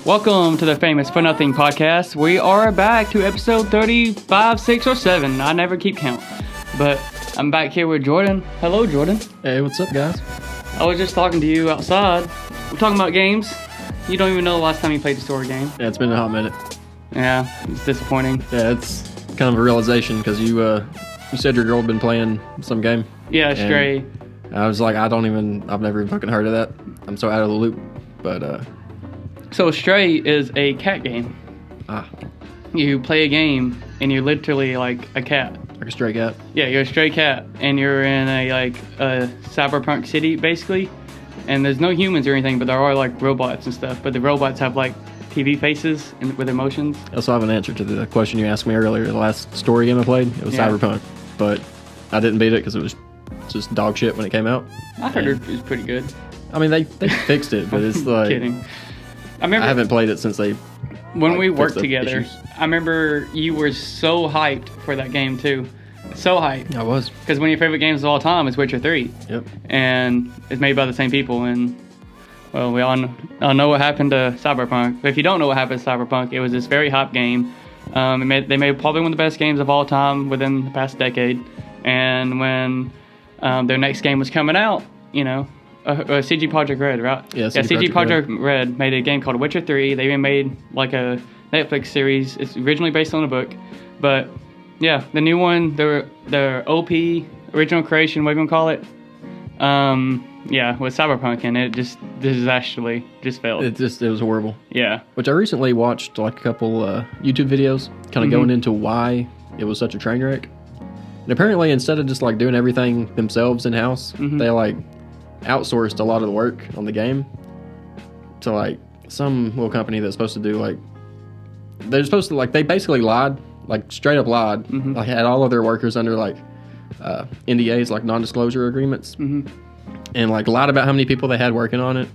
Welcome to the Famous for Nothing Podcast. We are back to episode 35, 6, or 7. I never keep count. But I'm back here with Jordan. Hello, Jordan. Hey, what's up, guys? I was just talking to you outside. We're talking about games. You don't even know the last time you played a story game. Yeah, it's been a hot minute. Yeah, it's disappointing. Yeah, it's kind of a realization because you said your girl had been playing some game. Yeah, Stray. I was like, I've never even fucking heard of that. I'm so out of the loop. But, So Stray is a cat game. You play a game and you're literally like a cat. Like a stray cat? Yeah, you're a stray cat and you're in a cyberpunk city basically. And there's no humans or anything, but there are like robots and stuff. But the robots have like TV faces and with emotions. I also have an answer to the question you asked me earlier. The last story game I played, it was Cyberpunk. But I didn't beat it because it was just dog shit when it came out. I heard it was pretty good. I mean, they fixed it, but it's like... Kidding. I haven't played it since they... When we worked together, issues. I remember you were so hyped for that game too. So hyped. I was. Because one of your favorite games of all time is Witcher 3. Yep. And it's made by the same people. And, well, we all know what happened to Cyberpunk. But if you don't know what happened to Cyberpunk, it was this very hyped game. They made probably one of the best games of all time within the past decade. And when their next game was coming out, you know, CG Projekt Red, right? Yeah, CG Projekt Red made a game called Witcher 3. They even made like a Netflix series. It's originally based on a book. But, yeah, the new one, their OP, original creation, what you gonna call it? With Cyberpunk, and it just disastrously just failed. It was horrible. Yeah. Which I recently watched like a couple YouTube videos kind of going into why it was such a train wreck. And apparently instead of just like doing everything themselves in-house, they like outsourced a lot of the work on the game to like some little company that's supposed to do like... They're supposed to like... They basically lied. Like straight up lied. Like had all of their workers under like NDAs, like non-disclosure agreements. And like lied about how many people they had working on it.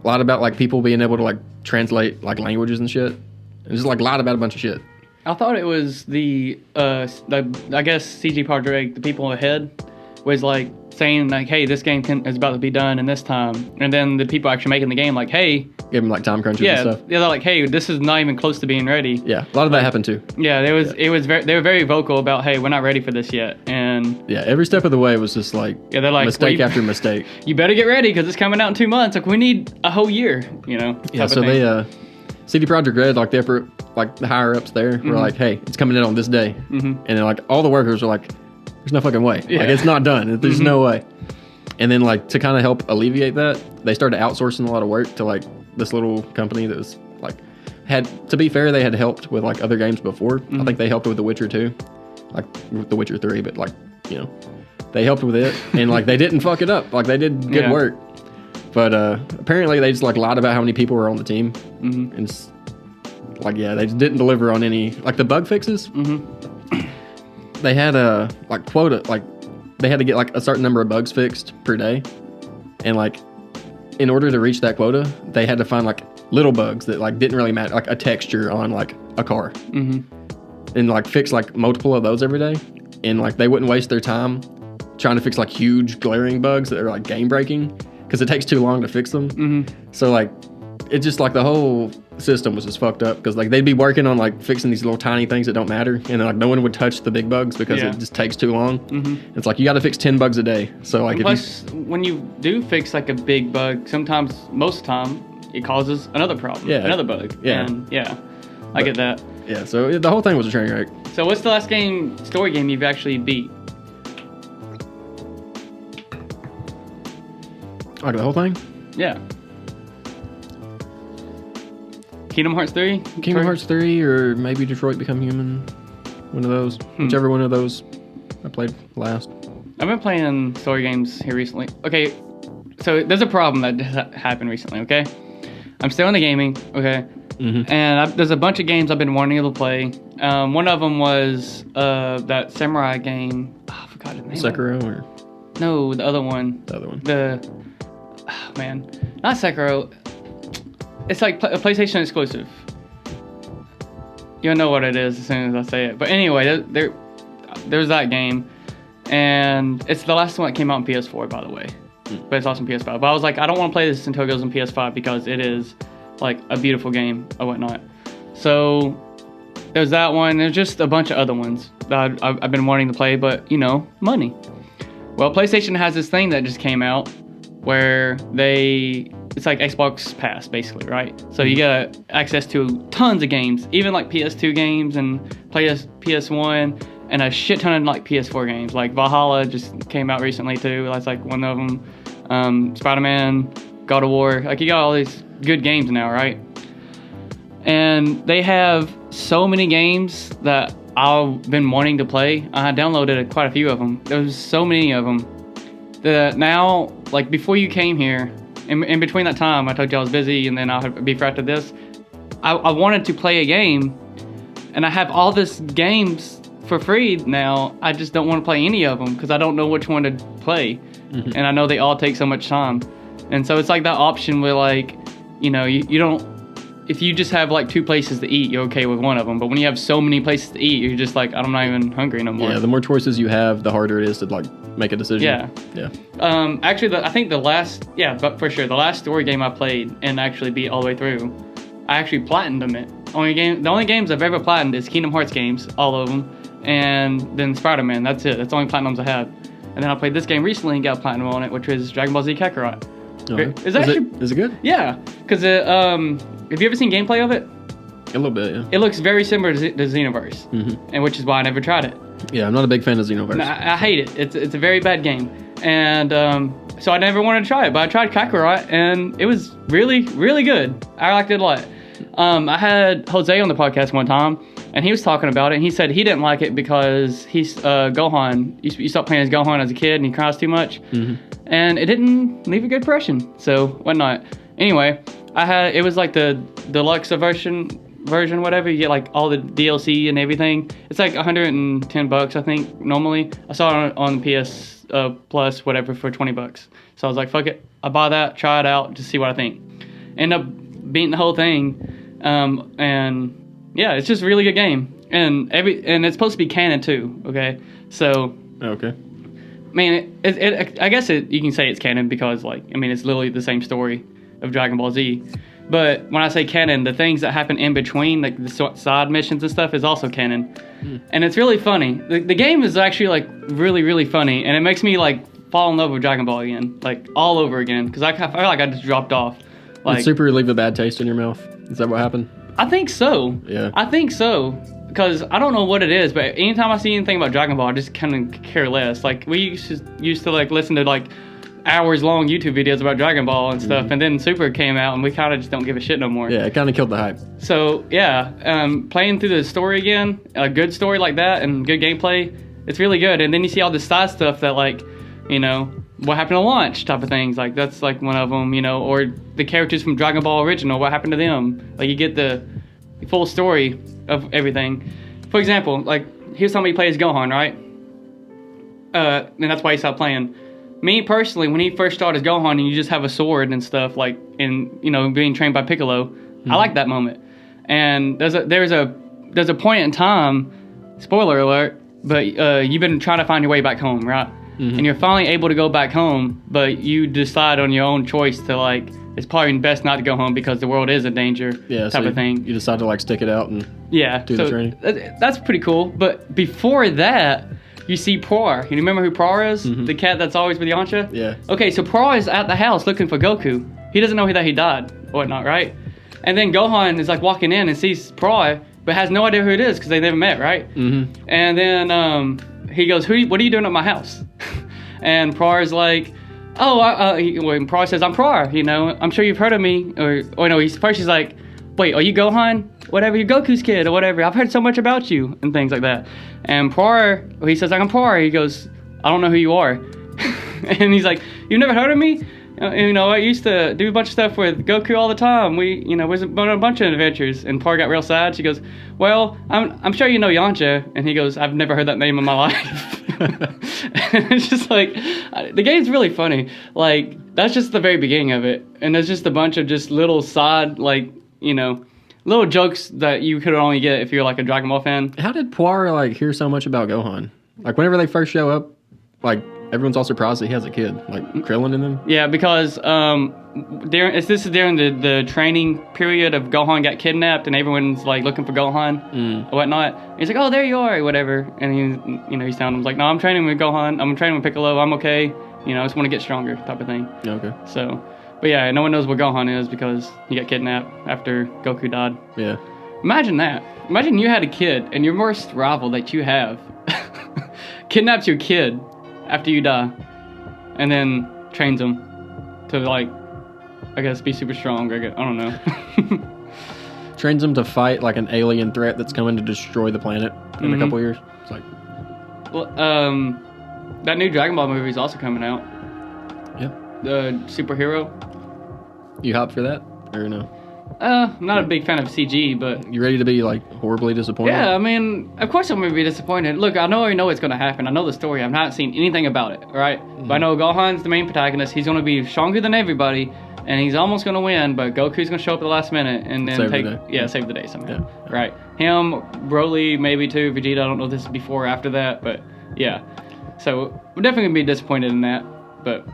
Lied about like people being able to like translate like languages and shit. And just like lied about a bunch of shit. I thought it was the I guess CG Projekt, the people ahead, was like saying like, hey, this game is about to be done in this time. And then the people actually making the game like, hey... Give them like time crunches and stuff. Yeah, they're like, hey, this is not even close to being ready. Yeah, a lot of that happened too. Yeah, they were very vocal about, hey, we're not ready for this yet. And yeah, every step of the way was just like, they're like mistake after mistake. You better get ready because it's coming out in 2 months. Like we need a whole year, you know. Yeah, so they CD Projekt Red, like the higher ups there were like, hey, it's coming in on this day. And then like all the workers were like, there's no fucking way. Yeah. Like it's not done. There's no way. And then like to kind of help alleviate that, they started outsourcing a lot of work to like this little company that was like to be fair, they had helped with like other games before. I think they helped with The Witcher 2, like with The Witcher 3, but like, you know, they helped with it and like they didn't fuck it up. Like they did good work. But apparently they just like lied about how many people were on the team. And just, like, yeah, they just didn't deliver on any, like the bug fixes. They had a like quota, like they had to get like a certain number of bugs fixed per day. And like, in order to reach that quota, they had to find like little bugs that like didn't really matter, like a texture on like a car. And like fix like multiple of those every day. And like they wouldn't waste their time trying to fix like huge glaring bugs that are like game breaking because it takes too long to fix them. So like it just like the whole system was just fucked up because like they'd be working on like fixing these little tiny things that don't matter, and then, like no one would touch the big bugs because it just takes too long. It's like you got to fix 10 bugs a day. So like when you do fix like a big bug, most of the time it causes another problem, another bug. And I get that. Yeah, so the whole thing was a train wreck. So what's the last story game you've actually beat? Like the whole thing? Yeah. Kingdom Hearts 3? Kingdom Hearts 3 or maybe Detroit Become Human. One of those. Whichever one of those I played last. I've been playing story games here recently. Okay, so there's a problem that happened recently, okay? I'm still into gaming, okay? And there's a bunch of games I've been wanting to play. One of them was that samurai game. Oh, I forgot his name. Sekiro or? No, the other one. The other one. Not Sekiro. It's like a PlayStation exclusive. You'll know what it is as soon as I say it. But anyway, there's that game. And it's the last one that came out on PS4, by the way. But it's also on PS5. But I was like, I don't want to play this until it goes on PS5 because it is like a beautiful game or whatnot. So there's that one. There's just a bunch of other ones that I've been wanting to play, but money. Well, PlayStation has this thing that just came out where it's like Xbox Pass basically, right? So you get access to tons of games, even like PS2 games and PS1, and a shit ton of like PS4 games. Like Valhalla just came out recently too. That's like one of them. Spider-Man, God of War. Like you got all these good games now, right? And they have so many games that I've been wanting to play. I downloaded quite a few of them. There's so many of them. Now, like before you came here, in between that time, I told you I was busy, and then I'll be after this. I wanted to play a game, and I have all these games for free now. I just don't want to play any of them because I don't know which one to play, and I know they all take so much time. And so it's like that option where like, you don't. If you just have like 2 places to eat, you're okay with one of them. But when you have so many places to eat, you're just like, I'm not even hungry no more. Yeah, the more choices you have, the harder it is to like make a decision. Yeah. Actually, I think the last story game I played and actually beat all the way through, I actually platinumed it. The only games I've ever platinumed is Kingdom Hearts games, all of them, and then Spider-Man. That's it. That's the only platinums I have. And then I played this game recently and got platinum on it, which is Dragon Ball Z Kakarot. Is it good? Yeah, because have you ever seen gameplay of it? A little bit, yeah. It looks very similar to Xenoverse, and which is why I never tried it. Yeah, I'm not a big fan of Xenoverse. No, I hate it. It's a very bad game, and so I never wanted to try it. But I tried Kakarot, and it was really, really good. I liked it a lot. I had Jose on the podcast one time, and he was talking about it, and he said he didn't like it because he's Gohan. You stopped playing as Gohan as a kid, and he cries too much, and it didn't leave a good impression. So whatnot. Anyway, it was like the deluxe version, whatever. You get like all the DLC and everything. It's like $110, I think, normally. I saw it on PS Plus, whatever, for $20. So I was like, fuck it. I'll buy that, try it out, just see what I think. End up beating the whole thing. And yeah, it's just a really good game. And it's supposed to be canon too, okay? So. Okay. Man, I guess you can say it's canon because, like, I mean, it's literally the same story of Dragon Ball Z. But when I say canon, the things that happen in between, like the side missions and stuff, is also canon. And it's really funny. The game is actually like really, really funny, and it makes me like fall in love with Dragon Ball again, like all over again, because I feel like I just dropped off. Like, did Super leave a bad taste in your mouth? Is that what happened? I think so. Yeah. I think so. Because I don't know what it is, but anytime I see anything about Dragon Ball, I just kind of care less. Like, we used to like listen to like hours-long YouTube videos about Dragon Ball and stuff, and then Super came out, and we kind of just don't give a shit no more. Yeah, it kind of killed the hype. So, yeah, playing through the story again, a good story like that, and good gameplay, it's really good. And then you see all this side stuff that, like, what happened to launch type of things. Like, that's, like, one of them, or the characters from Dragon Ball Original, what happened to them. Like, you get the full story of everything. For example, like, here's somebody plays Gohan, right? And that's why he stopped playing. Me personally, when he first started as Gohan and you just have a sword and stuff, like, and being trained by Piccolo, I like that moment. And there's a point in time, spoiler alert, but you've been trying to find your way back home, right? And you're finally able to go back home, but you decide on your own choice to, like, it's probably best not to go home because the world is a danger, type of thing. You decide to, like, stick it out and do the training. That's pretty cool. But before that, you see Poir. You remember who Poir is? The cat that's always with Yamcha? Yeah. Okay, so Poir is at the house looking for Goku. He doesn't know that he died or whatnot, right? And then Gohan is like walking in and sees Poir, but has no idea who it is because they never met, right? And then he goes, what are you doing at my house? And Poir is like, when Poir says, I'm Poir, I'm sure you've heard of me. Or no, he's like, wait, are you Gohan? Whatever, you're Goku's kid or whatever. I've heard so much about you and things like that. And Poir, he says, I'm Poir. He goes, I don't know who you are. And he's like, you've never heard of me? I used to do a bunch of stuff with Goku all the time. We was on a bunch of adventures. And Poir got real sad. She goes, well, I'm sure you know Yamcha. And he goes, I've never heard that name in my life. And it's just like, the game's really funny. Like, that's just the very beginning of it. And there's just a bunch of just little side, like, little jokes that you could only get if you're like a Dragon Ball fan. How did Poir like hear so much about Gohan? Like whenever they first show up, like everyone's all surprised that he has a kid, like Krillin in them. Yeah, because this is during the training period of Gohan got kidnapped, and everyone's like looking for Gohan and whatnot. And he's like, "Oh, there you are," or whatever. And he's telling them like, "No, I'm training with Gohan. I'm training with Piccolo. I'm okay. I just want to get stronger," type of thing. Okay. So, but yeah, no one knows what Gohan is because he got kidnapped after Goku died. Yeah. Imagine that. Imagine you had a kid, and your worst rival that you have kidnaps your kid after you die, and then trains him to, like, I guess, be super strong. I don't know. Trains him to fight, like, an alien threat that's coming to destroy the planet in a couple years. It's like... Well, that new Dragon Ball movie is also coming out. Yeah. The superhero. You hyped for that? Or no? I'm not a big fan of CG, but... You ready to be, like, horribly disappointed? Yeah, I mean, of course I'm going to be disappointed. Look, I already know what's going to happen. I know the story. I've not seen anything about it, right? But I know Gohan's the main protagonist. He's going to be stronger than everybody, and he's almost going to win, but Goku's going to show up at the last minute and then save the day somehow. Yeah. Right. Him, Broly, maybe too, Vegeta. I don't know if this is before or after that, but yeah. So, we're definitely going to be disappointed in that, but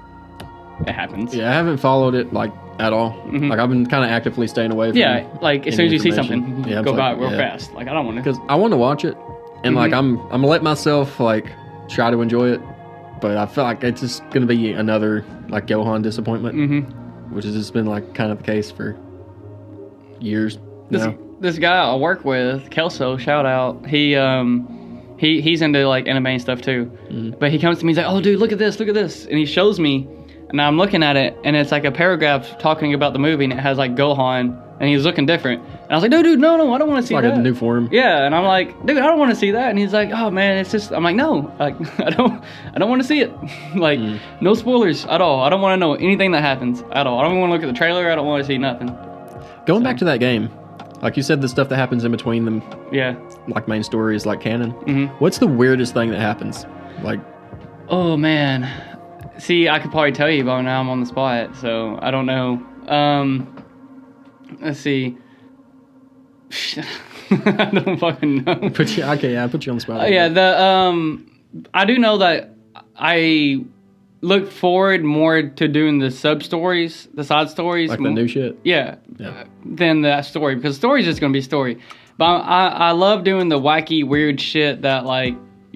it happens. Yeah, I haven't followed it, like, at all. Like, I've been kind of actively staying away from like, as soon as you see something, go by it real fast. Like, I don't want to. Because I want to watch it, and, like, I'm going to let myself, like, try to enjoy it, but I feel like it's just going to be another, like, Gohan disappointment, which has just been, like, kind of the case for years now. This guy I work with, Kelso, shout out, he's into, like, anime and stuff, too. But he comes to me, he's like, "Oh, dude, look at this, and he shows me. And I'm looking at it, and it's like a paragraph talking about the movie, and it has like Gohan, and he's looking different. And I was like, dude, no, I don't want to see that. Like a new form. Yeah, and I'm like, dude, I don't want to see that. And he's like, oh man, it's just. I'm like, no, like I don't want to see it. Like, no spoilers at all. I don't want to know anything that happens at all. I don't want to look at the trailer. I don't want to see nothing. Going back to that game, like you said, the stuff that happens in between them. Yeah. Like main story is like canon. What's the weirdest thing that happens? Like. Oh man. See, I could probably tell you, but now I'm on the spot, so I don't know. Let's see. I don't fucking know. I put you on the spot. I do know that I look forward more to doing the sub-stories, the side stories. Like the new shit? Yeah. Than that story, because the story is just going to be story. But I love doing the wacky, weird shit that, like,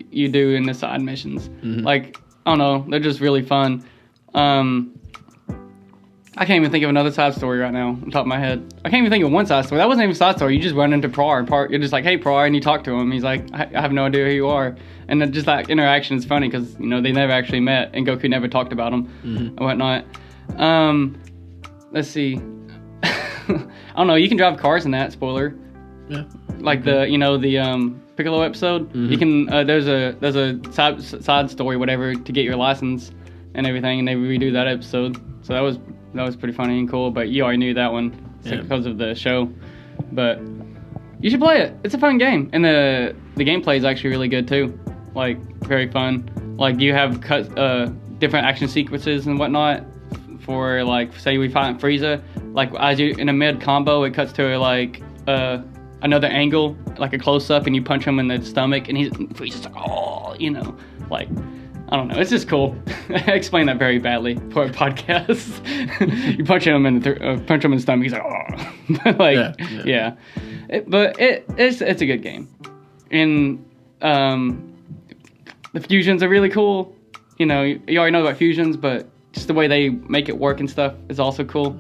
you do in the side missions. Like... I don't know. They're just really fun. I can't even think of another side story right now on top of my head. I can't even think of one side story. That wasn't even a side story. You just run into Prar. You're just like, "Hey, Prar," and you talk to him. He's like, I have no idea who you are. And then just that interaction is funny because, they never actually met, and Goku never talked about him and whatnot. Let's see. I don't know. You can drive cars in that, spoiler. Yeah. Like the Piccolo episode, you can there's a side story whatever to get your license and everything, and they redo that episode. So that was pretty funny and cool. But you already knew that one because of the show. But you should play it. It's a fun game, and the gameplay is actually really good too. Like, very fun. Like, you have different action sequences and whatnot. For, like, say we fight Frieza, like as you in a mid combo, it cuts to like another angle, like a close-up, and you punch him in the stomach, and Frieza's like, oh, like, I don't know, it's just cool. I explained that very badly for a podcast. You punch him in the stomach, he's like, oh. Like, yeah. It's a good game. And the fusions are really cool. You already know about fusions, but just the way they make it work and stuff is also cool.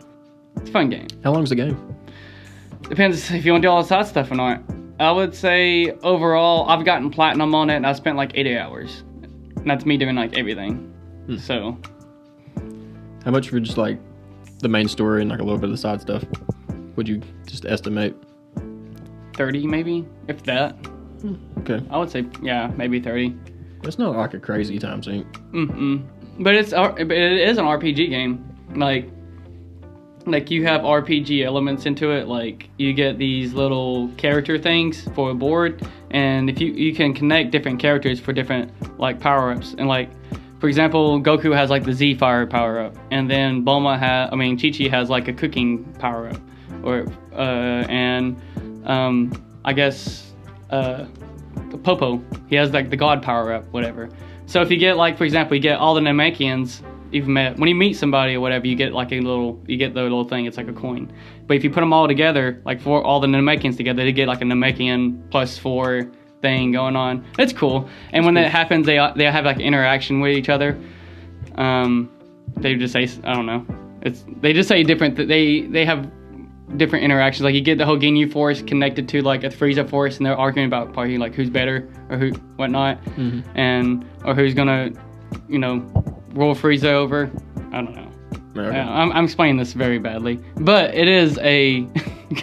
It's a fun game. How long's the game? Depends if you want to do all the side stuff or not. I would say overall, I've gotten platinum on it, and I spent like 80 hours. And that's me doing like everything. So. How much for just like the main story and like a little bit of the side stuff would you just estimate? 30 maybe, if that. Okay. I would say, yeah, maybe 30. It's not like a crazy time sink. But it is an RPG game. Like you have RPG elements into it. Like, you get these little character things for a board, and if you can connect different characters for different like power-ups. And like, for example, Goku has like the Z Fire power-up, and then Chi-Chi has like a cooking power-up, or I guess Popo, he has like the God power-up, whatever. So if you get, like, for example, you get all the Namekians you've met. When you meet somebody or whatever, you get like the little thing. It's like a coin. But if you put them all together, like for all the Namekians together, they get like a Namekian +4 thing going on. It's cool. And when that happens, they have like interaction with each other. They just say, I don't know. They just say different. They have different interactions. Like you get the whole Ginyu Force connected to like a Frieza Force, and they're arguing about probably like who's better or who whatnot, or who's gonna, roll Frieza over. I don't know. Okay. I'm explaining this very badly, but it is a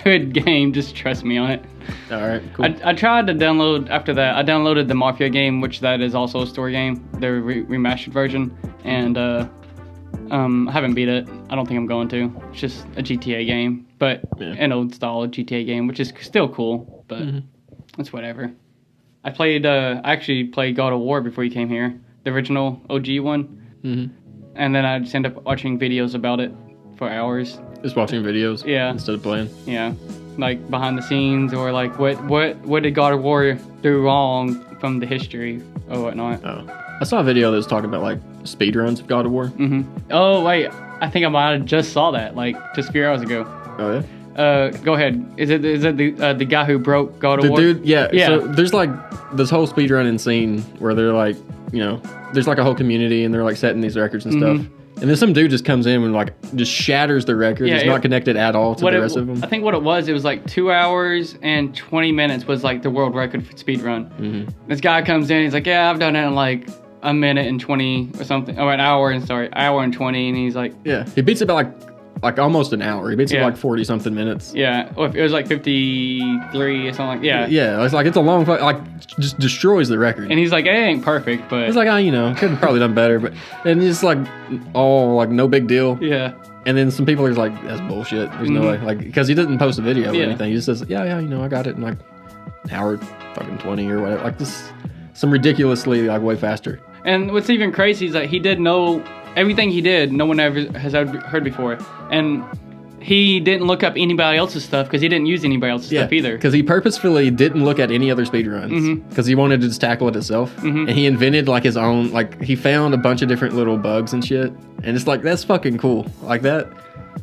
good game. Just trust me on it. All right, cool. I tried to download after that. I downloaded the Mafia game, which that is also a story game, the remastered version, and I haven't beat it. I don't think I'm going to. It's just a GTA game, but an old style GTA game, which is still cool, but it's whatever. I actually played God of War before you came here, the original OG one. And then I just end up watching videos about it for hours. Just watching videos? Yeah. Instead of playing? Yeah. Like behind the scenes, or like what did God of War do wrong from the history or whatnot. Oh. I saw a video that was talking about like speedruns of God of War. Oh, wait. I think I might have just saw that like just a few hours ago. Oh, yeah? Go ahead. Is it the guy who broke God of War? The dude, yeah. So there's like this whole speedrunning scene where they're like, there's like a whole community and they're like setting these records and stuff. And then some dude just comes in and like just shatters the record. It's not connected at all to the rest of them. I think what it was like 2 hours and 20 minutes was like the world record for speedrun. This guy comes in, he's like, yeah, I've done it in like a minute and 20 or something. Or an hour and 20. And he's like, yeah, he beats it by like almost an hour. He beats it by like 40 something minutes. Yeah. Or it was like 53 or something like that. Yeah. It's like, it's a long fight. Like, just destroys the record. And he's like, it ain't perfect, but... It's like, could have probably done better, but... And it's like, all, like, no big deal. Yeah. And then some people are like, that's bullshit. There's no way. Like, because he didn't post a video or anything. He just says, yeah, I got it in, like, an hour fucking 20 or whatever. Like, this... Some ridiculously, like, way faster. And what's even crazy is that he did know... Everything he did, no one ever has heard before. And... He didn't look up anybody else's stuff because he didn't use anybody else's stuff either. Because he purposefully didn't look at any other speedruns because he wanted to just tackle it himself. And he invented like his own, like he found a bunch of different little bugs and shit. And it's like, that's fucking cool. Like that.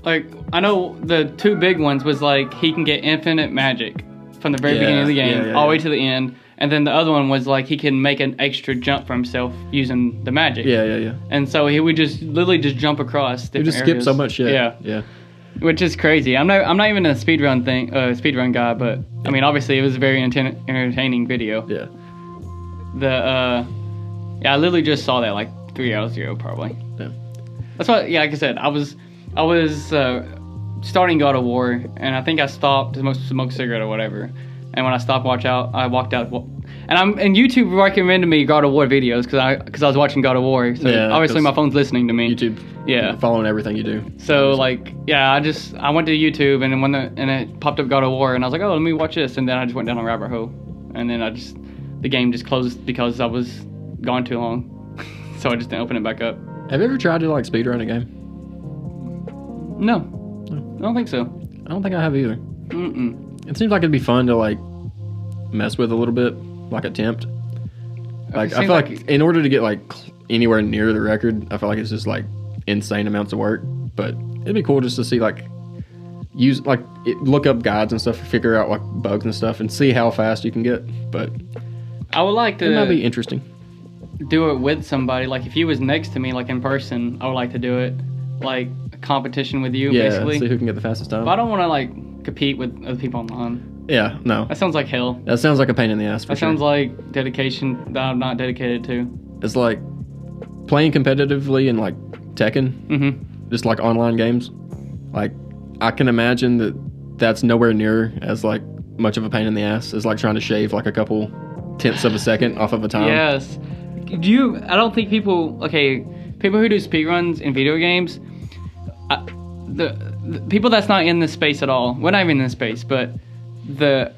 Like, I know the two big ones was like he can get infinite magic from the very beginning of the game all the way to the end. And then the other one was like he can make an extra jump for himself using the magic. Yeah. And so he would just literally just jump across different areas. He just skip so much shit. Yeah. Which is crazy. I'm not even a speedrun guy, but I mean, obviously it was a very entertaining video. Yeah. I literally just saw that like 3 hours ago, probably. Yeah. That's what. Yeah, like I said, I was starting God of War, and I think I stopped to smoke a cigarette or whatever. And when I stopped, I walked out. And YouTube recommended me God of War videos because I was watching God of War. So obviously my phone's listening to me. YouTube, following everything you do. So like, I went to YouTube and it popped up God of War, and I was like, oh, let me watch this. And then I just went down a rabbit hole, and then the game just closed because I was gone too long. So I just didn't open it back up. Have you ever tried to like speedrun a game? No, I don't think so. I don't think I have either. It seems like it'd be fun to like mess with a little bit, like attempt. Like I feel like in order to get like anywhere near the record, I feel like it's just like insane amounts of work. But it'd be cool just to see like look up guides and stuff, figure out like bugs and stuff, and see how fast you can get. But I would like to. It might be interesting. Do it with somebody. Like if he was next to me, like in person, I would like to do it. Like a competition with you, basically. See who can get the fastest time. But I don't want to like compete with other people online. Yeah, no. That sounds like hell. That sounds like a pain in the ass. That sounds like dedication that I'm not dedicated to. It's like playing competitively in like Tekken, just like online games. Like I can imagine that's nowhere near as like much of a pain in the ass as like trying to shave like a couple tenths of a second off of a time. Yes. I don't think people who do speedruns in video games, the people that's not in this space at all, we're not even in this space, but the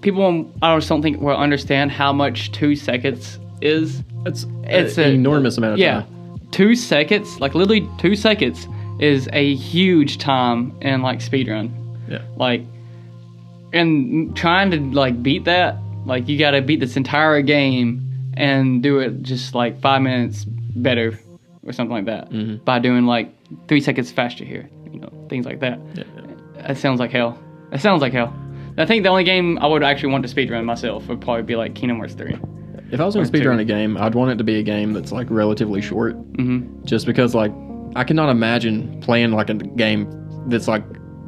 people I just don't think will understand how much 2 seconds is. It's an enormous amount of time. 2 seconds, like literally 2 seconds is a huge time in like speedrun. Yeah. Like, and trying to like beat that, like you gotta beat this entire game and do it just like 5 minutes better or something like that by doing like 3 seconds faster here, things like that. Yeah. That sounds like hell. I think the only game I would actually want to speedrun myself would probably be like Kingdom Hearts 3. If I was going to speedrun a game, I'd want it to be a game that's like relatively short. Just because like I cannot imagine playing like a game that's like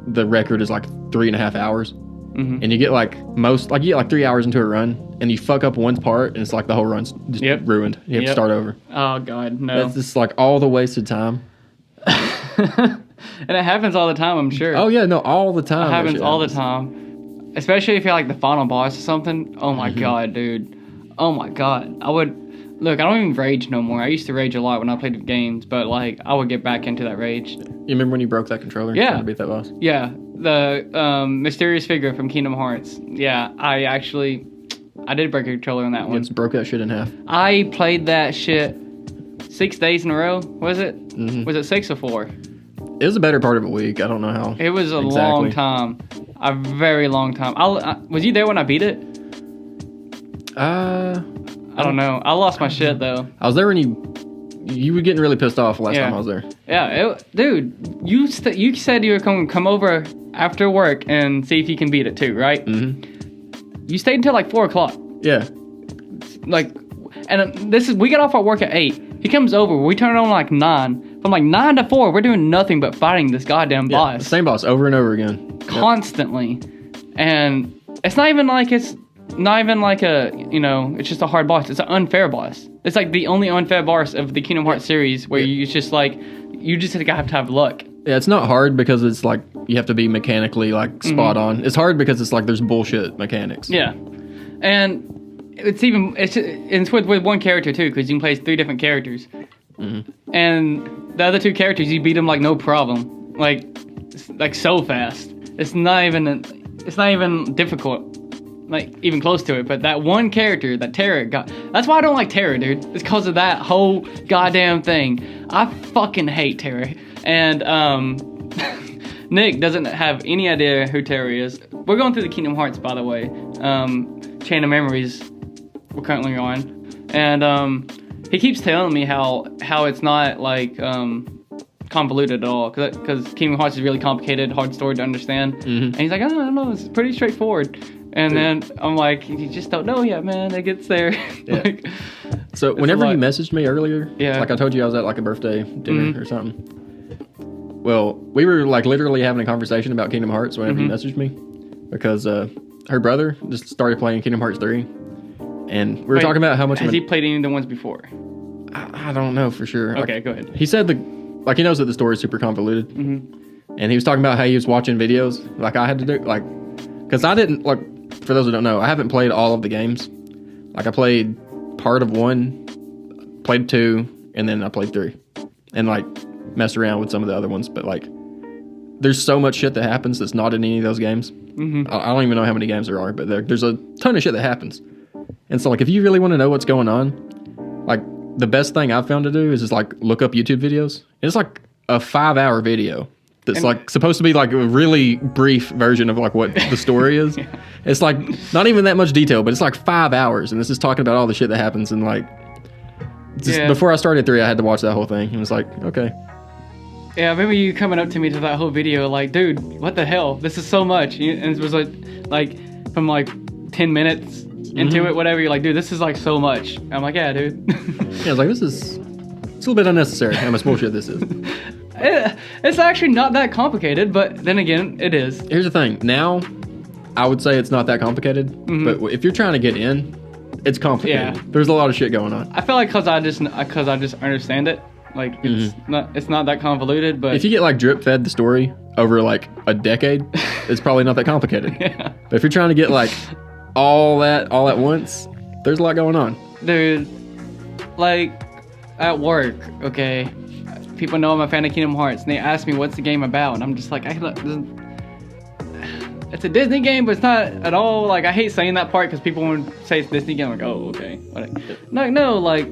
the record is like 3.5 hours. And you get like 3 hours into a run and you fuck up one part and it's like the whole run's just ruined. You have to start over. Oh God, no. That's just like all the wasted time. And it happens all the time, I'm sure. Oh yeah, no, all the time. It happens all the time. Especially if you're like the final boss or something. Oh my God, dude. Oh my God. I don't even rage no more. I used to rage a lot when I played games, but like I would get back into that rage. You remember when you broke that controller? Yeah. Trying to beat that boss? Yeah. The mysterious figure from Kingdom Hearts. Yeah, I did break a controller on that one. You just broke that shit in half. I played that shit 6 days in a row. Was it? Was it 6 or 4? It was a better part of a week. I don't know how. It was a long time. A very long time. Was you there when I beat it? I don't know. I lost my shit though. I was there when you were getting really pissed off last time I was there. Yeah, dude, you said you were going to come over after work and see if you can beat it too, right? You stayed until like 4 o'clock. Yeah. Like, and we get off our work at 8. He comes over. We turn it on like 9. From like 9 to 4, we're doing nothing but fighting this goddamn boss. The same boss over and over again. Constantly. And it's not even like a, it's just a hard boss. It's an unfair boss. It's like the only unfair boss of the Kingdom Hearts series where you just have to have luck. Yeah, it's not hard because it's like you have to be mechanically like spot on. It's hard because it's like there's bullshit mechanics. Yeah. And it's with one character too, because you can play 3 different characters. And the other 2 characters, you beat them like no problem, like so fast. It's not even difficult, like even close to it. But that one character, that Terra, that's why I don't like Terra, dude. It's because of that whole goddamn thing. I fucking hate Terra. And Nick doesn't have any idea who Terra is. We're going through the Kingdom Hearts, by the way. Chain of Memories we're currently on. And he keeps telling me how it's not like convoluted at all, because Kingdom Hearts is really complicated, hard story to understand. And he's like, I don't know, it's pretty straightforward. And then I'm like, you just don't know yet, man. It gets there. Yeah. So whenever you messaged me earlier, like I told you I was at like a birthday dinner or something. Well, we were like literally having a conversation about Kingdom Hearts whenever you messaged me, because her brother just started playing Kingdom Hearts 3, and we were talking about how much. Has he played any of the ones before? I don't know for sure. Okay, go ahead. He said he knows that the story is super convoluted, and he was talking about how he was watching videos like I had to do, like, because I didn't, like, for those who don't know, I haven't played all of the games. Like I played part of 1, played 2, and then I played 3, and like messed around with some of the other ones, but like there's so much shit that happens that's not in any of those games. I don't even know how many games there are, but there's a ton of shit that happens. And so like if you really want to know what's going on, like the best thing I've found to do is just like look up YouTube videos. It's like a 5-hour video that's like supposed to be like a really brief version of like what the story is. It's like not even that much detail, but it's like 5 hours, and it's just talking about all the shit that happens. And like before I started 3, I had to watch that whole thing, and it was like, okay. Yeah, I remember you coming up to me to that whole video like, dude, what the hell? This is so much. And it was like from like 10 minutes into it, whatever. You're like, dude, this is like so much. I'm like, yeah, dude. Yeah, I was like, it's a little bit unnecessary how much bullshit this is. It's actually not that complicated, but then again, it is. Here's the thing. Now, I would say it's not that complicated, but if you're trying to get in, it's complicated. Yeah. There's a lot of shit going on. I feel like because I just understand it. Like it's not that convoluted, but if you get like drip fed the story over like a decade, it's probably not that complicated. Yeah. But if you're trying to get like all at once, there's a lot going on. Dude, like at work, okay, people know I'm a fan of Kingdom Hearts, and they ask me what's the game about, and I'm just like, it's a Disney game, but it's not at all. Like, I hate saying that part because people want to say it's Disney game. I'm like, oh, okay. No, like,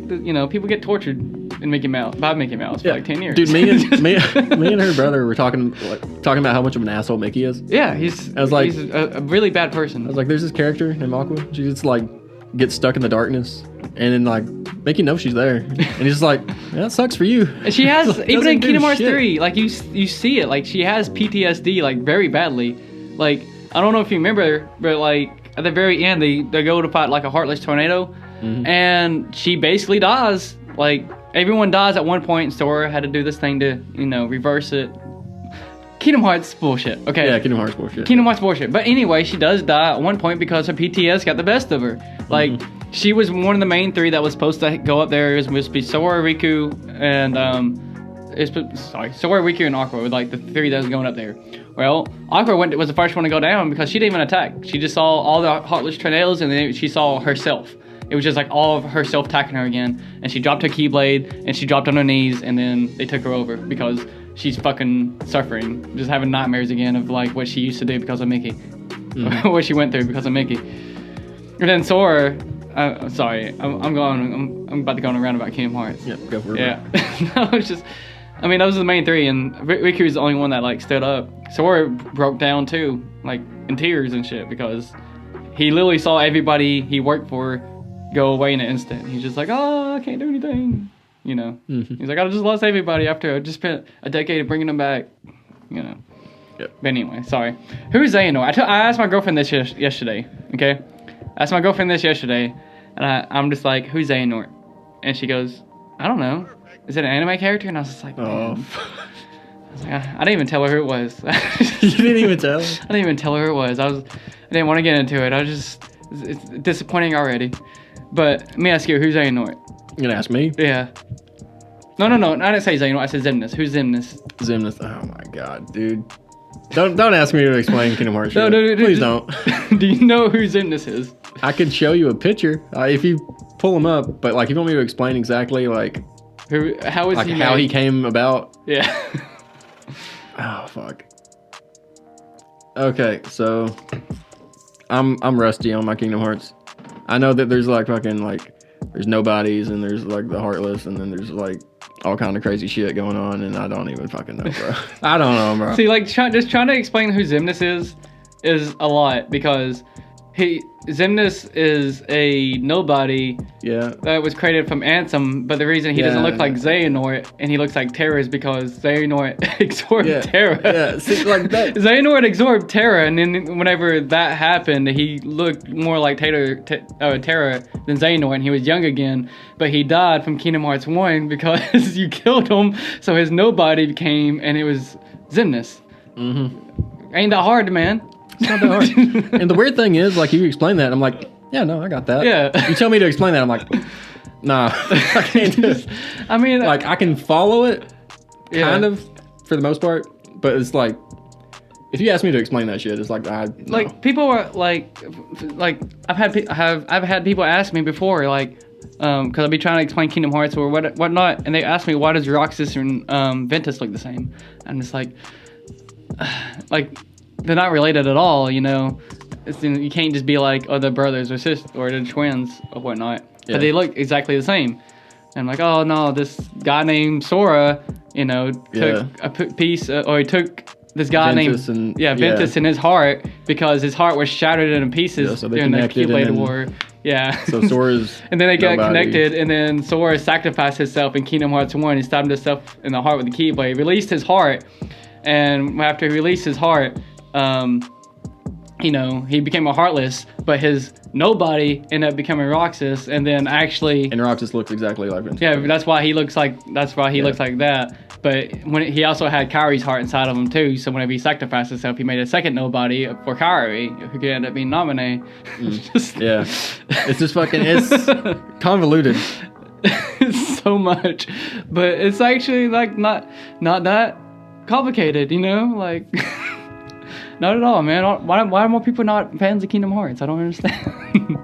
people get tortured in Mickey Mouse for like 10 years. Dude, me and her brother were talking about how much of an asshole Mickey is. Yeah, he's a really bad person. I was like, there's this character named Aqua. She's like gets stuck in the darkness and then like make you know she's there. And he's just like, that sucks for you. She has, even in Kingdom Hearts shit. 3, like you see it, like she has PTSD like very badly. Like, I don't know if you remember, but like at the very end, they go to fight like a heartless tornado, and she basically dies. Like, everyone dies at one point, and Sora had to do this thing to, reverse it. Kingdom Hearts bullshit. Okay. Yeah, Kingdom Hearts bullshit. Kingdom Hearts bullshit. But anyway, she does die at one point because her PTS got the best of her. Like, she was one of the main three that was supposed to go up there. It was supposed to be Sora, Riku, and Sora, Riku, and Aqua were like the three that was going up there. Well, Aqua was the first one to go down because she didn't even attack. She just saw all the heartless tornadoes, and then she saw herself. It was just like all of herself attacking her again, and she dropped her Keyblade, and she dropped on her knees, and then they took her over because she's fucking suffering, just having nightmares again of like what she used to do because of Mickey, what she went through because of Mickey. And then Sora, sorry, I'm about to go on a roundabout Kingdom Hearts. Yeah, go for it. Yeah, those are the main three, and Riku's the only one that like stood up. Sora broke down too, like in tears and shit, because he literally saw everybody he worked for go away in an instant. He's just like, oh, I can't do anything. He's like, I just lost everybody after I just spent a decade bringing them back. Yep. But anyway, sorry. Who's Xehanort? I asked my girlfriend this yesterday. Okay, I asked my girlfriend this yesterday, and I'm just like, who's Xehanort? And she goes, I don't know. Is it an anime character? And I was just like, man. I was like, I didn't even tell her who it was. You didn't even tell her? I didn't even tell her who it was. I didn't want to get into it. It's disappointing already. But let me ask you, who's Xehanort? You gonna ask me? Yeah. No. I didn't say Xehanort. I said Xemnas. Who's Xemnas? Xemnas. Oh my god, dude. Don't ask me to explain Kingdom Hearts. No, please don't. Do you know who Xemnas is? I could show you a picture if you pull him up. But like, if you want me to explain exactly like how he came about. Yeah. Oh fuck. Okay, so I'm rusty on my Kingdom Hearts. I know that there's like fucking like there's nobodies and there's like the Heartless and then there's like all kind of crazy shit going on and I don't even fucking know, bro. I don't know, bro. See, like just trying to explain who Xemnas is a lot because Xemnas is a nobody that was created from Ansem, but the reason he doesn't look like Xehanort and he looks like Terra is because Xehanort absorbed Terra. Yeah, see, like that. Xehanort absorbed Terra, and then whenever that happened, he looked more like Terra than Xehanort, and he was young again, but he died from Kingdom Hearts 1 because you killed him, so his nobody became, and it was Xemnas. Ain't that hard, man. It's not that hard. And the weird thing is, like, you explain that, I'm like, yeah, no, I got that. Yeah. You tell me to explain that, I'm like, nah, I can't do it. I mean, like, I can follow it, kind of, for the most part, but it's like, if you ask me to explain that shit, it's like, like people are like I've had people ask me before, like, because I'll be trying to explain Kingdom Hearts or whatnot, and they ask me, why does Roxas and Ventus look the same? And it's like they're not related at all, you know. You can't just be like, oh, they're brothers or sisters or they're twins or whatnot. Yeah. But they look exactly the same. And I'm like, oh no, this guy named Sora, you know, took a piece, or he took this guy Ventus named Ventus in his heart because his heart was shattered into pieces during the Keyblade War. Yeah. So Sora's and then they got connected, and then Sora sacrificed himself in Kingdom Hearts 1. He stabbed himself in the heart with the Keyblade, released his heart, and after he released his heart, you know, he became a Heartless, but his nobody ended up becoming Roxas, and then actually... And Roxas looks exactly like Ventus. Yeah, that's why he looks like that. But when he also had Kairi's heart inside of him too, so whenever he sacrificed himself, he made a second nobody for Kairi, who could end up being Naminé. It's just fucking, it's convoluted. It's so much. But it's actually like not that complicated, you know? Like... Not at all, man. Why are more people not fans of Kingdom Hearts? I don't understand.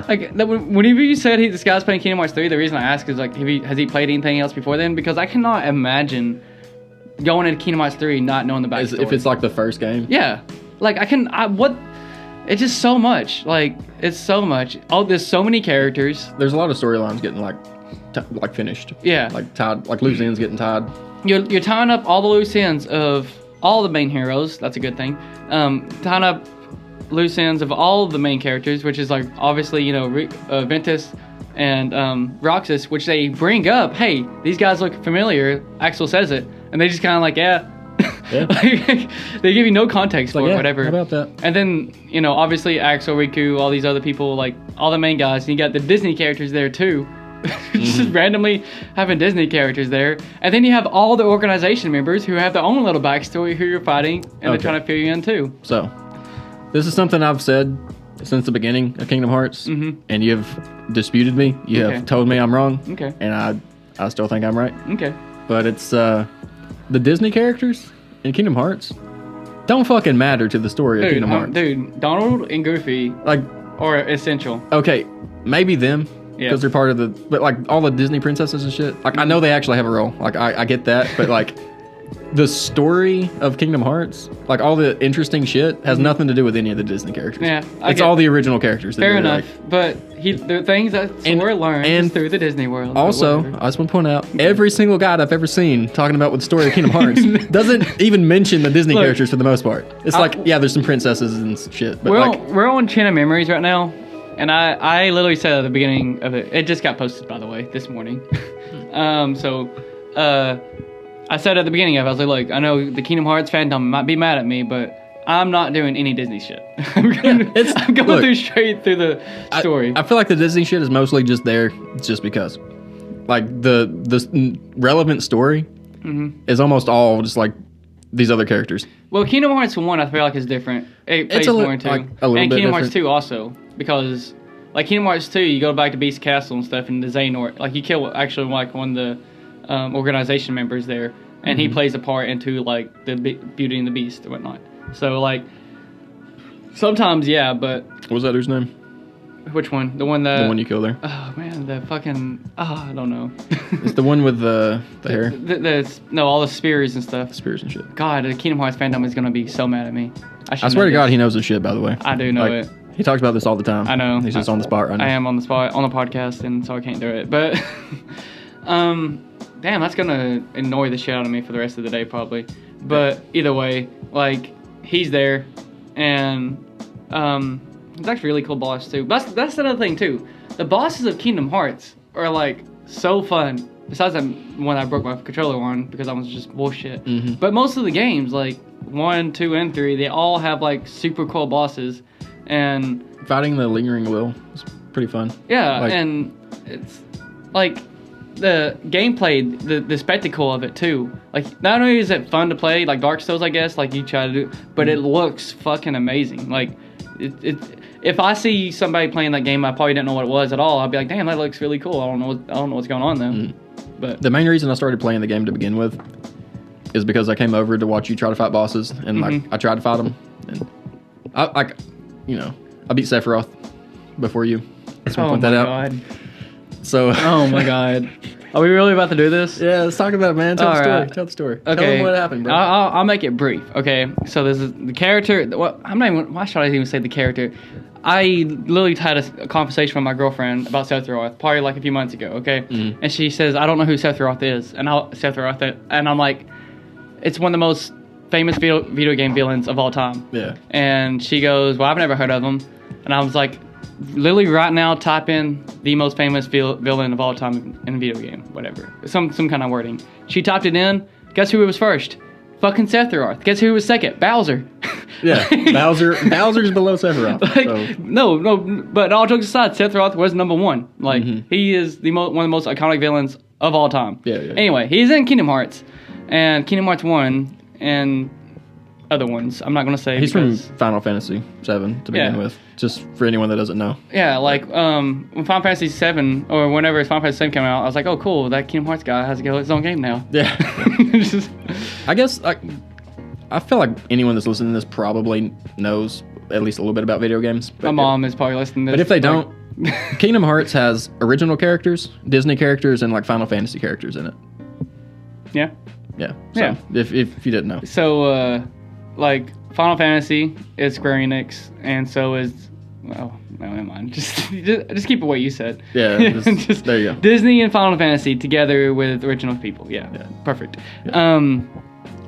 Like, whenever you said this guy's playing Kingdom Hearts 3, the reason I ask is, like, has he played anything else before then? Because I cannot imagine going into Kingdom Hearts 3 not knowing the backstory. If it's, like, the first game? Yeah. Like, it's just so much. Like, it's so much. Oh, there's so many characters. There's a lot of storylines getting, like finished. Yeah. Like, tied, like, loose ends getting tied. You're tying up all the loose ends of all the main heroes. That's a good thing. Tying up loose ends of all the main characters, which is like obviously Ventus and Roxas, which they bring up. Hey, these guys look familiar. Axel says it, and they just kind of like like, they give you no context for it, whatever. How about that? And then obviously Axel, Riku, all these other people, like all the main guys. And you got the Disney characters there too. Just randomly having Disney characters there. And then you have all the organization members who have their own little backstory who you're fighting, and they're trying to fill you in too. So, this is something I've said since the beginning of Kingdom Hearts, and you've disputed me. You have told me I'm wrong, and I still think I'm right. Okay. But it's the Disney characters in Kingdom Hearts don't fucking matter to the story of Kingdom Hearts. Dude, Donald and Goofy are essential. Okay, maybe them. Because they're part of but like all the Disney princesses and shit. Like I know they actually have a role. Like I get that, but like the story of Kingdom Hearts, like all the interesting shit, has nothing to do with any of the Disney characters. Yeah, it's all the original characters. Fair enough, but the things that Sora learned through the Disney world. Also, I just want to point out, every single guy I've ever seen talking about with the story of Kingdom Hearts doesn't even mention the Disney characters for the most part. It's there's some princesses and shit. But we're on Chain of Memories right now. And I literally said at the beginning of it, it just got posted, by the way, this morning. I said at the beginning of it, I was like, look, I know the Kingdom Hearts fandom might be mad at me, but I'm not doing any Disney shit. I'm going straight through the story. I feel like the Disney shit is mostly just there just because. Like, the relevant story is almost all just like these other characters. Well, Kingdom Hearts 1, I feel like is different. It plays more into. And Kingdom Hearts 2 also. Because, like, Kingdom Hearts 2, you go back to Beast Castle and stuff, and the Xehanort, like, you kill actually, like, one of the organization members there, and he plays a part into, like, the Beauty and the Beast and whatnot. So, like, sometimes, but... What was that dude's name? Which one? The one you kill there. Oh, man, the fucking... I don't know. It's the one with the hair? All the spears and stuff. Spears and shit. God, the Kingdom Hearts fandom is going to be so mad at me. I swear to God, he knows his shit, by the way. I do know it. He talks about this all the time. I know. He's just on the spot right now. I am on the spot, on the podcast, and so I can't do it. But, damn, that's going to annoy the shit out of me for the rest of the day, probably. But either way, like, he's there, and it's actually a really cool boss, too. That's another thing, too. The bosses of Kingdom Hearts are, like, so fun. Besides that one I broke my controller on because that was just bullshit. But most of the games, like 1, 2, and 3, they all have, like, super cool bosses. And fighting the Lingering Will is pretty fun. Yeah, and it's like the gameplay, the spectacle of it too. Like, not only is it fun to play, like Dark Souls, I guess, like you try to do, but it looks fucking amazing. Like, if I see somebody playing that game, I probably didn't know what it was at all. I'd be like, damn, that looks really cool. I don't know what's going on though. But the main reason I started playing the game to begin with is because I came over to watch you try to fight bosses, and like I tried to fight them, and I beat Sephiroth before you. Just want to point that out. God. So. Oh my God. Are we really about to do this? Yeah, let's talk about it, man. Tell the story. Okay. Tell them what happened, bro. I'll make it brief. Okay. So this is the character. Why should I even say the character? I literally had a conversation with my girlfriend about Sephiroth, probably like a few months ago. Okay. And she says, I don't know who Sephiroth is, and I'm like, it's one of the most famous video game villains of all time. Yeah. And she goes, well, I've never heard of him. And I was like, literally right now, type in the most famous villain of all time in a video game, whatever. Some kind of wording. She typed it in. Guess who was first? Fucking Sephiroth. Guess who was second? Bowser. Yeah, Bowser's below Sephiroth. No, but all jokes aside, Sephiroth was number one. Like, he is one of the most iconic villains of all time. Yeah. Anyway, he's in Kingdom Hearts. And Kingdom Hearts 1 and other ones. I'm not going to say. He's from Final Fantasy 7 to begin with. Just for anyone that doesn't know. Yeah, like when Final Fantasy 7 or whenever Final Fantasy 7 came out, I was like, oh cool, that Kingdom Hearts guy has his own game now. Yeah. I guess I feel like anyone that's listening to this probably knows at least a little bit about video games. My mom is probably listening to this. But if they don't, Kingdom Hearts has original characters, Disney characters, and like Final Fantasy characters in it. Yeah. Yeah. So, if you didn't know. So, like, Final Fantasy is Square Enix, and so is... Well, no, never mind. Just keep it what you said. Yeah, there you go. Disney and Final Fantasy together with original people. Yeah. Perfect. Yeah.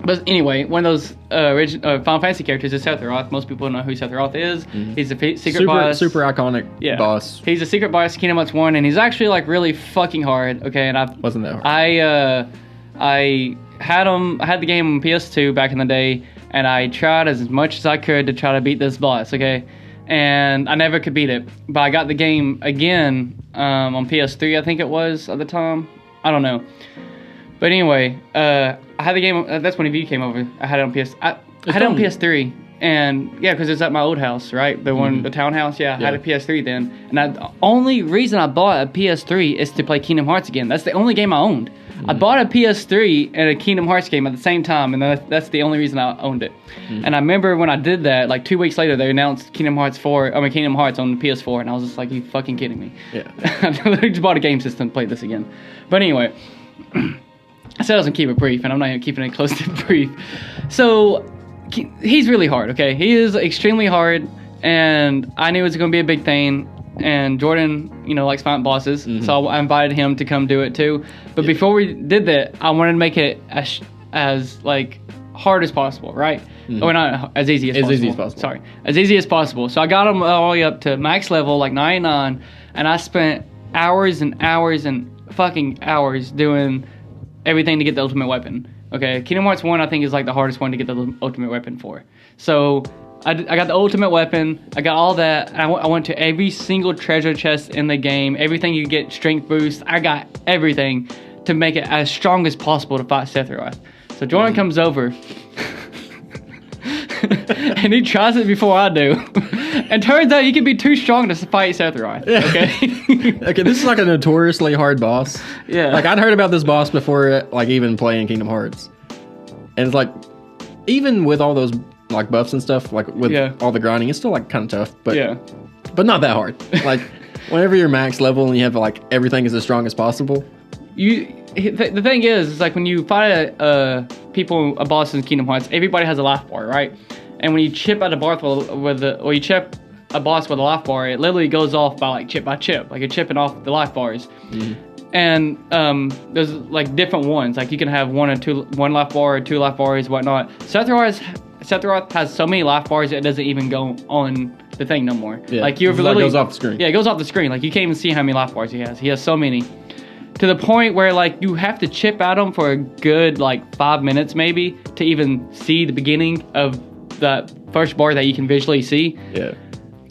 But anyway, one of those Final Fantasy characters is Sephiroth. Most people know who Sephiroth is. He's a secret boss. Super iconic boss. He's a secret boss in Kingdom Hearts 1, and he's actually like really fucking hard. Okay, and wasn't that hard. I had the game on PS2 back in the day, and I tried as much as I could to try to beat this boss. Okay, and I never could beat it. But I got the game again on PS3, I think it was at the time. I don't know. But anyway, I had the game. That's when you came over. I had it on I had it on PS3, and yeah, because it's at my old house, right? The one, the townhouse. Yeah, I had a PS3 then, and the only reason I bought a PS3 is to play Kingdom Hearts again. That's the only game I owned. I bought a PS3 and a Kingdom Hearts game at the same time, and that's the only reason I owned it. And I remember when I did that, like 2 weeks later, they announced Kingdom Hearts Kingdom Hearts on the PS4, and I was just like, you fucking kidding me? Yeah. I just bought a game system to play this again. But anyway. I said I was going to keep it brief, and I'm not even keeping it close to brief. So, he's really hard, okay? He is extremely hard, and I knew it was going to be a big thing, and Jordan, likes fighting bosses, so I invited him to come do it too. But before we did that, I wanted to make it as like, hard as possible, right? Or not as easy as possible. As easy as possible. Sorry. As easy as possible. So I got him all the way up to max level, like 99, and I spent hours and hours and fucking hours doing everything to get the ultimate weapon. Okay, Kingdom Hearts 1 I think is like the hardest one to get the ultimate weapon for. So I got the ultimate weapon, I got all that, and I went to every single treasure chest in the game, everything you get strength boost, I got everything to make it as strong as possible to fight Sephiroth. So Jordan comes over, and he tries it before I do. And turns out you can be too strong to fight Sephiroth. Okay. Okay, this is like a notoriously hard boss. Yeah. Like I'd heard about this boss before, like even playing Kingdom Hearts, and it's like, even with all those like buffs and stuff, like with all the grinding, it's still like kind of tough. But not that hard. Like whenever you're max level and you have like everything is as strong as possible. The thing is, it's like when you fight a boss in Kingdom Hearts, everybody has a life bar, right? And when you chip at a boss you chip a boss with a life bar, it literally goes off by chip, like you're chipping off the life bars. And there's like different ones, like you can have one life bar or 2 life bars, whatnot. Sephiroth has so many life bars it doesn't even go on the thing no more. Yeah, like it goes off the screen. Yeah, it goes off the screen. Like you can't even see how many life bars he has. He has so many. To the point where like you have to chip at him for a good like 5 minutes maybe to even see the beginning of the first bar that you can visually see. Yeah.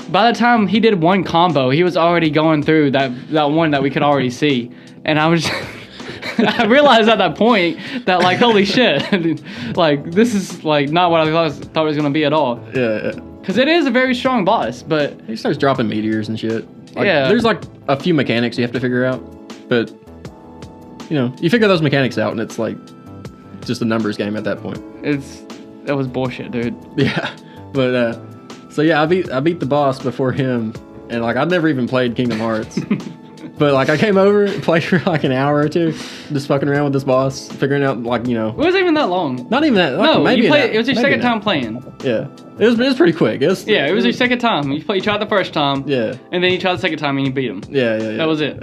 By the time he did one combo, he was already going through that one that we could already see. And I was I realized at that point that like holy shit, like this is like not what I thought it was gonna be at all. Yeah. Because it is a very strong boss, but he starts dropping meteors and shit. Like, there's like a few mechanics you have to figure out, but you figure those mechanics out, and it's like just a numbers game at that point. That was bullshit, dude. Yeah, but so yeah, I beat the boss before him, and like I'd never even played Kingdom Hearts, but like I came over and played for like an hour or two, just fucking around with this boss, figuring out like It wasn't even that long. Not even that. Like, no, maybe it was your second time playing. Yeah, it was pretty quick. It was your second time. You tried the first time. Yeah. And then you tried the second time and you beat him. Yeah. That was it.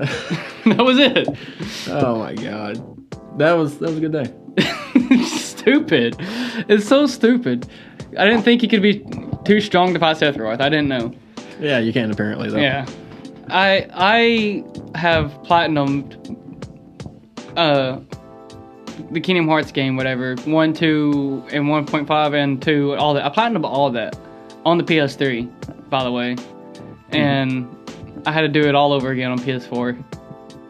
That was it. Oh my god, that was a good day. Stupid. It's so stupid. I didn't think you could be too strong to fight Sephiroth. I didn't know. Yeah, you can apparently though. Yeah. I have platinumed the Kingdom Hearts game, whatever, 1, 2, and 1.5 and 2, all that. I platinumed all of that on the PS3, by the way. And I had to do it all over again on PS4,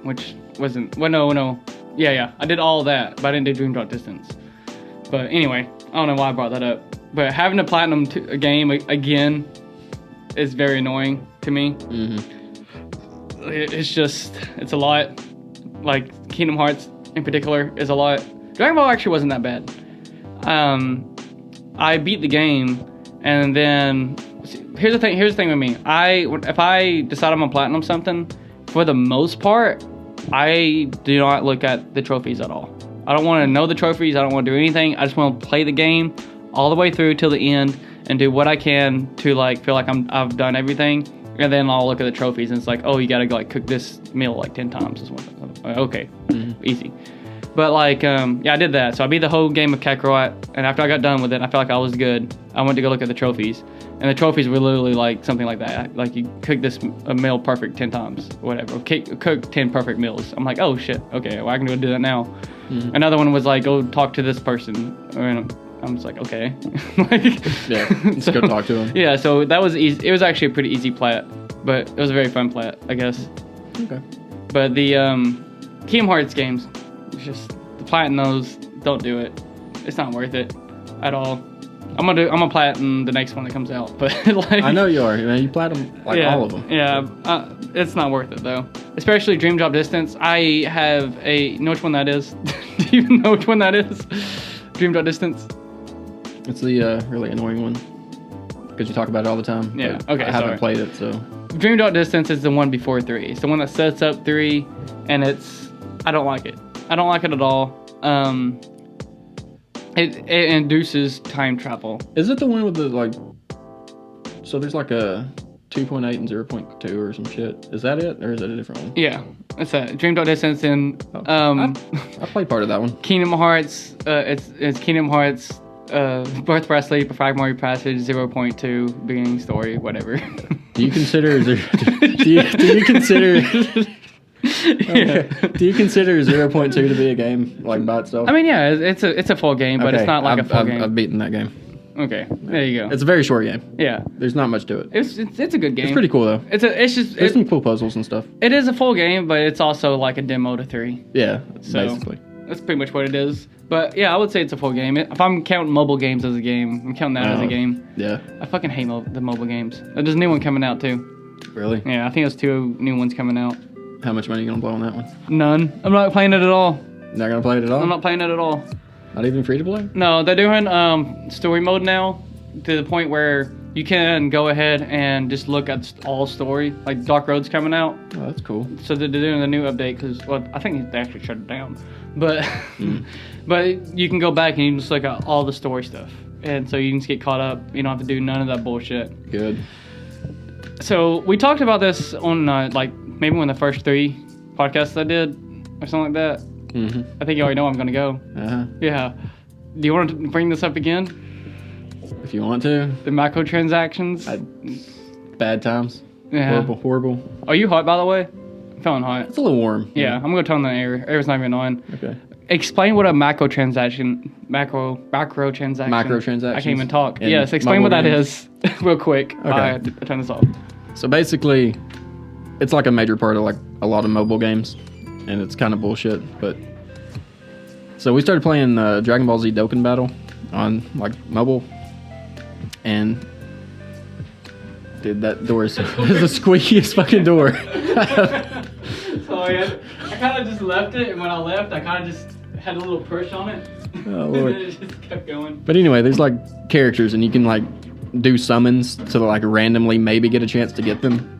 which wasn't, no. Yeah, I did all that, but I didn't do Dream Drop Distance. But anyway, I don't know why I brought that up. But having to platinum a game again is very annoying to me. It's a lot. Like, Kingdom Hearts in particular is a lot. Dragon Ball actually wasn't that bad. I beat the game, and then here's the thing with me. If I decide I'm gonna platinum something, for the most part, I do not look at the trophies at all. I don't want to know the trophies. I don't want to do anything. I just want to play the game all the way through till the end and do what I can to like feel like I've done everything. And then I'll look at the trophies and it's like, oh, you gotta go like cook this meal like 10 times. Okay, easy. But like, I did that. So I beat the whole game of Kakarot, and after I got done with it, I felt like I was good. I went to go look at the trophies, and the trophies were literally like something like that. Like you cook a meal perfect 10 times, or whatever. Cook 10 perfect meals. I'm like, oh shit, okay, well I can go do that now. Mm-hmm. Another one was like, go talk to this person, and I'm just like, okay. Just go talk to him. Yeah, so that was easy. It was actually a pretty easy plat, but it was a very fun plat, I guess. Okay. But the Kingdom Hearts games, it's just the platin those, don't do it. It's not worth it at all. I'm gonna platin the next one that comes out, but like I know you are, man. You platinum all of them. Yeah, it's not worth it though. Especially Dream Drop Distance. I have you know which one that is? Do you even know which one that is? Dream Drop Distance. It's the really annoying one because you talk about it all the time. Yeah. Okay. I haven't played it, so. Dream Drop Distance is the one before 3. It's the one that sets up 3, and I don't like it. I don't like it at all. It induces time travel. Is it the one with the like? So there's like a 2.8 and 0.2 or some shit. Is that it, or is it a different one? Yeah, it's a Dream Drop Distance and I played part of that one. Kingdom Hearts. It's Kingdom Hearts. Birth by Sleep, Fragmentary Passage, 0.2, beginning story, whatever. Do you consider? Do you consider? Okay. Do you consider 0.2 to be a game like by itself? I mean, yeah, it's a full game, but it's not like a full game. I've beaten that game. Okay, there you go. It's a very short game. Yeah, there's not much to it. It's a good game. It's pretty cool though. There's some cool puzzles and stuff. It is a full game, but it's also like a demo to 3. Yeah, so basically. That's pretty much what it is. But yeah, I would say it's a full game. If I'm counting mobile games as a game, I'm counting that as a game. Yeah. I fucking hate the mobile games. There's a new one coming out too. Really? Yeah, I think there's 2 new ones coming out. How much money are you gonna blow on that one? None. I'm not playing it at all. Not gonna play it at all? I'm not playing it at all. Not even free to play? No, they're doing story mode now to the point where you can go ahead and just look at all story. Like Dark Road's coming out. Oh, that's cool. So they're doing a new update because, well, I think they actually shut it down. But but you can go back and you can just look at all the story stuff. And so you can just get caught up. You don't have to do none of that bullshit. Good. So we talked about this on like maybe one of the first 3 podcasts I did or something like that. Mm-hmm. I think you already know I'm going to go. Uh-huh. Yeah. Do you want to bring this up again? If you want to. The microtransactions. Bad times. Yeah. Horrible. Are you hot, by the way? I'm feeling hot. It's a little warm. Yeah, I'm going to turn on the air. Air's not even on. Okay. Explain what a macrotransaction. Microtransactions. I can't even talk. Yes, explain what that is real quick. Okay. I turn this off. So basically, it's like a major part of like a lot of mobile games, and it's kind of bullshit. But so we started playing Dragon Ball Z Dokkan Battle on like mobile, and dude, that door is the squeakiest fucking door. Sorry, I kind of just left it, and when I left, I kind of just had a little push on it. Oh Lord! And it just kept going. But anyway, there's like characters, and you can like do summons to like randomly maybe get a chance to get them.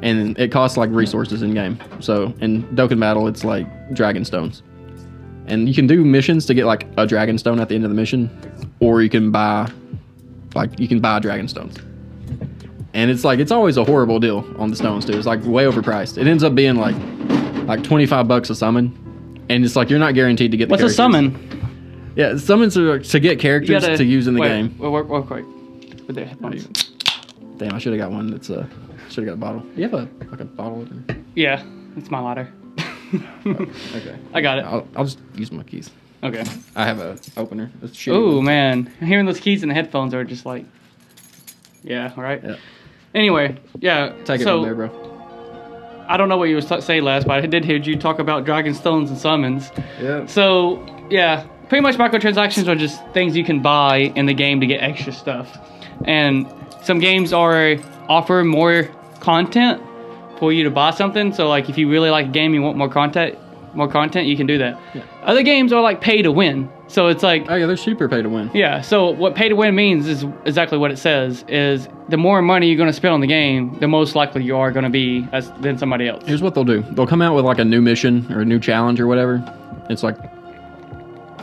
And it costs like resources in game. So in Dokkan Battle, it's like dragon stones. And you can do missions to get like a dragon stone at the end of the mission, or you can buy dragon stones. And it's like, it's always a horrible deal on the stones too. It's like way overpriced. It ends up being like $25 a summon. And it's like, you're not guaranteed to get the characters. What's a summon? Yeah, summons are to get characters to use in the game. Real quick. With the headphones. Damn, I should have got one that's should have got a bottle. You have a bottle opener? Yeah, it's my lighter. Okay. I got it. I'll just use my keys. Okay. I have a opener. Oh man, hearing those keys in the headphones are just like, yeah, right. Yeah. Anyway, yeah. Take it from there, bro. I don't know what you were saying last, but I did hear you talk about dragon stones and summons. Yeah. So yeah, pretty much microtransactions are just things you can buy in the game to get extra stuff, and some games offer more content for you to buy something. So like if you really like a game, you want more content, you can do that. Yeah. Other games are like pay to win. So it's like, oh yeah, they're super pay to win. Yeah. So what pay to win means is exactly what it says, is the more money you're going to spend on the game, the most likely you are going to be than somebody else. Here's what they'll do. They'll come out with like a new mission or a new challenge or whatever. It's like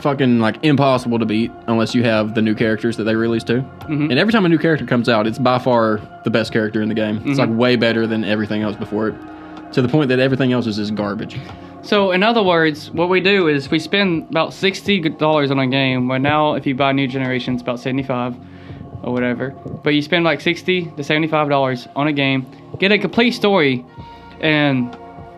fucking like impossible to beat unless you have the new characters that they release too. Mm-hmm. And every time a new character comes out, it's by far the best character in the game. Mm-hmm. It's like way better than everything else before it. to the point that everything else is just garbage. So, in other words, what we do is we spend about $60 on a game, where now if you buy new generation, it's about $75 or whatever. But you spend like $60 to $75 on a game, get a complete story, and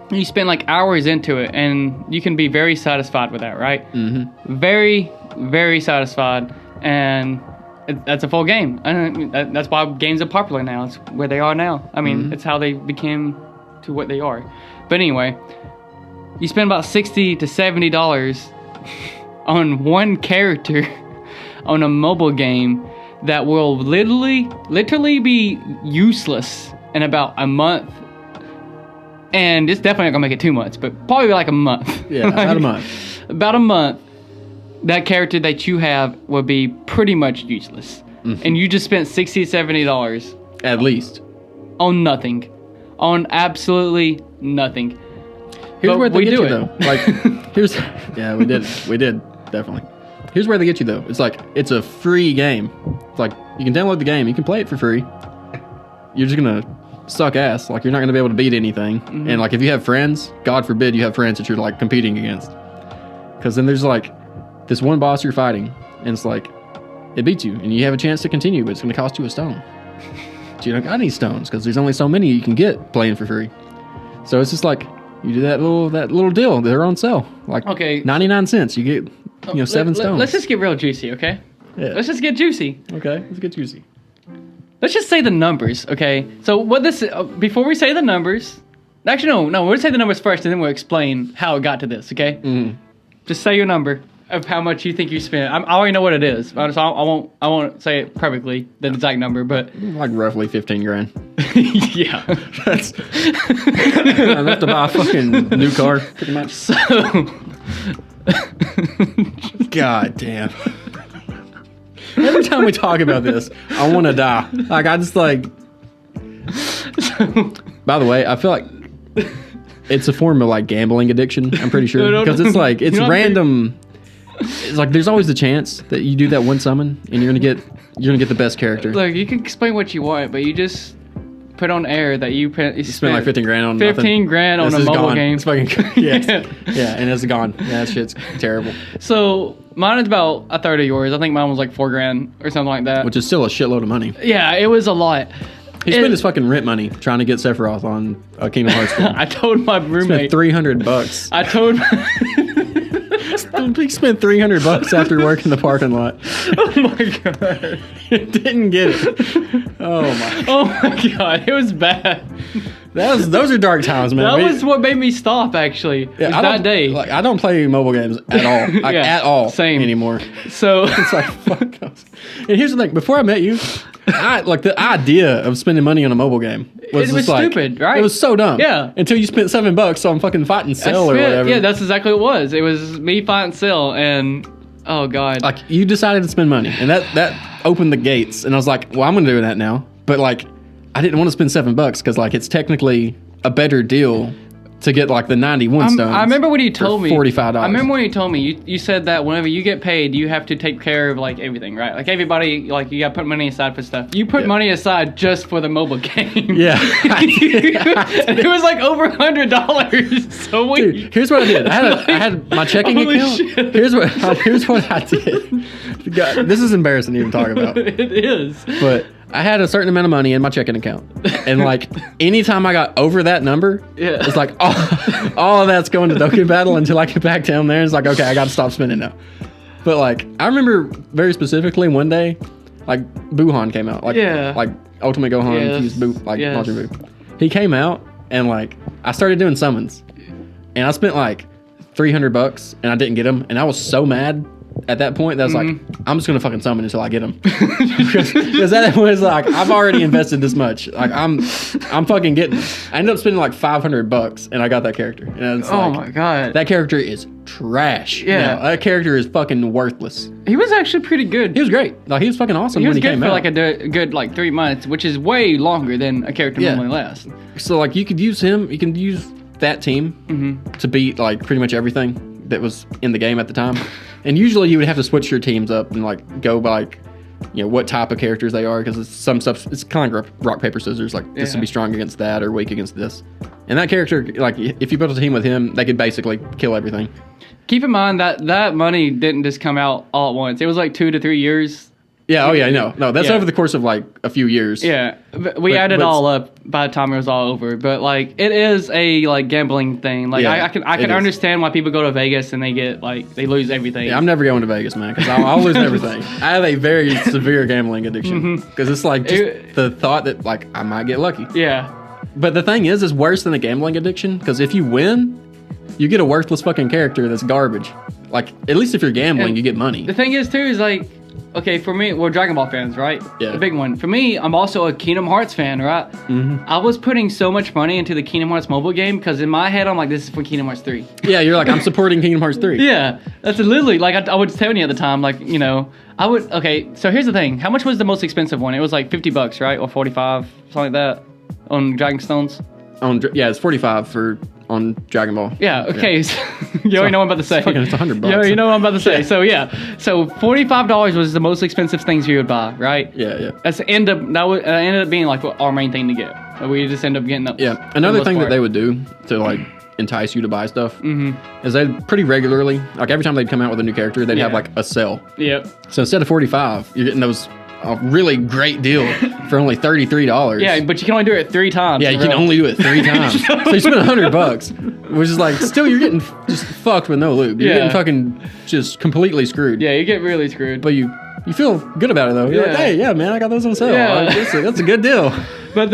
you spend like hours into it, and you can be very satisfied with that, right? Mm-hmm. Very, very satisfied, and that's a full game. And that's why games are popular now. It's where they are now. I mean, it's how they became to what they are. But anyway, you spend about $60 to $70 on one character on a mobile game that will literally be useless in about a month. And it's definitely not gonna make it 2 months, but probably like a month. Yeah, about a month. About a month, that character that you have will be pretty much useless. Mm-hmm. And you just spent $60, $70 at least on nothing, on absolutely nothing. Here's but where they we get do you it. though. Like, we did definitely. Here's where they get you though. It's like it's a free game. It's like you can download the game, you can play it for free. You're just gonna suck ass. Like you're not gonna be able to beat anything. Mm-hmm. And like if you have friends, God forbid you have friends that you're like competing against, because then there's like this one boss you're fighting, and it's like it beats you, and you have a chance to continue, but it's gonna cost you a stone. So you don't got any stones because there's only so many you can get playing for free. So it's just like you do that little deal. They're on sale, like 99 cents. You get 7 stones. Let's just get real juicy, okay? Yeah. Let's just get juicy. Okay, let's get juicy. Let's just say the numbers, okay? So what this before we say the numbers, actually no, we'll say the numbers first, and then we'll explain how it got to this, okay? Mm-hmm. Just say your number of how much you think you spent. I already know what it is. So I won't say it perfectly, the exact number, but like roughly 15 grand. Yeah, that's enough to buy a fucking new car, pretty much. So, God damn. Every time we talk about this, I want to die. Like I just like. By the way, I feel like it's a form of like gambling addiction. I'm pretty sure because it's like it's random. It's like there's always the chance that you do that one summon and you're gonna get the best character. Look, you can explain what you want, but you just put on air that you spent like 15 grand on 15 grand on a mobile game. It's fucking yeah, and it's gone. Yeah, that shit's terrible. So mine is about a third of yours. I think mine was like $4 grand or something like that, which is still a shitload of money. Yeah, it was a lot. He spent his fucking rent money trying to get Sephiroth on Kingdom Hearts 2. I told my roommate. Spent $300. I told. He spent $300 after working the parking lot. Oh my god! Didn't get it. Oh my god! It was bad. Those are dark times, man. That was what made me stop. Actually, yeah, that day. Like I don't play mobile games at all, like at all, same anymore. So it's like fuck us. And here's the thing: before I met you, the idea of spending money on a mobile game was stupid, right? It was so dumb. Yeah. Until you spent $7 on fucking Fight and Sell or whatever. Yeah, that's exactly what it was. It was me Fight and Sell, and oh god, like you decided to spend money, and that opened the gates, and I was like, well, I'm gonna do that now. But like, I didn't want to spend $7 because like it's technically a better deal to get like the 91 stones. I remember when you told me $45. I remember when you told me you said that whenever you get paid, you have to take care of like everything, right? Like everybody, like you got to put money aside for stuff. You put money aside just for the mobile game. Yeah, and it was like over $100. So dude, here's what I did. I had my checking account. Shit. Here's what I did. God, this is embarrassing to even talk about. It is, but I had a certain amount of money in my checking account, and like anytime I got over that number, it's like all of that's going to Dokkan Battle until I get back down there. And it's like, okay, I got to stop spending now. But like I remember very specifically one day, like Buhan came out, like Ultimate Gohan fused Majin Buu. He came out and like I started doing summons, and I spent like $300 and I didn't get him, and I was so mad. At that point, that's like, I'm just gonna fucking summon until I get him. Because that was like, I've already invested this much. Like, I'm fucking getting. I ended up spending like $500, and I got that character. And it's my god, that character is trash. Yeah, that character is fucking worthless. He was actually pretty good. He was great. Like, he was fucking awesome when he came out. He was good for like a good like 3 months, which is way longer than a character normally lasts. So like, you could use him. You can use that team to beat like pretty much everything that was in the game at the time. And usually you would have to switch your teams up and like go by like what type of characters they are, because some stuff, it's kind of like rock, paper, scissors. Like, this would be strong against that or weak against this. And that character, like, if you built a team with him, they could basically kill everything. Keep in mind that money didn't just come out all at once. It was like 2 to 3 years. Yeah, no, that's over the course of like a few years. Yeah, we added it all up by the time it was all over. But like, it is a like gambling thing. Like, I can understand why people go to Vegas and they get like they lose everything. Yeah, I'm never going to Vegas, man, because I'll lose everything. I have a very severe gambling addiction because it's like just the thought that like I might get lucky. Yeah, but the thing is, it's worse than a gambling addiction, because if you win, you get a worthless fucking character that's garbage. Like, at least if you're gambling, you get money. The thing is too is like, okay, for me, we're Dragon Ball fans, right? Yeah. The big one. For me, I'm also a Kingdom Hearts fan, right? Mm-hmm. I was putting so much money into the Kingdom Hearts mobile game because in my head, I'm like, this is for Kingdom Hearts 3. Yeah, you're like, I'm supporting Kingdom Hearts 3. Yeah, that's literally, like, I was telling you at the time, like, okay, so here's the thing. How much was the most expensive one? It was like $50, right? Or 45, something like that, on Dragonstones? Yeah, it's 45 on Dragon Ball. Yeah, okay. Yeah. So, you already know what I'm about to say. It's $100. Yeah, you know what I'm about to say. So, yeah. So, $45 was the most expensive things you would buy, right? Yeah. That ended up being, like, our main thing to get. We just end up getting up. Yeah. Another thing that they would do to, like, entice you to buy stuff is they'd pretty regularly, like, every time they'd come out with a new character, they'd have, like, a sale. Yep. So, instead of 45, you're getting those... a really great deal for only $33. Yeah, but you can only do it 3 times. Yeah, you can only do it 3 times. So you spend $100, which is like, still you're getting just fucked with no lube. You're getting fucking just completely scred. Yeah, you get really screwed. But you feel good about it though. You're like, hey, yeah, man, I got those on sale. Yeah. That's a good deal. But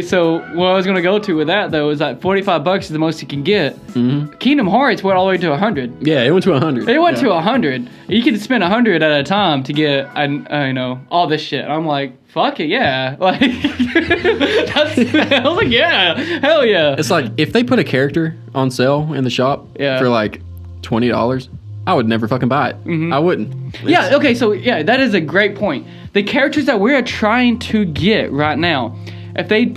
so what I was gonna go to with that though is that $45 is the most you can get. Mm-hmm. Kingdom Hearts went all the way to 100. Yeah, it went to 100. It went to 100. You can spend 100 at a time to get, all this shit. I'm like, fuck it, yeah. Like, I was like, yeah, hell yeah. It's like if they put a character on sale in the shop for like $20. I would never fucking buy it. Mm-hmm. I wouldn't. Yeah, okay, so yeah, that is a great point. The characters that we're trying to get right now, if they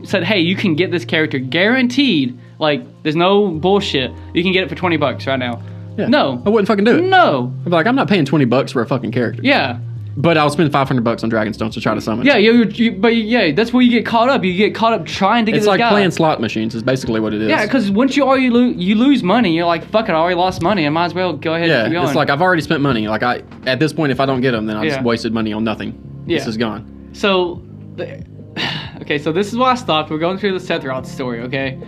said, hey, you can get this character guaranteed, like, there's no bullshit, you can get it for $20 right now. Yeah. No. I wouldn't fucking do it. No. I'd be like, I'm not paying $20 for a fucking character. Yeah. But I'll spend $500 on Dragonstones to try to summon. Yeah, but that's where you get caught up. You get caught up trying to get this guy. It's like playing slot machines is basically what it is. Yeah, because once you lose money, you're like, fuck it, I already lost money. I might as well go ahead and keep going. It's like I've already spent money. Like at this point, if I don't get them, then I just wasted money on nothing. Yeah. This is gone. So, so this is why I stopped. We're going through the Sephiroth story, okay?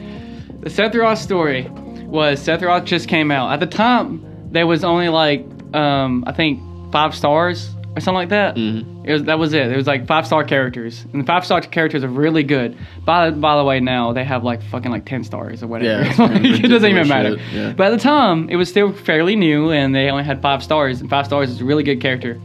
The Sephiroth story was Sephiroth just came out. At the time, there was only like, I think 5 stars or something like that. Mm-hmm. That was it. It was like 5-star characters, and the 5-star characters are really good. By the way, now they have like fucking like 10 stars or whatever. Yeah, it doesn't even matter. Yeah. But at the time, it was still fairly new, and they only had 5 stars, and 5 stars is a really good character.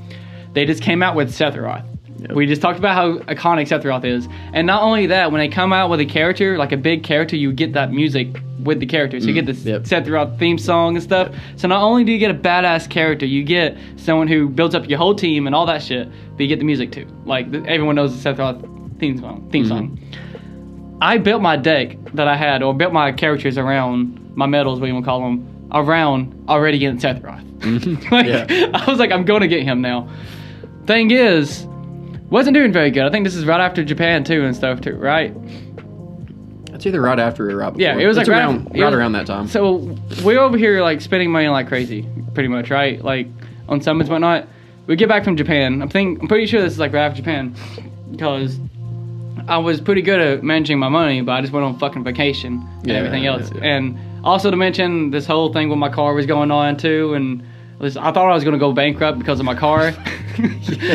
They just came out with Sephiroth. Yep. We just talked about how iconic Sephiroth is, and not only that, when they come out with a character, like a big character, you get that music with the character. So you get this Sephiroth theme song and stuff. Yep. So not only do you get a badass character, you get someone who builds up your whole team and all that shit, but you get the music too. Like, everyone knows the Sephiroth theme song. I built my deck that I had, or built my characters around, my medals, what you want to call them, around already getting Sephiroth. I was like, I'm going to get him now. Thing is, wasn't doing very good. I think this is right after Japan too and stuff too, right? It's either right after or right before. Yeah, it was like around that time. So we're over here like spending money like crazy, pretty much, right? Like on summons and whatnot. We get back from Japan. I'm pretty sure this is like right after Japan, because I was pretty good at managing my money, but I just went on fucking vacation and everything else. Yeah. And also to mention, this whole thing with my car was going on too, and I thought I was going to go bankrupt because of my car.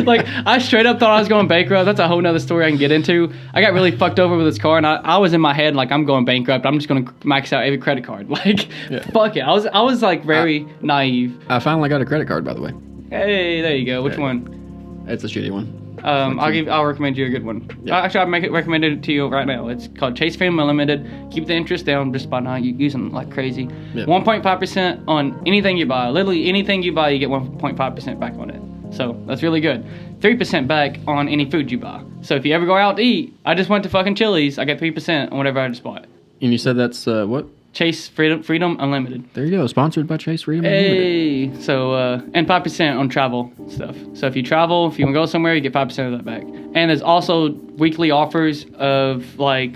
Like, I straight up thought I was going bankrupt. That's a whole nother story I can get into. I got really fucked over with this car, and I was in my head like, I'm going bankrupt. I'm just going to max out every credit card. Like, fuck it. I was like very naive. I finally got a credit card, by the way. Hey, there you go. Which one? It's a shitty one. I'll recommend you a good one. Yeah. Actually, I'll recommend it to you right now. It's called Chase Fame Unlimited. Keep the interest down just by not using like crazy. Yep. 1.5% on anything you buy. Literally anything you buy, you get 1.5% back on it. So that's really good. 3% back on any food you buy. So if you ever go out to eat, I just went to fucking Chili's, I get 3% on whatever I just bought. And you said that's what? Chase Freedom Unlimited. There you go. Sponsored by Chase Freedom Unlimited. Hey, so and 5% on travel stuff. So if you travel, if you want to go somewhere, you get 5% of that back. And there's also weekly offers of like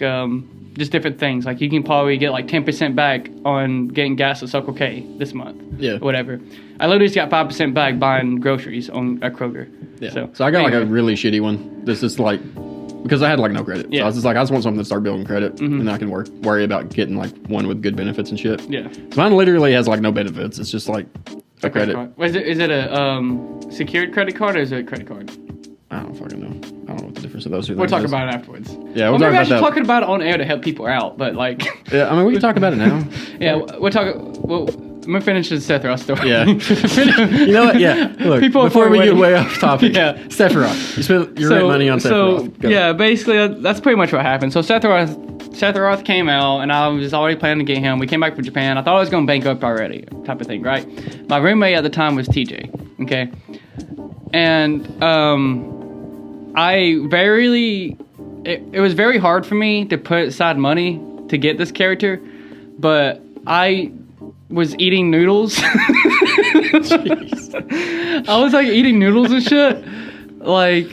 just different things. Like you can probably get like 10% back on getting gas at Circle K this month. Yeah. Or whatever. I literally just got 5% back buying groceries at Kroger. Yeah. So I got like a really shitty one. This is like, because I had like no credit. Yeah. So I was just like, I just want something to start building credit, and then I can worry about getting like one with good benefits and shit. Yeah. So mine literally has like no benefits. It's just like a credit. Is it a secured credit card or is it a credit card? I don't fucking know. I don't know what the difference of those two We'll things talk is. about it afterwards. Yeah, we'll talk about that. Talking about it on air to help people out, but like. Yeah, I mean we can talk about it now. Yeah, we'll talk. I'm gonna finish the Sephiroth story. Yeah. You know what? Yeah. Look, before we get way off topic. Yeah. Sephiroth. You spent your rent money on Sephiroth. So yeah, basically that's pretty much what happened. So Sephiroth came out, and I was already planning to get him. We came back from Japan. I thought I was going bankrupt already, type of thing, right? My roommate at the time was TJ. Okay, and it was very hard for me to put aside money to get this character, but I was eating noodles. I was like eating noodles and shit. Like,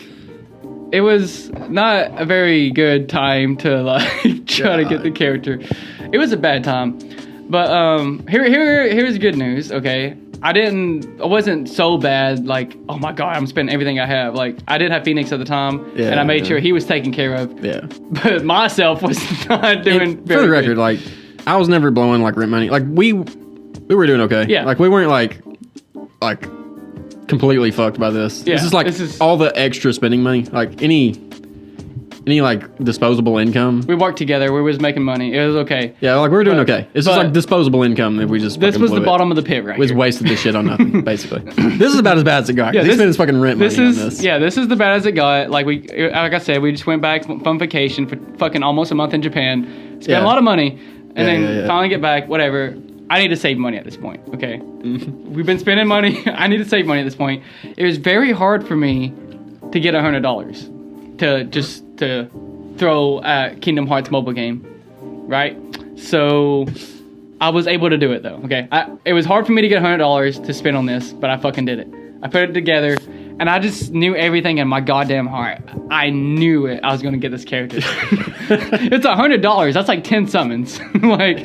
it was not a very good time to like try to get the character. It was a bad time. But here's good news, okay? I wasn't so bad, like, oh my god, I'm spending everything I have. Like, I did have Phoenix at the time, and I made sure he was taken care of. Yeah. But myself was not doing very for the record, like, I was never blowing like rent money. Like we were doing okay. Yeah. Like we weren't like completely fucked by this. Yeah. This is all the extra spending money. Like any like disposable income. We worked together. We was making money. It was okay. Yeah, like we were doing okay. It's just like disposable income if we just. This was the bottom of the pit, right? We just wasted this shit on nothing, basically. This is about as bad as it got. Yeah, he spent his fucking rent money on this. Yeah, this is the bad as it got. Like I said, we just went back from vacation for fucking almost a month in Japan. Spent a lot of money. And then finally get back, whatever. I need to save money at this point, okay? We've been spending money. I need to save money at this point. It was very hard for me to get $100 to throw at Kingdom Hearts mobile game, right? So I was able to do it, though, okay? It was hard for me to get $100 to spend on this, but I fucking did it. I put it together, and I just knew everything in my goddamn heart. I knew it. I was going to get this character. It's $100. That's like 10 summons. Like,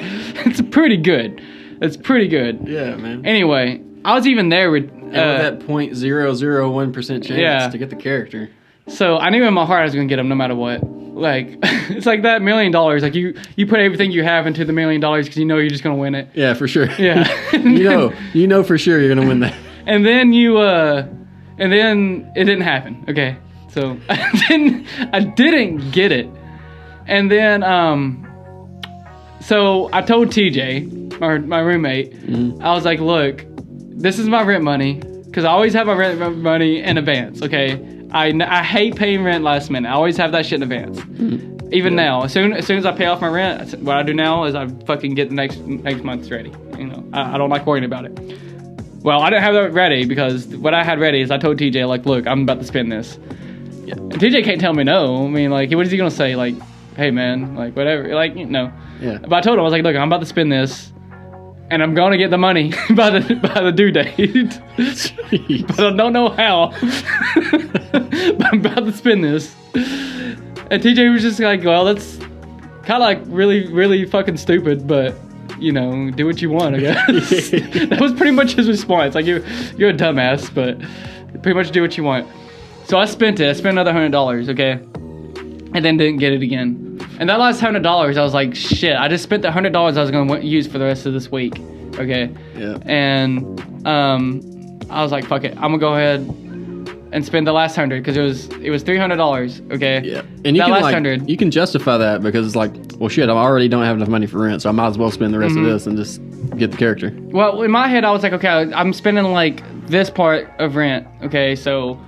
it's pretty good. It's pretty good. Yeah, man. Anyway, I was even there with... with that 0.001% chance to get the character. So I knew in my heart I was going to get him no matter what. Like, it's like that $1 million. Like, you put everything you have into the $1 million because you know you're just going to win it. Yeah, for sure. Yeah. you know for sure you're going to win that. And then and then it didn't happen. Okay, so I didn't get it, and then so I told TJ, my roommate, I was like, look, this is my rent money because I always have my rent money in advance. Okay, I hate paying rent last minute. I always have that shit in advance. Even now, as soon as I pay off my rent, what I do now is I fucking get the next month's ready. You know, I don't like worrying about it. Well, I didn't have that ready because what I had ready is I told TJ, like, look, I'm about to spend this. Yeah. And TJ can't tell me no. I mean, like, what is he going to say? Like, hey, man, like, whatever. Like, no. Yeah. But I told him, I was like, look, I'm about to spend this, and I'm going to get the money by the due date. But I don't know how. But I'm about to spend this. And TJ was just like, well, that's kind of like really, really fucking stupid, but... you know, do what you want, I guess. That was pretty much his response. Like, you're a dumbass, but pretty much do what you want. So I spent it. I spent another $100, okay? And then didn't get it again. And that last $100, I was like, shit, I just spent the $100 I was going to use for the rest of this week, okay? Yeah. And I was like, fuck it. I'm going to go ahead and spend the last $100 because it was $300, okay? Yeah. And you can justify that because it's like, well, shit, I already don't have enough money for rent, so I might as well spend the rest of this and just get the character. Well, in my head, I was like, okay, I'm spending like this part of rent, okay? So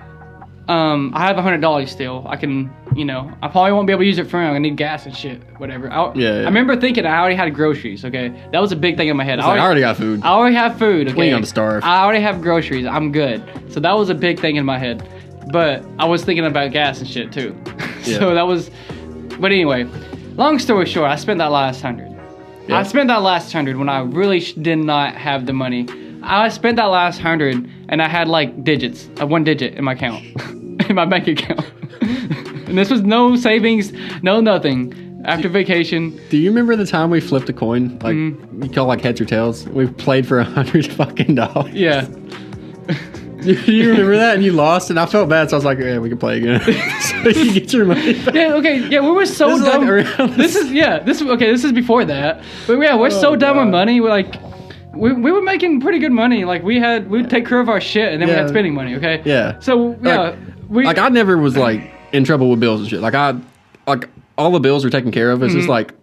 I have $100 still. I can, you know, I probably won't be able to use it for rent. I need gas and shit, whatever. I remember thinking I already had groceries, okay? That was a big thing in my head. I already got food. I already have food, okay? We ain't gonna starve. I already have groceries. I'm good. So that was a big thing in my head. But I was thinking about gas and shit too. So that was... But anyway, long story short, I spent that last $100. I spent that last 100 when I really did not have the money. I spent that last 100 and I had like digits, one digit in my account, in my bank account. And this was no savings, no nothing. After vacation. Do you remember the time we flipped a coin? Like, you call like heads or tails? We played for $100 fucking. Yeah. You remember that? And you lost, and I felt bad, so I was like, yeah, we can play again. So you get your money back. Yeah, okay. Yeah, we were so dumb. This is before that. But yeah, we're so dumb with money. We're like, we were making pretty good money. Like, we'd take care of our shit, and then we had spending money, okay? Yeah. So, yeah. Like, I never was, like, in trouble with bills and shit. Like, all the bills are taken care of. It's just like,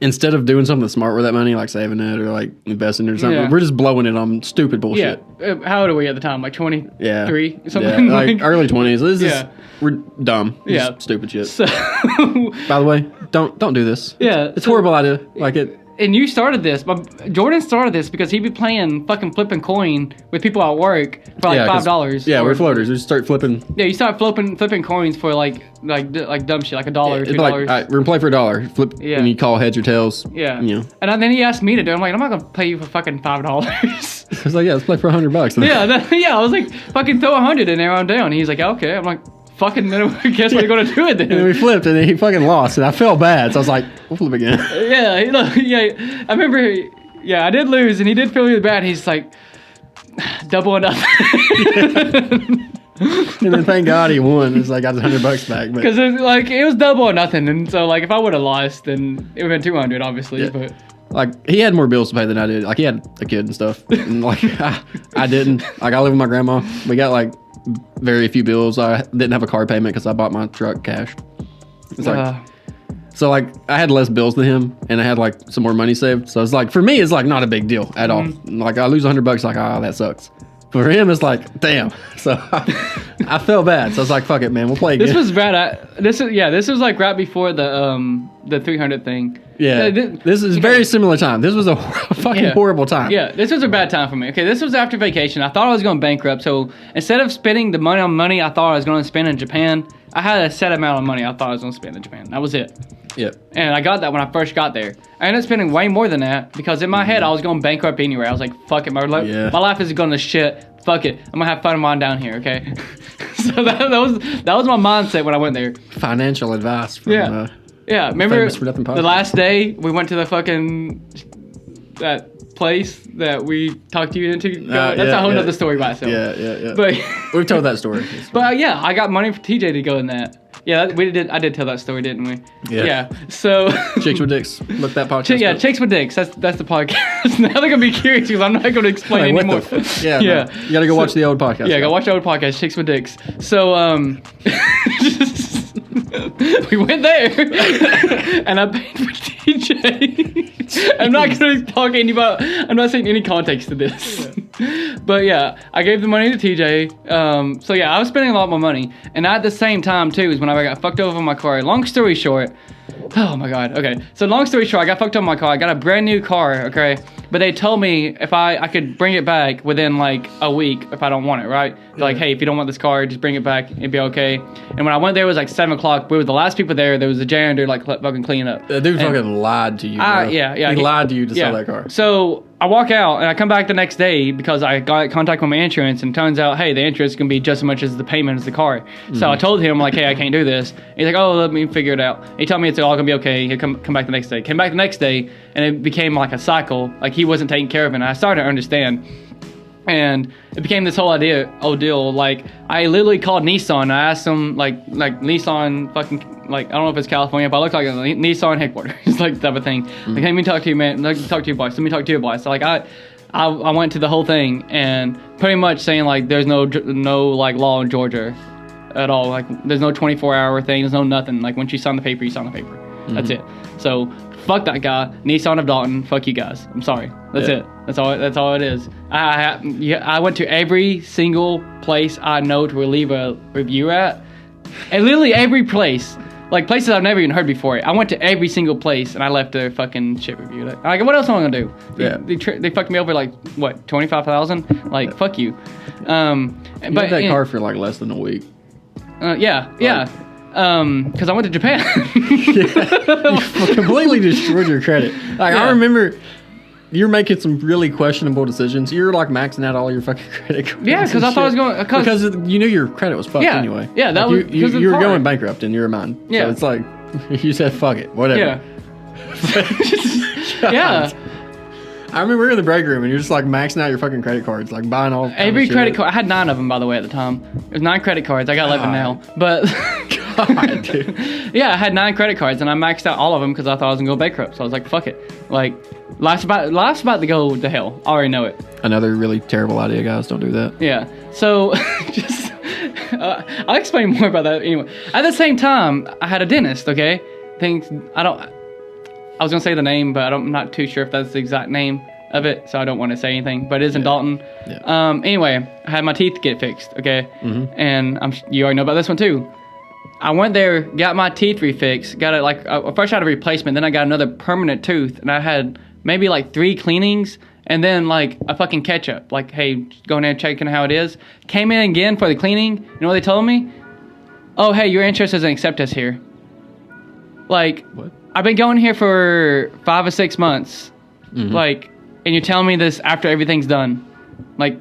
instead of doing something smart with that money, like saving it or like investing it or something, we're just blowing it on stupid bullshit. Yeah. How old are we at the time? Like 23? Yeah. Something like early 20s. This is, we're dumb. Yeah. Just stupid shit. So, by the way, don't do this. Yeah. It's a horrible idea. Like it. And you started this, but Jordan started this because he'd be playing fucking flipping coin with people at work for like $5. Yeah, we're floaters. We just start flipping. Yeah, you start flipping coins for like dumb shit, like $1, $2. Like, all right, we're gonna play for $1. Flip, and you call heads or tails. Yeah. You know. And then he asked me to do it. I'm like, I'm not gonna pay you for fucking $5. I was like, yeah, let's play for $100. Yeah, I was like, fucking throw 100 in there, I'm down. He's like, okay. I'm like, fucking, guess what you're gonna do it then? And we flipped, and then he fucking lost, and I felt bad, so I was like, we'll flip again. Yeah. I remember, I did lose, and he did feel really bad. He's like, double or nothing. And then thank God he won. It's like, I got $100 back. Because it was double or nothing, and so like if I would have lost, then it would have been 200, obviously. Yeah. But like he had more bills to pay than I did. Like he had a kid and stuff, and like I didn't. Like I live with my grandma. We got like very few bills. I didn't have a car payment because I bought my truck cash. It's like, so like I had less bills than him, and I had like some more money saved. So it's like for me, it's like not a big deal at all. Like I lose $100, like that sucks. But for him, it's like damn. So I felt bad. So I was like, fuck it, man, we'll play again. This was bad. This was like right before the 300 thing. Yeah, this is very similar time. This was a fucking horrible time. Yeah, this was a bad time for me. Okay, this was after vacation. I thought I was going bankrupt, so instead of spending the money on money I thought I was going to spend in Japan, I had a set amount of money I thought I was going to spend in Japan. That was it. Yep. And I got that when I first got there. I ended up spending way more than that because in my head I was going bankrupt anyway. I was like, fuck it, my life is going to shit. Fuck it, I'm gonna have fun while I'm down here. Okay. So that was my mindset when I went there. Financial advice from yeah, remember FamousForNothing Podcast. The last day we went to the fucking that place that we talked you into. That's a whole other story by itself. Yeah. But we've told that story. But I got money for TJ to go in that. Yeah, we did. I did tell that story, didn't we? Yeah. So Chicks with Dicks. Look that podcast. Up. Chicks with Dicks. That's the podcast. Now they're gonna be curious because I'm not gonna explain anymore. Yeah. No. You gotta go watch the old podcast. Yeah, go watch the old podcast, Chicks with Dicks. So we went there, and I paid for TJ. I'm not gonna talk about. I'm not saying any context to this. But yeah, I gave the money to TJ. So yeah, I was spending a lot more money, and at the same time too is when I got fucked over in my car. Long story short, oh my god. Okay, so long story short, I got fucked over in my car. I got a brand new car. Okay, but they told me if I could bring it back within like a week if I don't want it. Right? They're like, hey, if you don't want this car, just bring it back. It'd be okay. And when I went there, it was like 7 o'clock. We were the last people there. There was a janitor like fucking cleaning up. The dude fucking lied to you. Yeah. He lied to you to sell that car. So I walk out and I come back the next day because I got in contact with my insurance, and it turns out, hey, the insurance is going to be just as much as the payment as the car. So I told him, like, hey, I can't do this. And he's like, oh, let me figure it out. He told me it's all going to be okay. He'll come back the next day. Came back the next day, and it became like a cycle. Like, he wasn't taking care of it. And I started to understand. And it became this whole deal. Like, I literally called Nissan. I asked them, like Nissan fucking, like, I don't know if it's California, but I looked like a Nissan headquarters, like, type of thing. Like, hey, let me talk to you, man. Let me talk to you, boss. Let me talk to you, boss. So, like, I went to the whole thing and pretty much saying, like, there's no like, law in Georgia at all. Like, there's no 24-hour thing. There's no nothing. Like, once you sign the paper, you sign the paper. That's it. So, fuck that guy. Nissan of Dalton. Fuck you guys. I'm sorry. That's it. That's all it is. I went to every single place I know to leave a review at. And literally every place. Like, places I've never even heard before. I went to every single place and I left a fucking shit review. Like, what else am I gonna do? They fucked me over like, what, $25,000? Like, fuck you. You had that car for like less than a week. Yeah. Because I went to Japan. You completely destroyed your credit. Like, I remember you're making some really questionable decisions. You're like maxing out all your fucking credit cards. Yeah, because I thought I was going... Because you knew your credit was fucked anyway. Yeah, that like was... You were going bankrupt in your mind. Yeah. So it's like, you said, fuck it, whatever. Yeah. Yeah. I remember we were in the break room and you're just like maxing out your fucking credit cards, like buying all every credit card. I had 9 of them, by the way, at the time. There's 9 credit cards. I got 11 now, but God, dude. Yeah, I had 9 credit cards and I maxed out all of them because I thought I was gonna go bankrupt. So I was like, fuck it. Like, life's about to go to hell. I already know it. Another really terrible idea, guys. Don't do that. Yeah. So just I'll explain more about that anyway. At the same time, I had a dentist. Okay, I was gonna say the name, but I'm not too sure if that's the exact name of it, so I don't want to say anything. But it is in Dalton. Yeah. Anyway, I had my teeth get fixed. Okay, and you already know about this one too. I went there, got my teeth refixed, got it first I had a replacement, then I got another permanent tooth, and I had maybe like 3 cleanings, and then like a fucking catch up. Like, hey, just going in and checking how it is. Came in again for the cleaning. You know what they told me? Oh, hey, your insurance doesn't accept us here. Like, what? I've been going here for 5 or 6 months, like, and you're telling me this after everything's done, like,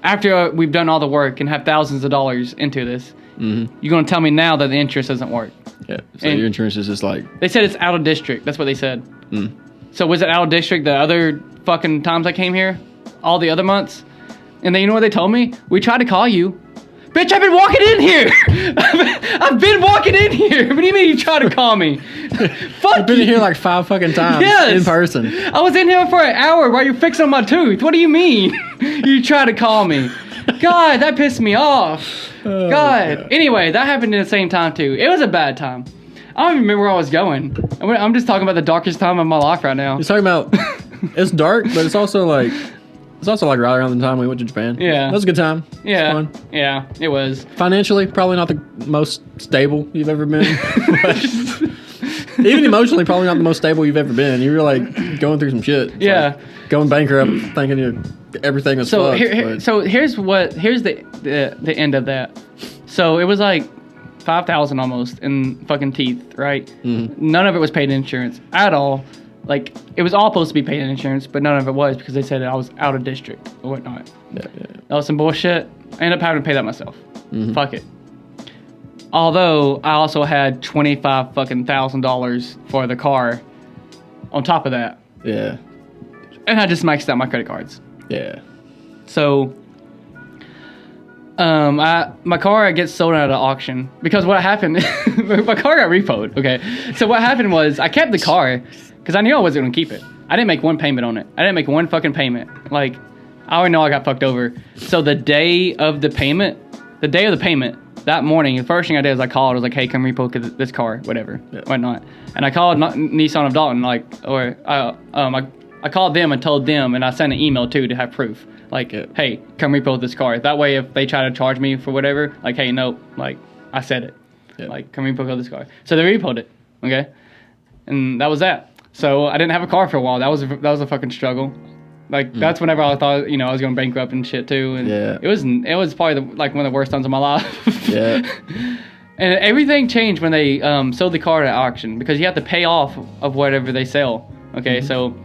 after we've done all the work and have thousands of dollars into this, you're gonna tell me now that the insurance doesn't work? Yeah. So your insurance is just like, they said it's out of district. That's what they said. So was it out of district the other fucking times I came here, all the other months? And then you know what they told me? We tried to call you. Bitch, I've been walking in here. I've been walking in here. What do you mean you tried to call me? Fuck. You've been in here like 5 fucking times in person. I was in here for an hour while you're fixing my tooth. What do you mean? You tried to call me. God, that pissed me off. God. Anyway, that happened at the same time too. It was a bad time. I don't even remember where I was going. I'm just talking about the darkest time of my life right now. You're talking about, it's dark, but it's also like right around the time we went to Japan. Yeah. That was a good time. Yeah. It was fun. Yeah, it was. Financially, probably not the most stable you've ever been. Even emotionally, probably not the most stable you've ever been. You were like going through some shit. It's like going bankrupt, thinking everything was fucked. Here's the end of that. So it was like $5,000 almost in fucking teeth, right? None of it was paid in insurance at all. Like, it was all supposed to be paid in insurance, but none of it was because they said that I was out of district or whatnot. Yeah. That was some bullshit. I ended up having to pay that myself. Fuck it. Although I also had $25,000 for the car on top of that. Yeah. And I just maxed out my credit cards. Yeah. So, my car gets sold at an auction because what happened, my car got repoed. Okay. So what happened was I kept the car because I knew I wasn't going to keep it. I didn't make one payment on it. I didn't make one fucking payment. Like, I already know I got fucked over. So the day of the payment, that morning, the first thing I did was I called. I was like, hey, come repo this car, whatever, whatnot. And I called Nissan of Dalton, I called them and told them, and I sent an email too to have proof. Like, hey, come repo this car. That way, if they try to charge me for whatever, like, hey, no, like, I said it. Like, come repo this car. So they repoed it, okay? And that was that. So I didn't have a car for a while. That was a fucking struggle. Like, that's whenever I thought, I was going bankrupt and shit too. And it was probably one of the worst times of my life. Yeah. And everything changed when they sold the car at auction because you have to pay off of whatever they sell. Okay, so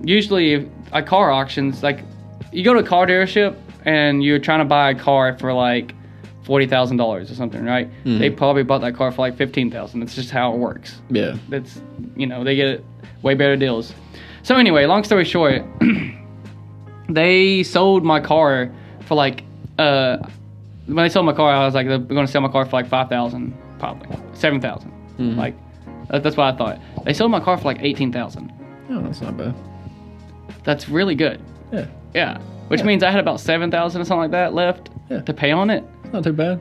usually at car auctions, like, you go to a car dealership and you're trying to buy a car for like $40,000 or something, right? They probably bought that car for like $15,000. That's just how it works. Yeah. That's, they get way better deals. So anyway, long story short, they sold my car for like, when they sold my car, I was like, they're going to sell my car for like $5,000, probably $7,000. Like, that's what I thought. They sold my car for like $18,000. Oh, that's not bad. That's really good. Yeah. Yeah. Which means I had about $7,000 or something like that left to pay on it. Not too bad.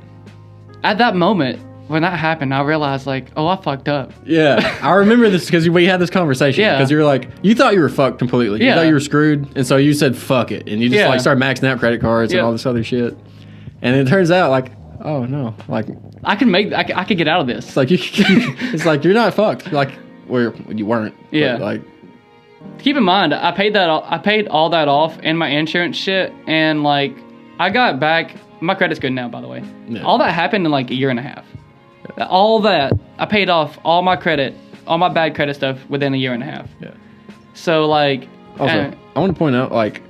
At that moment, when that happened, I realized, like, oh, I fucked up. Yeah. I remember this because we had this conversation. Yeah. Because you were like, you thought you were fucked completely. Yeah. You thought you were scred. And so you said, fuck it. And you just, like, started maxing out credit cards and all this other shit. And it turns out, like, oh, no. Like, I could get out of this. It's like, it's like, you're not fucked. Like, well, you weren't. Yeah. But, like, keep in mind, I paid all that off and my insurance shit. And, like, I got back. My credit's good now, by the way. Yeah. All that happened in, like, a year and a half. All that, I paid off all my bad credit stuff within a year and a half. Yeah. So, like... Also, I want to point out, like,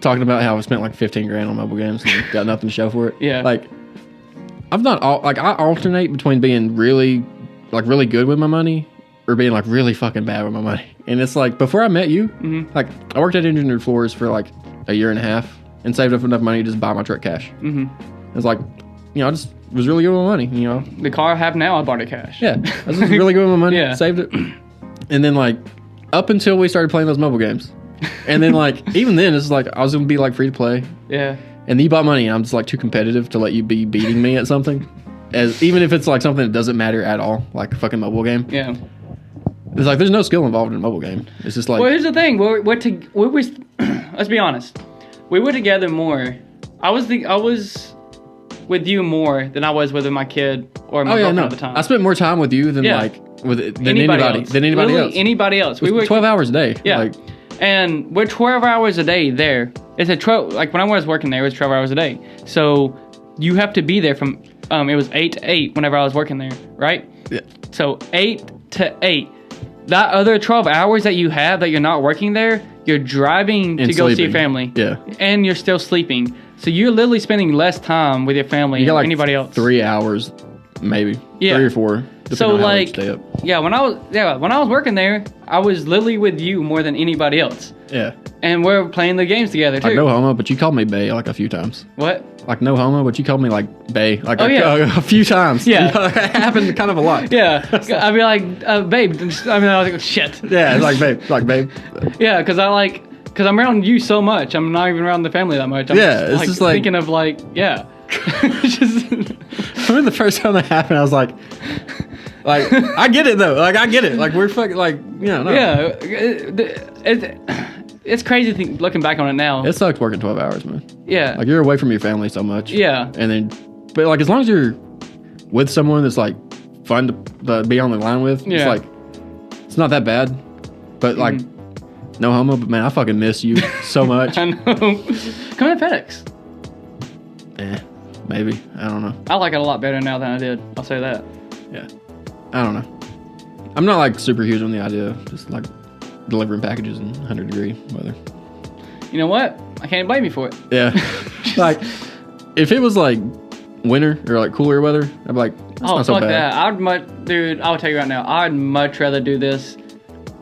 talking about how I spent like $15,000 on mobile games and got nothing to show for it. Yeah. Like, I alternate between being really good with my money or being like really fucking bad with my money. And it's like, before I met you, like, I worked at Engineered Floors for like a year and a half and saved up enough money to just buy my truck cash. It's like, I just was really good with my money, The car I have now, I bought it cash. Yeah. I was just really good with my money. Saved it. And then, like, up until we started playing those mobile games. And then, like, even then, it's like, I was going to be, like, free to play. Yeah. And you bought money, and I'm just, like, too competitive to let you be beating me at something. Even if it's, like, something that doesn't matter at all, like a fucking mobile game. Yeah. It's like, there's no skill involved in a mobile game. It's just like... Well, here's the thing. Let's be honest. We were together more. I was with you more than I was with my kid or my girlfriend at the time. I spent more time with you than, anybody else. Anybody else. We were 12 hours a day. Yeah. Like, and we're 12 hours a day there. It's a 12, like when I was working there, it was 12 hours a day. So you have to be there from, it was 8 to 8 whenever I was working there, right? Yeah. So 8 to 8. That other 12 hours that you have that you're not working there, you're driving to go see your family. Yeah. And you're still sleeping. So you're literally spending less time with your family than anybody else. 3 hours, maybe. Yeah. 3 or 4. So like, when I was working there, I was literally with you more than anybody else. Yeah. And we're playing the games together too. Like, no homo, but you called me bae like a few times. What? Like, no homo, but you called me like bae like a few times. Yeah. It happened kind of a lot. Yeah. I'd be like, babe. I was like, shit. Yeah, it's like babe. Yeah, because I'm around you so much. I'm not even around the family that much. I'm just thinking of like, yeah. I mean, the first time that happened, I was like, I get it though. Like, I get it. Like, we're fucking, like, no. Yeah. It's crazy looking back on it now. It sucks working 12 hours, man. Yeah. Like, you're away from your family so much. Yeah. And then, but like, as long as you're with someone that's like fun to be on the line with, it's like, it's not that bad. But like, no homo, but man, I fucking miss you so much. I know. Come to FedEx. Maybe. I don't know. I like it a lot better now than I did. I'll say that. Yeah. I don't know. I'm not like super huge on the idea of just like delivering packages in 100-degree weather. You know what? I can't blame you for it. Yeah. Like, if it was like winter or like cooler weather, I'd be like, that's not so bad. That. I'll tell you right now, I'd much rather do this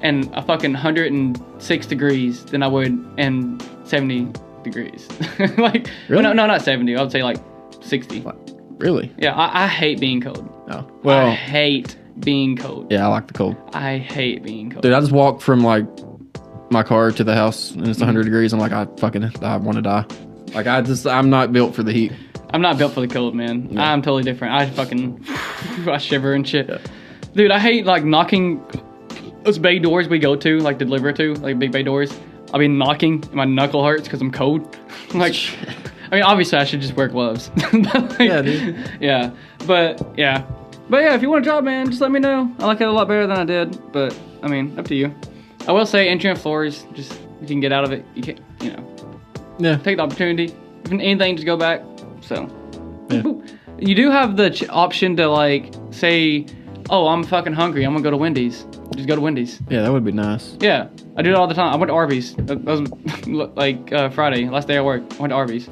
in a fucking 106 degrees than I would in 70 degrees. Like, really? Well, no, not 70. I would say like 60. What? Really? Yeah, I hate being cold. Oh. Well, I hate being cold. Yeah, I like the cold. I hate being cold. Dude, I just walked from like my car to the house and it's 100 degrees. I'm like, I want to die. Like, I'm not built for the heat. I'm not built for the cold, man. Yeah. I'm totally different. I shiver and shit. Yeah. Dude, I hate like knocking those bay doors we go to, like deliver to, like big bay doors. I'll be knocking and my knuckle hurts because I'm cold. Like, I mean, obviously I should just wear gloves. But like, yeah, dude. Yeah. But yeah, if you want a job, man, just let me know. I like it a lot better than I did. But I mean, up to you. I will say Engineered Floors, just if you can get out of it, you can, yeah, take the opportunity. If anything, just go back. So, yeah. You do have the option to like say, oh, I'm fucking hungry. I'm gonna go to Wendy's. Just go to Wendy's. Yeah, that would be nice. Yeah, I do it all the time. I went to Arby's. That was like Friday, last day at work. I went to Arby's.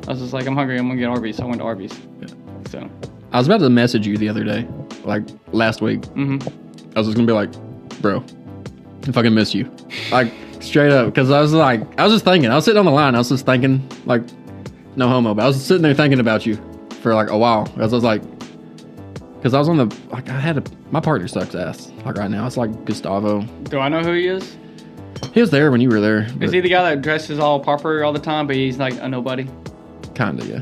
I was just like, I'm hungry. I'm gonna get Arby's. So I went to Arby's. Yeah. So. I was about to message you the other day, like last week. I was just gonna be like, bro, I fucking miss you. Like, straight up. Because I was just thinking. I was sitting on the line. I was just thinking, like, no homo. But I was sitting there thinking about you for like a while. Because I was like, because I was on the, like, my partner sucks ass. Like, right now. It's like Gustavo. Do I know who he is? He was there when you were there. Is he the guy that dresses all proper all the time, but he's like a nobody? Kinda, yeah.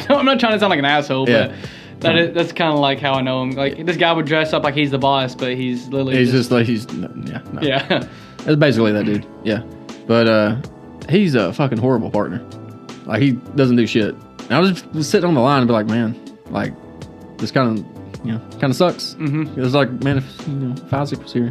No, I'm not trying to sound like an asshole, yeah. But that's kind of like how I know him. Like, this guy would dress up like he's the boss, but he's literally no. Yeah. It's basically that dude. Yeah. But he's a fucking horrible partner. Like, he doesn't do shit. And I was just sitting on the line and be like, man, like, this kind of sucks. It was like, man, if Isaac was here,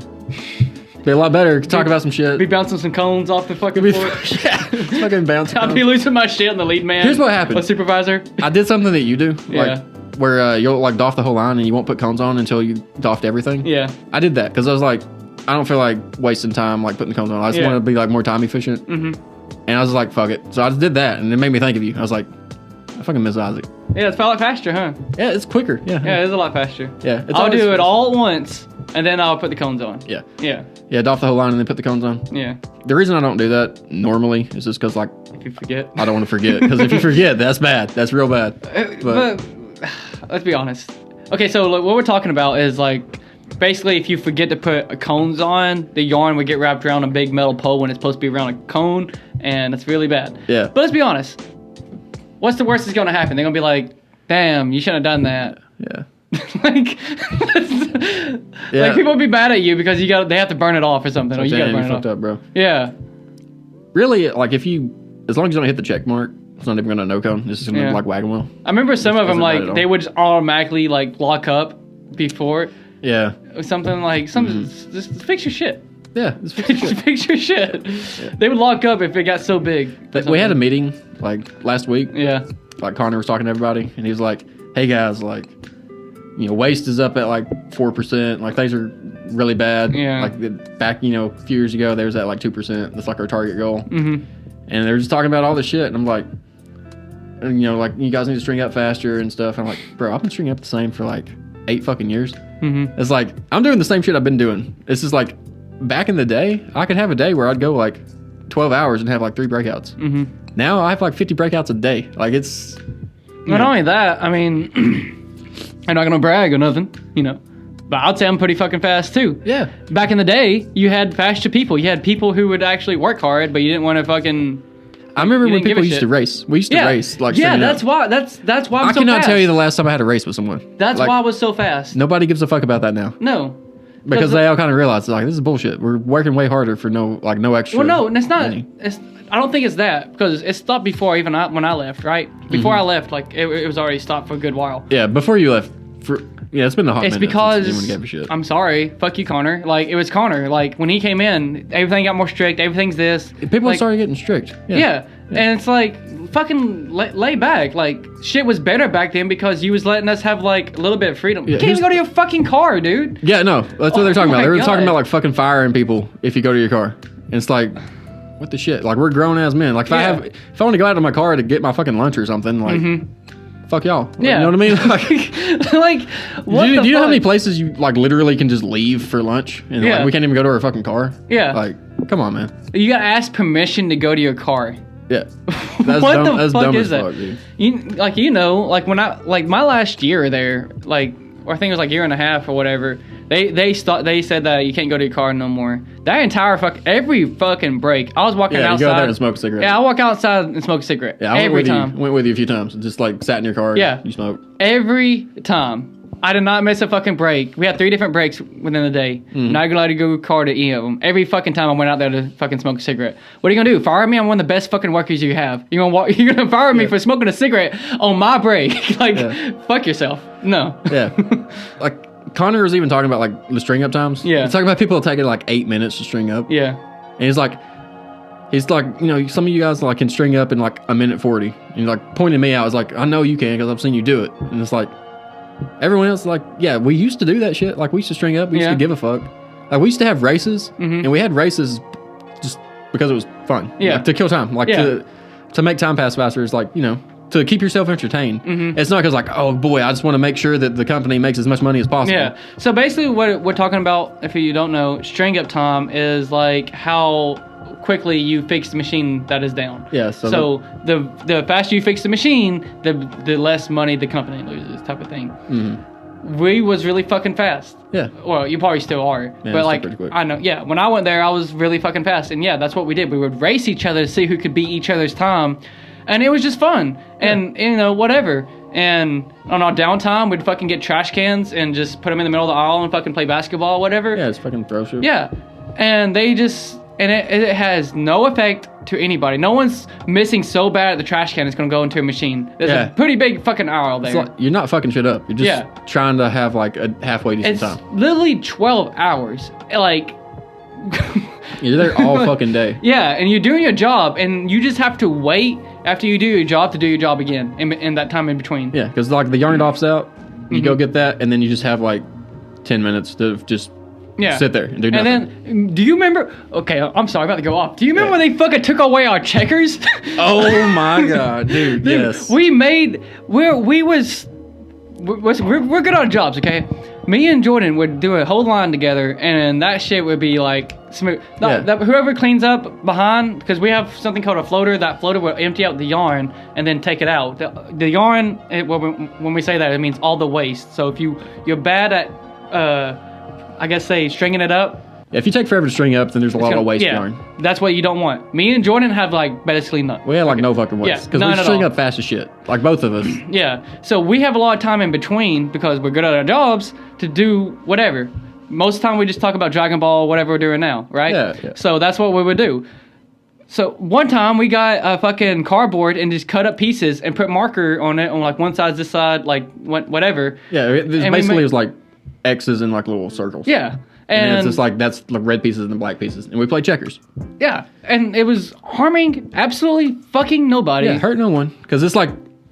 be a lot better. Could talk about some shit. Be bouncing some cones off the fucking floor. Yeah, fucking bouncing. I'd be losing my shit on the lead man. Here's what happened. The supervisor. I did something that you do. Yeah. Like, where you'll like doff the whole line and you won't put cones on until you doffed everything. Yeah. I did that because I was like, I don't feel like wasting time like putting the cones on. I just want to be like more time efficient. And I was like, fuck it. So I just did that, and it made me think of you. I was like, I fucking miss Isaac. Yeah, it's a lot faster, huh? Yeah, it's quicker. Yeah. Yeah, it is a lot faster. Yeah. I'll do it all at once, and then I'll put the cones on. Yeah. Yeah. Yeah, doff the whole line and then put the cones on. Yeah. The reason I don't do that normally is just because like If you forget. I don't want to forget. Because if you forget, that's bad. That's real bad. But let's be honest. Okay, so like, what we're talking about is like basically if you forget to put cones on, the yarn would get wrapped around a big metal pole when it's supposed to be around a cone, and it's really bad. Yeah. But let's be honest. What's the worst that's going to happen? They're going to be like, damn, you shouldn't have done that. Yeah. like people will be mad at you because they have to burn it off or something. Or you got to burn it off. Up, bro. Yeah. Really, like as long as you don't hit the check mark, it's not even gonna no cone. It's just gonna like wagon wheel. I remember some of them like they would just automatically like lock up before. Yeah. Or something like just fix your shit. Yeah, fix your shit. Yeah. They would lock up if it got so big. We had a meeting like last week. Yeah. Like Connor was talking to everybody, and he was like, "Hey guys, like, waste is up at like 4%. Like things are really bad. Yeah. Like back, a few years ago, there was at like 2%. That's like our target goal. And they're just talking about all this shit, and I'm like, like you guys need to string up faster and stuff. And I'm like, bro, I've been stringing up the same for like 8 fucking years. It's like I'm doing the same shit I've been doing. It's just like back in the day, I could have a day where I'd go like 12 hours and have like 3 breakouts. Now I have like 50 breakouts a day. Like it's. Not only that, I mean, I'm not gonna brag or nothing, but I'd say I'm pretty fucking fast too. Yeah. Back in the day, you had faster people. You had people who would actually work hard, but you didn't want to fucking. I remember when people used to race. We used to race like. Yeah, that's why. That's why I'm so fast. I cannot tell you the last time I had a race with someone. That's why I was so fast. Nobody gives a fuck about that now. No. Because they all kind of realize like this is bullshit. We're working way harder for no extra. Well, no, and it's not. money. I don't think it's that because it stopped before even when I left. Right before I left, like it was already stopped for a good while. Yeah, before you left. It's been a hot minute. It's because anyone gave a shit. I'm sorry, fuck you, Connor. Like it was Connor. Like when he came in, everything got more strict. Everything's this. People started getting strict. Yeah, and it's like fucking lay back. Like shit was better back then because you was letting us have like a little bit of freedom. You can't even go to your fucking car, dude. Yeah, no, that's what they're talking about. They were talking about like fucking firing people if you go to your car, and it's like. What the shit? Like we're grown ass men. Like if I want to go out to my car to get my fucking lunch or something, like fuck y'all. Yeah. You know what I mean? Like what do you know how many places you like literally can just leave for lunch and like we can't even go to our fucking car? Yeah. Like, come on, man. You gotta ask permission to go to your car. Yeah. That's what dumb, the that's fuck dumb is as that? fuck, dude. When I my last year there, like or I think it was like a year and a half or whatever. They said that you can't go to your car no more. That entire every fucking break, I was walking outside. You go out there and smoke a cigarette. Yeah, I walk outside and smoke a cigarette. Yeah, I went with you a few times. Just like sat in your car. Yeah, you smoke. Every time. I did not miss a fucking break. We had 3 different breaks within the day. Not allowed to go to car to any of them. Every fucking time I went out there to fucking smoke a cigarette. What are you gonna do? Fire me? I'm one of the best fucking workers you have. You're gonna fire me for smoking a cigarette on my break? Fuck yourself. No. Yeah. Like Connor was even talking about like the string up times. Yeah. He's talking about people taking like 8 minutes to string up. Yeah. And he's like, some of you guys like can string up in like a minute 40. And he's like pointing me out. I was like, I know you can because I've seen you do it. And it's like. Everyone else, like, yeah, we used to do that shit. Like, we used to string up. We used to give a fuck. Like, we used to have races. And we had races just because it was fun. Yeah. Like, to kill time. Like, to make time pass faster is like, to keep yourself entertained. It's not because, like, oh, boy, I just want to make sure that the company makes as much money as possible. Yeah. So, basically, what we're talking about, if you don't know, string up time is, like, how quickly you fix the machine that is down. Yeah. So the faster you fix the machine, the less money the company loses, type of thing. We was really fucking fast. Yeah. Well, you probably still are, but like I know. Yeah. When I went there, I was really fucking fast, and yeah, that's what we did. We would race each other to see who could beat each other's time, and it was just fun. And whatever. And on our downtime, we'd fucking get trash cans and just put them in the middle of the aisle and fucking play basketball or whatever. Yeah, it's fucking throw shit. Yeah. And they just. And it has no effect to anybody. No one's missing so bad at the trash can it's going to go into a machine. There's a pretty big fucking aisle there. Like, you're not fucking shit up. You're just trying to have like a halfway decent time. It's literally 12 hours. Like, You're there all fucking day. Yeah, and you're doing your job, and you just have to wait after you do your job to do your job again in that time in between. Yeah, because like the yarn off's out, you go get that, and then you just have like 10 minutes to just sit there and do nothing. And then, do you remember? Okay, I'm sorry, I'm about to go off. Do you remember when they fucking took away our checkers? Oh my god, dude! Yes, we're good on jobs, okay? Me and Jordan would do a whole line together, and that shit would be like smooth. Whoever cleans up behind, because we have something called a floater. That floater will empty out the yarn and then take it out. The yarn, when we say that, it means all the waste. So if you're bad at, I guess say stringing it up. If you take forever to string up, then there's a lot of waste yarn. That's what you don't want. Me and Jordan have like basically none. We have like no fucking waste because we string up fast as shit. Like both of us. Yeah. So we have a lot of time in between because we're good at our jobs to do whatever. Most of the time we just talk about Dragon Ball, whatever we're doing now, right? Yeah. So that's what we would do. So one time we got a fucking cardboard and just cut up pieces and put marker on it on like one side, this side, like whatever. Yeah. It was like X's and like little circles. Yeah. And it's just like, that's the red pieces and the black pieces. And we played checkers. Yeah. And it was harming absolutely fucking nobody. Yeah, hurt no one. Because it's like,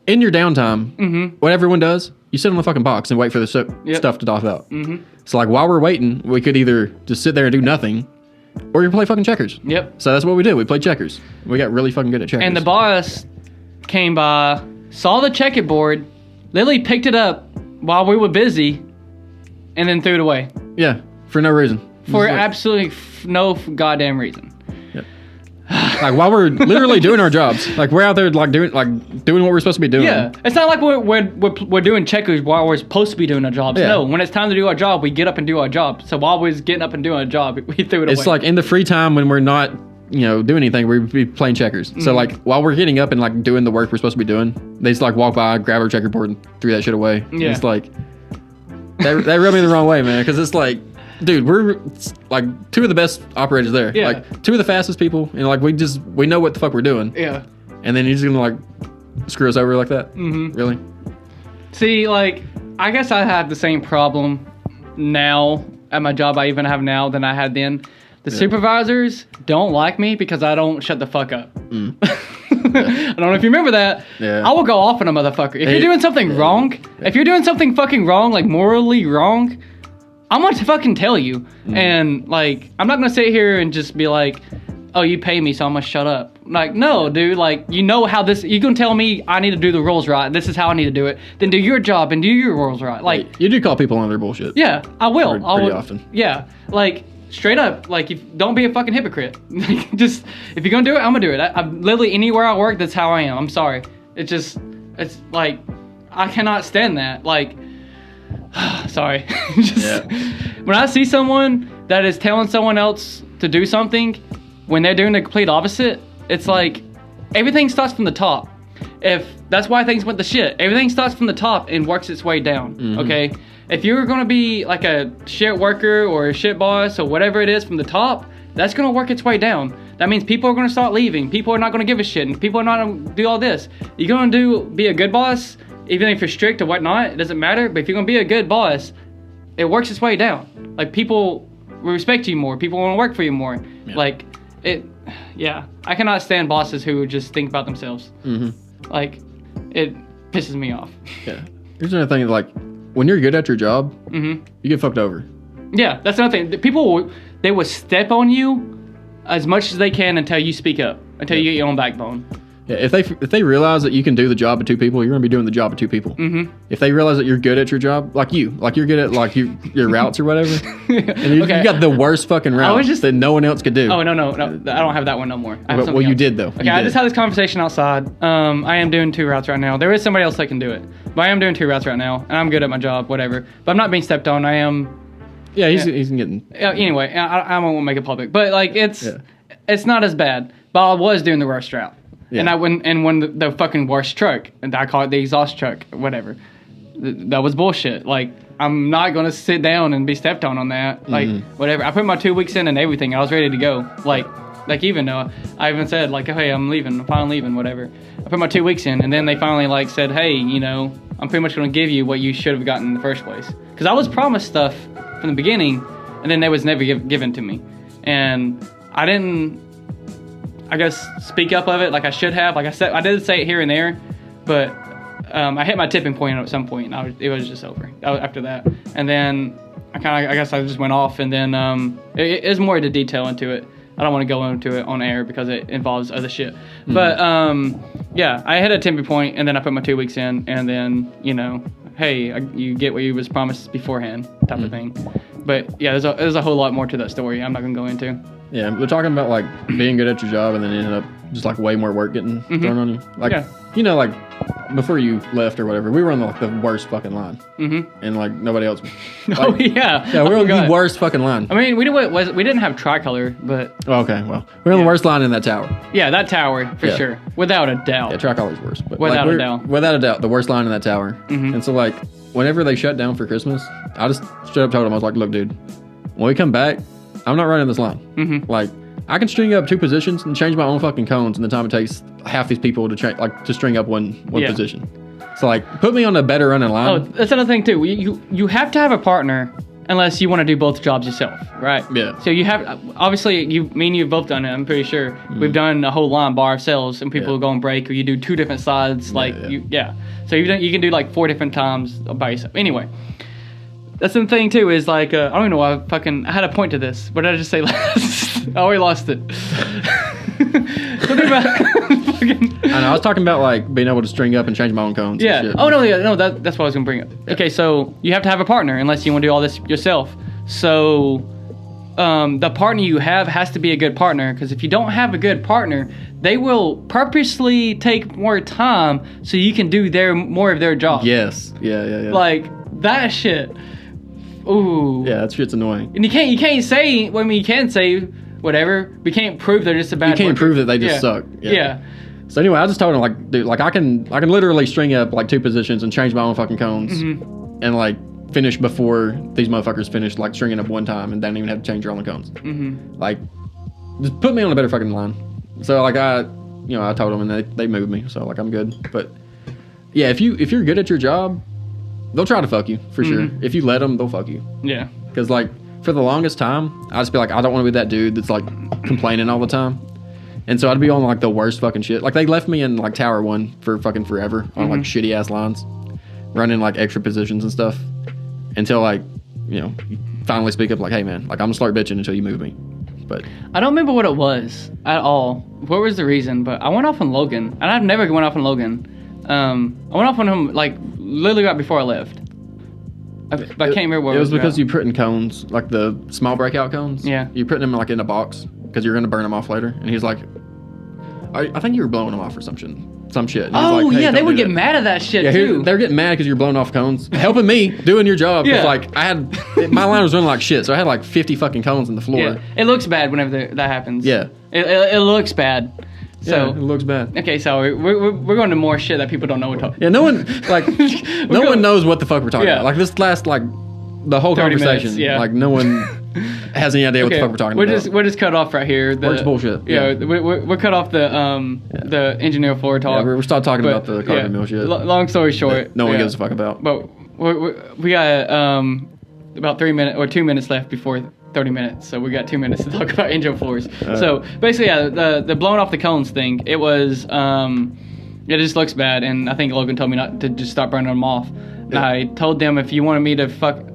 in your downtime, what everyone does, you sit on the fucking box and wait for the stuff to doff out. So like, while we're waiting, we could either just sit there and do nothing, or you play fucking checkers. Yep. So that's what we did. We played checkers. We got really fucking good at checkers. And the boss came by, saw the checkerboard, literally picked it up while we were busy, and then threw it away. Yeah. For no reason. For absolutely no goddamn reason. Yep. Like while we're literally doing our jobs, like we're out there like doing what we're supposed to be doing. Yeah, it's not like we're doing checkers while we're supposed to be doing our jobs. Yeah. No, when it's time to do our job, we get up and do our job. So while we're getting up and doing our job, we threw it away. It's like in the free time when we're not, doing anything, we'd be playing checkers. So like while we're getting up and like doing the work we're supposed to be doing, they just like walk by, grab our checkerboard, and threw that shit away. Yeah. And it's like that rubbed me the wrong way, man, because it's like. Dude, we're like two of the best operators there. Yeah. Like two of the fastest people, and like we know what the fuck we're doing. Yeah. And then you're just gonna like screw us over like that? Really? See, like I guess I have the same problem now at my job I even have now than I had then. The supervisors don't like me because I don't shut the fuck up. I don't know if you remember that. Yeah. I will go off on a motherfucker. If you're doing something wrong, if you're doing something fucking wrong, like morally wrong, I'm going to fucking tell you. And, like, I'm not going to sit here and just be like, oh, you pay me, so I'm going to shut up. Like, no, dude. Like, you know how this... You're going to tell me I need to do the rules right. This is how I need to do it. Then do your job and do your rules right. Like... You do call people on their bullshit. Yeah, I will. Pretty often. Yeah. Like, straight up. Like, don't be a fucking hypocrite. Just... If you're going to do it, I'm going to do it. I'm literally, anywhere I work, that's how I am. I'm sorry. It's like... I cannot stand that. Like... Sorry. When I see someone that is telling someone else to do something when they're doing the complete opposite, it's like everything starts from the top. If that's why things went to shit. Everything starts from the top and works its way down. Okay? If you're gonna be like a shit worker or a shit boss or whatever it is from the top, that's gonna work its way down. That means people are gonna start leaving. People are not gonna give a shit, and people are not gonna do all this. You're gonna be a good boss. Even if you're strict or whatnot, it doesn't matter. But if you're going to be a good boss, it works its way down. Like, people respect you more. People want to work for you more. Yeah. Like, I cannot stand bosses who just think about themselves. Like, it pisses me off. Yeah. Here's another thing, like, when you're good at your job, you get fucked over. Yeah, that's another thing. People, they will step on you as much as they can until you speak up, until you get your own backbone. Yeah, if they realize that you can do the job of two people, you're gonna be doing the job of two people. If they realize that you're good at your job, like you're good at like your routes or whatever, and you got the worst fucking routes that no one else could do. Oh no, I don't have that one no more. Well, you did though. Okay, I just had this conversation outside. I am doing 2 routes right now. There is somebody else that can do it, but I am doing 2 routes right now, and I'm good at my job, whatever. But I'm not being stepped on. I am. Yeah, he's getting. Anyway, I won't make it public, but like it's not as bad. But I was doing the worst route. Yeah. And when the fucking worst truck, and I call it the exhaust truck, whatever. That was bullshit. Like, I'm not gonna sit down and be stepped on that. Like, whatever. I put my 2 weeks in and everything. I was ready to go. Like even though I even said like, hey, I'm finally leaving, whatever. I put my 2 weeks in, and then they finally like said, hey, I'm pretty much gonna give you what you should have gotten in the first place. Because I was promised stuff from the beginning, and then they was never given to me. and I didn't, I guess, speak up of it like I should have. Like I said, I did say it here and there, but I hit my tipping point at some point, and it was just over after that. And then I guess I just went off, and then it's more to detail into it. I don't want to go into it on air because it involves other shit. Mm-hmm. But yeah, I hit a tipping point, and then I put my 2 weeks in, and then hey, you get what you was promised beforehand, type of thing. But yeah, there's a whole lot more to that story. I'm not gonna go into. Yeah, we're talking about like being good at your job, and then ended up just like way more work getting thrown on you. Like like before you left or whatever, we were on like the worst fucking line, and like nobody else. Like, oh yeah, we were on the worst fucking line. I mean, we didn't have tricolor, but okay, well, we're on the worst line in that tower. Yeah, that tower for sure, without a doubt. Yeah, tricolor's worse, but without a doubt, the worst line in that tower. And so like whenever they shut down for Christmas, I just straight up told them, I was like, look, dude, when we come back, I'm not running this line. Like, I can string up 2 positions and change my own fucking cones in the time it takes half these people to string up one position. So like, put me on a better running line. Oh, that's another thing too. You have to have a partner unless you want to do both jobs yourself, right? Yeah. So you have, obviously, me and you have both done it. I'm pretty sure we've done a whole line by ourselves, and people go on break, or you do 2 different sides. So you can do like 4 different times by yourself. Anyway. That's the thing too, is like, I don't even know why I had a point to this. What did I just say last? I already lost it. Something about I know, I was talking about like being able to string up and change my own cones. Yeah. And shit. Oh no, that's what I was gonna bring up. Yeah. Okay, so you have to have a partner unless you want to do all this yourself. So the partner you have has to be a good partner, because if you don't have a good partner, they will purposely take more time so you can do more of their job. Yes. Yeah. Like that shit. Ooh. Yeah, that shit's annoying. And you can't say, well, I mean, you can say whatever, but you can't prove they're just a bad You can't worker. prove that they just suck. Yeah. So anyway, I just told him, like, dude, like I can literally string up like 2 positions and change my own fucking cones and like finish before these motherfuckers finish like stringing up one time and don't even have to change your own cones. Like, just put me on a better fucking line. So like I told them, and they moved me. So like I'm good. But yeah, if you're good at your job, they'll try to fuck you, for sure. If you let them, they'll fuck you. Yeah. Because, like, for the longest time, I'd just be like, I don't want to be that dude that's, like, complaining all the time. And so I'd be on, like, the worst fucking shit. Like, they left me in, like, Tower 1 for fucking forever on, like, shitty-ass lines. Running, like, extra positions and stuff. Until, like, you finally speak up, like, hey, man, like, I'm going to start bitching until you move me. But I don't remember what it was at all. What was the reason? But I went off on Logan. And I've never went off on Logan. I went off on him, like, literally right before I left. I can't remember what it was. It was because you put in cones, like the small breakout cones. Yeah. You put them like in a box because you're going to burn them off later. And he's like, I think you were blowing them off or some shit. And like, hey, they would get mad at that shit too. They're getting mad because you're blowing off cones, helping me doing your job. Yeah. Like my line was running like shit, so I had like 50 fucking cones on the floor. Yeah. It looks bad whenever that happens. Yeah. It looks bad. So, yeah, it looks bad. Okay, so we're going to more shit that people don't know what we're talking. Yeah, no one no one knows what the fuck we're talking about. Like this last like the whole conversation. Minutes, like no one has any idea what the fuck we're talking about. We're just cut off right here. Works bullshit. Yeah, we're cut off the engineer floor talk. Yeah, we're still talking about the carbon mill shit. Long story short, no one gives a fuck about. But we got about 3 minutes or 2 minutes left before 30 minutes, so we got 2 minutes to talk about engine floors. So basically, the blowing off the cones thing, it was it just looks bad, and I think Logan told me not to just start burning them off. Yeah. I told them if you wanted me to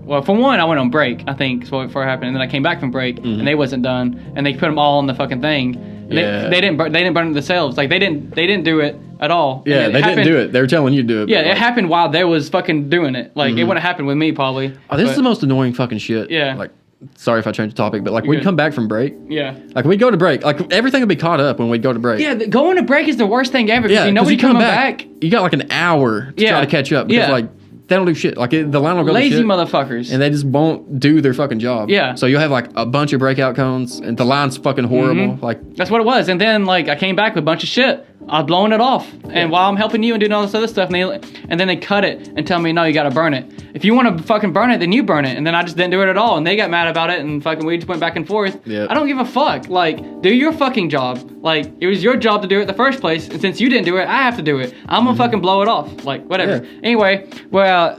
well, for one, I went on break, I think, is what happened, and then I came back from break, and they wasn't done, and they put them all on the fucking thing. And they didn't burn it themselves. Like they didn't do it at all. Yeah, they didn't do it. They were telling you to do it. Yeah, it happened while they was fucking doing it. Like it wouldn't have happened with me probably. Oh, this is the most annoying fucking shit. Yeah. Like, sorry if I changed the topic, but like we'd come back from break. Yeah. Like we'd go to break. Like everything would be caught up when we'd go to break. Yeah, going to break is the worst thing ever. Yeah, because you come back. You got like an hour to try to catch up. Because like they don't do shit. Like the line will go lazy to shit, motherfuckers. and they just won't do their fucking job. Yeah. So you'll have like a bunch of breakout cones, and the line's fucking horrible. Like that's what it was. And then like I came back with a bunch of shit. I was blowing it off, and while I'm helping you and doing all this other stuff, and then they cut it and tell me, no, you gotta burn it. If you want to fucking burn it, then you burn it. And then I just didn't do it at all, and they got mad about it, and fucking we just went back and forth. Yeah. I don't give a fuck. Like, do your fucking job. Like, it was your job to do it in the first place, and since you didn't do it, I have to do it. I'm gonna fucking blow it off. Like, whatever. Yeah. Anyway, well,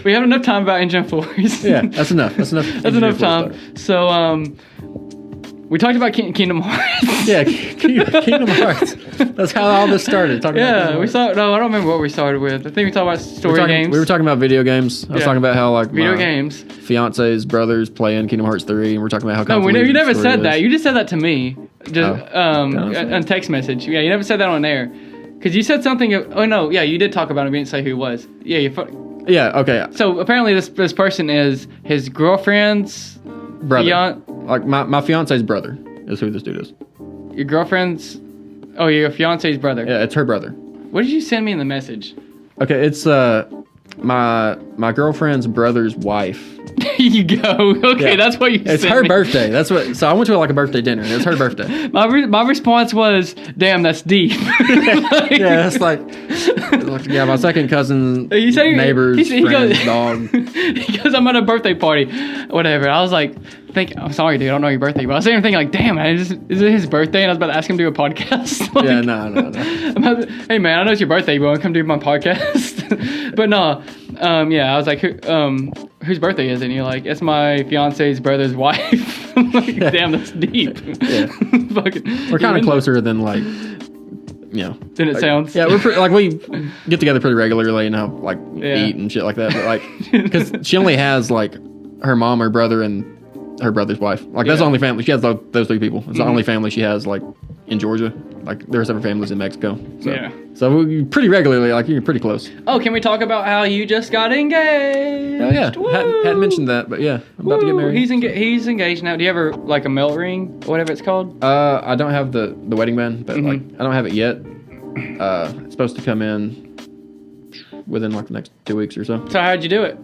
we have enough time about engine floors. Yeah, that's enough. That's enough. That's enough time. So, We talked about Kingdom Hearts. Yeah, Kingdom Hearts. That's how all this started. I don't remember what we started with. I think we talked about story games. We were talking about video games. I was talking about how like video games. Fiance's brothers playing Kingdom Hearts 3, and we're talking about how. No, you never said that. You just said that to me, on text message. Yeah, you never said that on air, because you said something. Oh no, yeah, you did talk about him. You didn't say who it was. Yeah, Yeah. Okay. So apparently, this person is his girlfriend's brother. Like my fiance's brother is who this dude is. Your girlfriend's. Oh, your fiance's brother. Yeah, it's her brother. What did you send me in the message? Okay, it's my girlfriend's brother's wife. There you go. Okay, that's what you said. It's her birthday. That's what. So I went to like a birthday dinner. It was her birthday. My response was, "Damn, that's deep." Yeah, it's like my second cousin, neighbor's friend's dog. He goes, "I'm at a birthday party, whatever." I was like, I'm sorry, dude, I don't know your birthday, but I was sitting there thinking, like, damn, man, is it his birthday? And I was about to ask him to do a podcast. Like, yeah, no. Hey, man, I know it's your birthday, but want to come do my podcast? But no, yeah, I was like, whose birthday is it? And you're like, it's my fiance's brother's wife. I'm like, damn, that's deep. Yeah. We're kind of closer than like, Than it sounds. Yeah, we get together pretty regularly and eat and shit like that. But like, because she only has like her mom, her brother, and her brother's wife. Like that's the only family she has. Those three people. It's the only family she has like in Georgia. Like there are several families in Mexico. So, so we pretty regularly, like you're pretty close. Oh, can we talk about how you just got engaged? Oh yeah, hadn't mentioned that, but yeah, I'm about to get married. He's engaged now. Do you ever like a melt ring or whatever it's called? I don't have the wedding band, but like I don't have it yet. It's supposed to come in within like the next 2 weeks or so. So how'd you do it?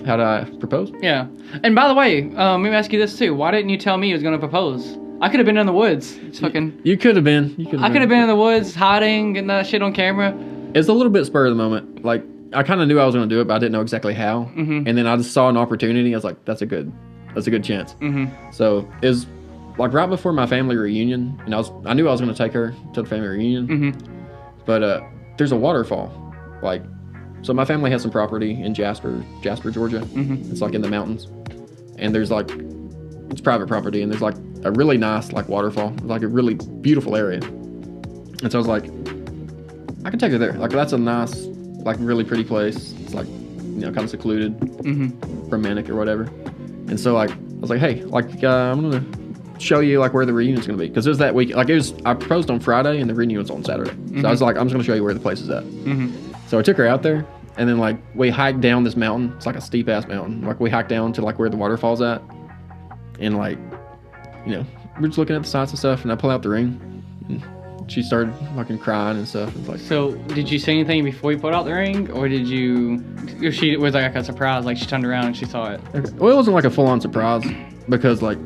How'd I propose? Yeah. And by the way, let me ask you this too. Why didn't you tell me you was going to propose? I could have been in the woods. It's fucking... You could have been. I could have been in the woods hiding, getting that shit on camera. It's a little bit spur of the moment. Like, I kind of knew I was going to do it, but I didn't know exactly how. And then I just saw an opportunity. I was like, that's a good chance. So it was like right before my family reunion, and I knew I was going to take her to the family reunion. But there's a waterfall. Like, so my family has some property in Jasper, Georgia. It's like in the mountains, and there's like, it's private property, and there's like a really nice like waterfall, like a really beautiful area. And so I was like, I can take her there. Like that's a nice, like really pretty place. It's like, kind of secluded, romantic or whatever. And so like, I was like, hey, like I'm gonna show you like where the reunion's gonna be, because it was that week. Like I proposed on Friday and the reunion was on Saturday. So I was like, I'm just gonna show you where the place is at. So I took her out there, and then like we hiked down this mountain. It's like a steep ass mountain. Like we hiked down to like where the waterfall's at, and like, we're just looking at the sights and stuff. And I pull out the ring, and she started fucking crying and stuff. It's like, so did you say anything before you put out the ring, or did you? She was like a surprise, like she turned around and she saw it. Okay. Well, it wasn't like a full on surprise, because like,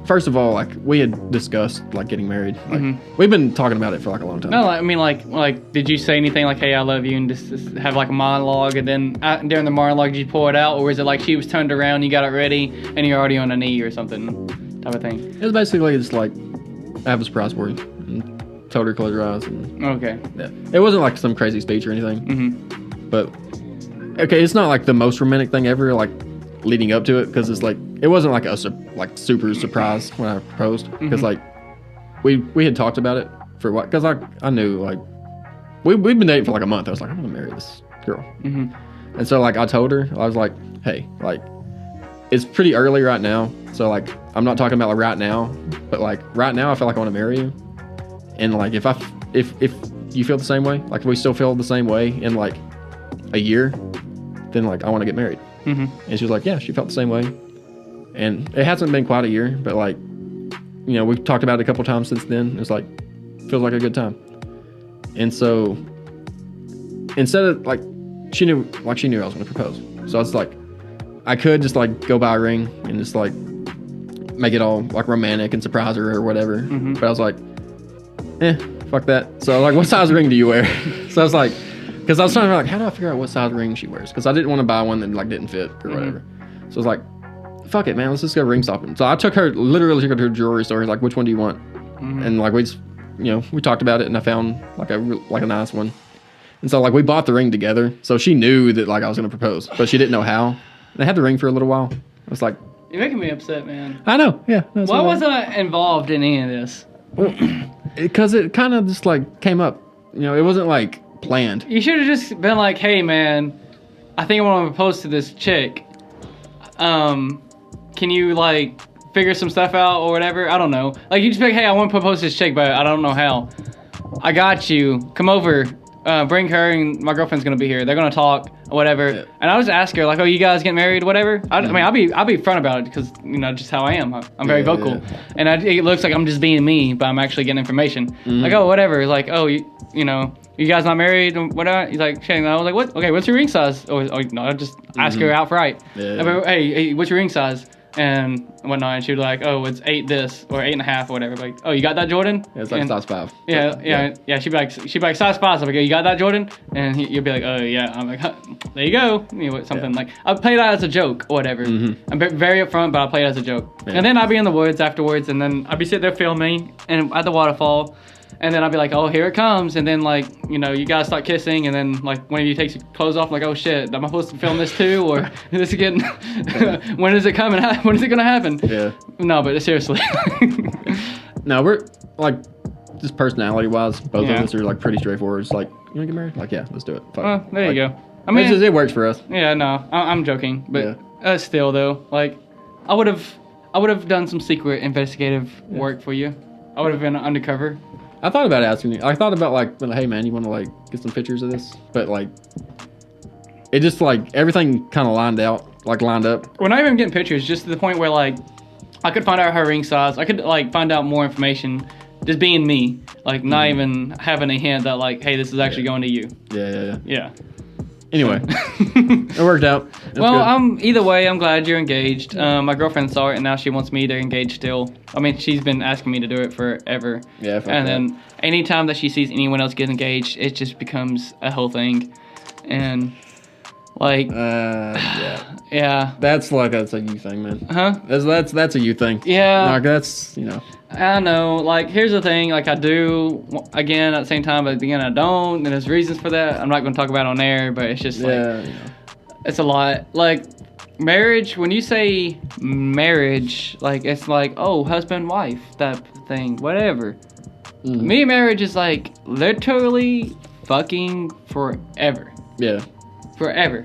first of all, like we had discussed like getting married. Like we've been talking about it for like a long time. No, I mean like did you say anything like, hey, I love you, and just have like a monologue, and then during the monologue did you pull it out, or was it like she was turned around, you got it ready, and you're already on a knee or something type of thing? It was basically just like, I have a surprise for you, and told her to close her eyes. And, okay. Yeah. It wasn't like some crazy speech or anything. But okay, it's not like the most romantic thing ever, like leading up to it, because it's like, it wasn't like a super surprise when I proposed, because like we had talked about it for what, because I knew like we've been dating for like a month. I was like, I'm gonna marry this girl. And so like I told her, I was like, hey, like it's pretty early right now, so like I'm not talking about like right now, but like right now I feel like I want to marry you, and like if you feel the same way, like if we still feel the same way in like a year, then like I want to get married. And she was like, yeah, she felt the same way. And it hasn't been quite a year, but like, we've talked about it a couple times since then. It's like, feels like a good time. And so instead of like, she knew I was going to propose. So I was like, I could just like go buy a ring and just like make it all like romantic and surprise her or whatever. But I was like, fuck that. So like, what size ring do you wear? So I was like, because I was trying to like, how do I figure out what size ring she wears? Because I didn't want to buy one that like didn't fit or whatever. So I was like, fuck it, man, let's just go ring shopping. So I literally took her to a jewelry store. Like, which one do you want? And like we just, we talked about it, and I found like a nice one. And so like we bought the ring together. So she knew that like I was gonna propose, but she didn't know how. And I had the ring for a little while. I was like, You're making me upset, man. I know. Yeah. Why wasn't I involved in any of this? Because it kind of just like came up. You know, it wasn't like planned. You should have just been like, "Hey, man, I think I want to propose to this chick. Can you like figure some stuff out or whatever? I don't know. Like you just be like, hey, I want to propose to this chick, but I don't know how. I got you. Come over. Bring her and my girlfriend's gonna be here. They're gonna talk, whatever." Yeah. And I was ask her like, "Oh, you guys get married, whatever." I mean, I'll be front about it because you know just how I am. I'm very vocal, and it looks like I'm just being me, but I'm actually getting information. Like, oh, whatever. Like, oh, you know, you guys not married? Whatever. He's like, Shane. I was like, what? Okay, what's your ring size? Oh no, I just ask her outright. Yeah. Like, hey, what's your ring size? And whatnot, and she was like, "Oh, it's 8 this or 8.5 or whatever." Like, "Oh, you got that, Jordan?" Yeah, it's like size 5. Yeah. She'd be like size 5. So I'm like, "You got that, Jordan?" And you'd be like, "Oh yeah." I'm like, "There you go." You know, something like I play that as a joke or whatever. I'm very upfront, but I play it as a joke. Yeah. And then I'd be in the woods afterwards, and then I'd be sitting there filming and at the waterfall. And then I'd be like, "Oh, here it comes." And then, like, you know, you guys start kissing. And then, like, one of you takes your clothes off. Like, "Oh, shit. Am I supposed to film this too? Or is this again? When is it coming? When is it going to happen?" Yeah. No, but seriously. No, we're, like, just personality-wise, both of us are, like, pretty straightforward. It's like, "You want to get married?" Like, "Yeah, let's do it." Well, there you go. I mean, it works for us. Yeah, no. I'm joking. But still, though, like, I would have done some secret investigative work for you. I would have been undercover. I thought about asking you. I thought about like, "Hey man, you want to like get some pictures of this?" But like, it just like everything kind of lined up. We're not even getting pictures, just to the point where like I could find out her ring size. I could like find out more information, just being me, like not even having a hint that like, "Hey, this is actually going to you." Yeah. Anyway, it worked out. Well, either way, I'm glad you're engaged. My girlfriend saw it, and now she wants me to engage still. I mean, she's been asking me to do it forever. Yeah, and then anytime that she sees anyone else get engaged, it just becomes a whole thing. And like, yeah. That's a you thing, man. Huh? That's a you thing. Yeah. Like that's, you know. I know. Like, here's the thing. Like, I do again at the same time, but again I don't. And there's reasons for that. I'm not going to talk about it on air, but it's just like, it's a lot. Like, marriage. When you say marriage, like it's like, oh, husband, wife, that thing, whatever. Me, marriage is like literally fucking forever. Yeah. Forever.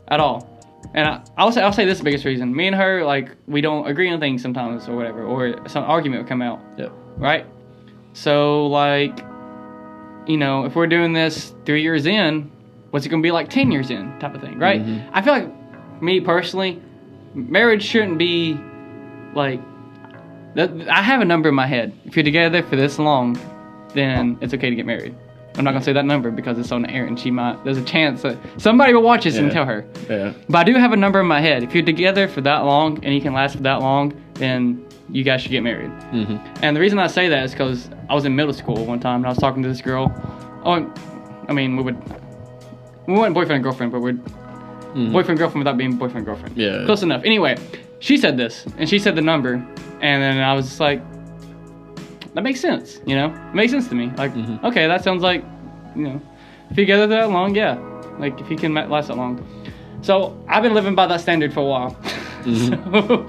At all. And I'll say this is the biggest reason. Me and her, like, we don't agree on things sometimes or whatever, or some argument will come out. Yep. Right? So, like, you know, if we're doing this 3 years in, what's it going to be like 10 years in type of thing, right? I feel like, me personally, marriage shouldn't be, like, I have a number in my head. If you're together for this long, then it's okay to get married. I'm not going to say that number because it's on the air and there's a chance that somebody will watch this and tell her. Yeah. But I do have a number in my head. If you're together for that long and you can last for that long, then you guys should get married. And the reason I say that is because I was in middle school one time and I was talking to this girl. Oh, I mean, we weren't boyfriend and girlfriend, but we're boyfriend and girlfriend without being boyfriend and girlfriend. Yeah. Close enough. Anyway, she said this and she said the number. And then I was just like, that makes sense, you know? It makes sense to me. Like, okay, that sounds like, you know, if you're together that long, yeah. Like, if you can last that long. So, I've been living by that standard for a while. So,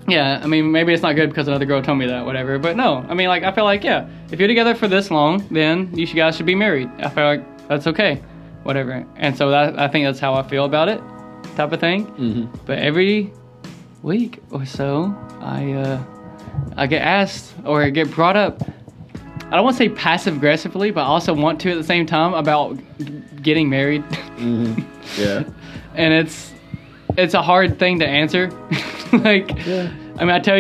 yeah, I mean, maybe it's not good because another girl told me that, whatever. But no, I mean, like, I feel like, yeah, if you're together for this long, then you guys should be married. I feel like that's okay, whatever. And so, I think that's how I feel about it, type of thing. But every week or so, I get asked or get brought up, I don't want to say passive aggressively, but I also want to at the same time about getting married. Yeah. And it's a hard thing to answer. Like, I mean, I tell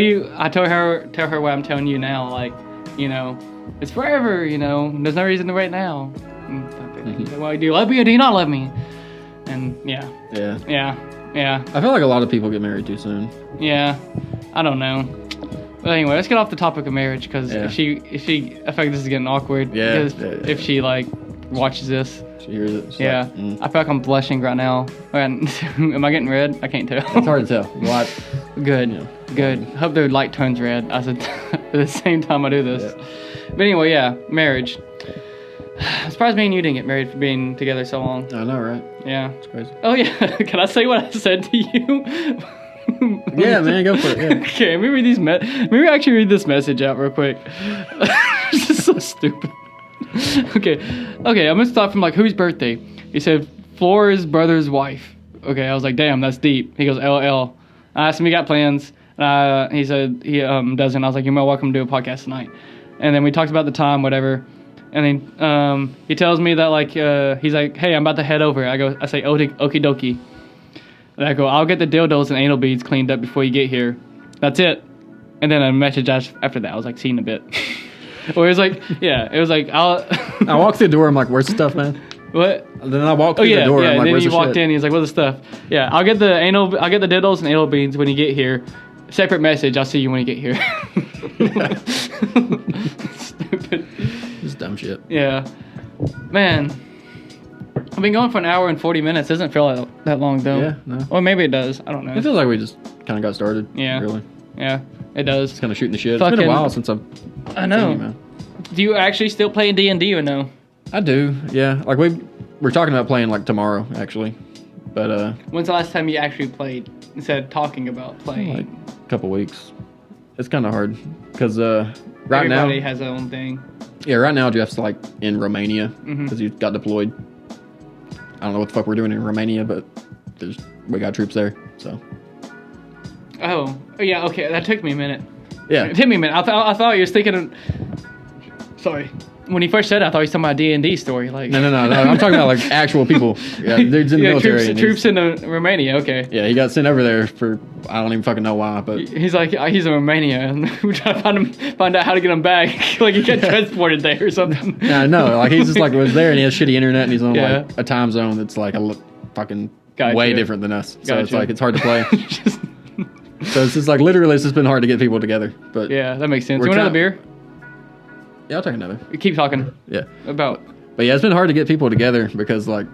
her what I'm telling you now. Like, you know, it's forever, you know, there's no reason to right now. Well, do you love me or do you not love me? And yeah. I feel like a lot of people get married too soon. Yeah. I don't know. But anyway, let's get off the topic of marriage because if she, I feel like this is getting awkward. Yeah. If she like watches this. She hears it. She's like, I feel like I'm blushing right now. Am I getting red? I can't tell. It's hard to tell. What? Good. Yeah. Good. Hope the light turns red at the same time I do this. Yeah. But anyway, yeah, marriage. I'm surprised me and you didn't get married for being together so long. I know, right? Yeah. It's crazy. Oh yeah. Can I say what I said to you? Yeah, man, go for it. Yeah. Okay, let me read these. Maybe actually read this message out real quick. This is so stupid. Okay, I'm gonna start from like whose birthday. He said Flora's brother's wife. Okay, I was like, damn, that's deep. He goes, LL. I asked him if he got plans. He said he doesn't. I was like, you're more welcome to do a podcast tonight. And then we talked about the time, whatever. And then he tells me that like he's like, hey, I'm about to head over. I say, okie dokie. And I go, I'll get the dildos and anal beads cleaned up before you get here. That's it. And then a message after that. I was like, see you in a bit. Or it was like, yeah, it was like, I walked through the door. I'm like, where's the stuff, man? What? And then I walked through the door. Yeah, I'm like, and then where's he the walked shit? in. He's like, what's the stuff? Yeah, I'll get the dildos and anal beads when you get here. Separate message. I'll see you when you get here. Stupid. Just dumb shit. Yeah. Man. I've been going for an hour and 40 minutes. Doesn't feel that long, though. Yeah, no. Or maybe it does. I don't know. It feels like we just kind of got started. Yeah. Really. Yeah, it does. Just kind of shooting the shit. It's been a while since I've I know. seen you, man. Do you actually still play D&D or no? I do, yeah. Like we're talking about playing like tomorrow, actually. But when's the last time you actually played instead of talking about playing? like a couple weeks. It's kind of hard because right now everybody has their own thing. Yeah, right now Jeff's like in Romania Mhm. because he got deployed. I don't know what the fuck we're doing in Romania, but we got troops there, so. Oh yeah, okay. That took me a minute. Yeah. It took me a minute. I thought you was thinking. Sorry. When he first said it, I thought he was talking about a D&D story. Like No. I'm talking about like actual people. Yeah, dudes in the military. Troops in Romania. Okay. Yeah, he got sent over there for I don't even fucking know why, but He's like he's in Romania, and we're trying to find out how to get him back. Like he got transported there or something. yeah, I know. Like he's just like was there and he has shitty internet and he's on Yeah. like a time zone that's like fucking Gotcha. way different than us. So it's Gotcha. like it's hard to play. Just- So it's just like literally it's just been hard to get people together. But yeah, that makes sense. We're You want another trying- beer? yeah, I'll take another. Keep talking Yeah. about. But yeah, it's been hard to get people together because like,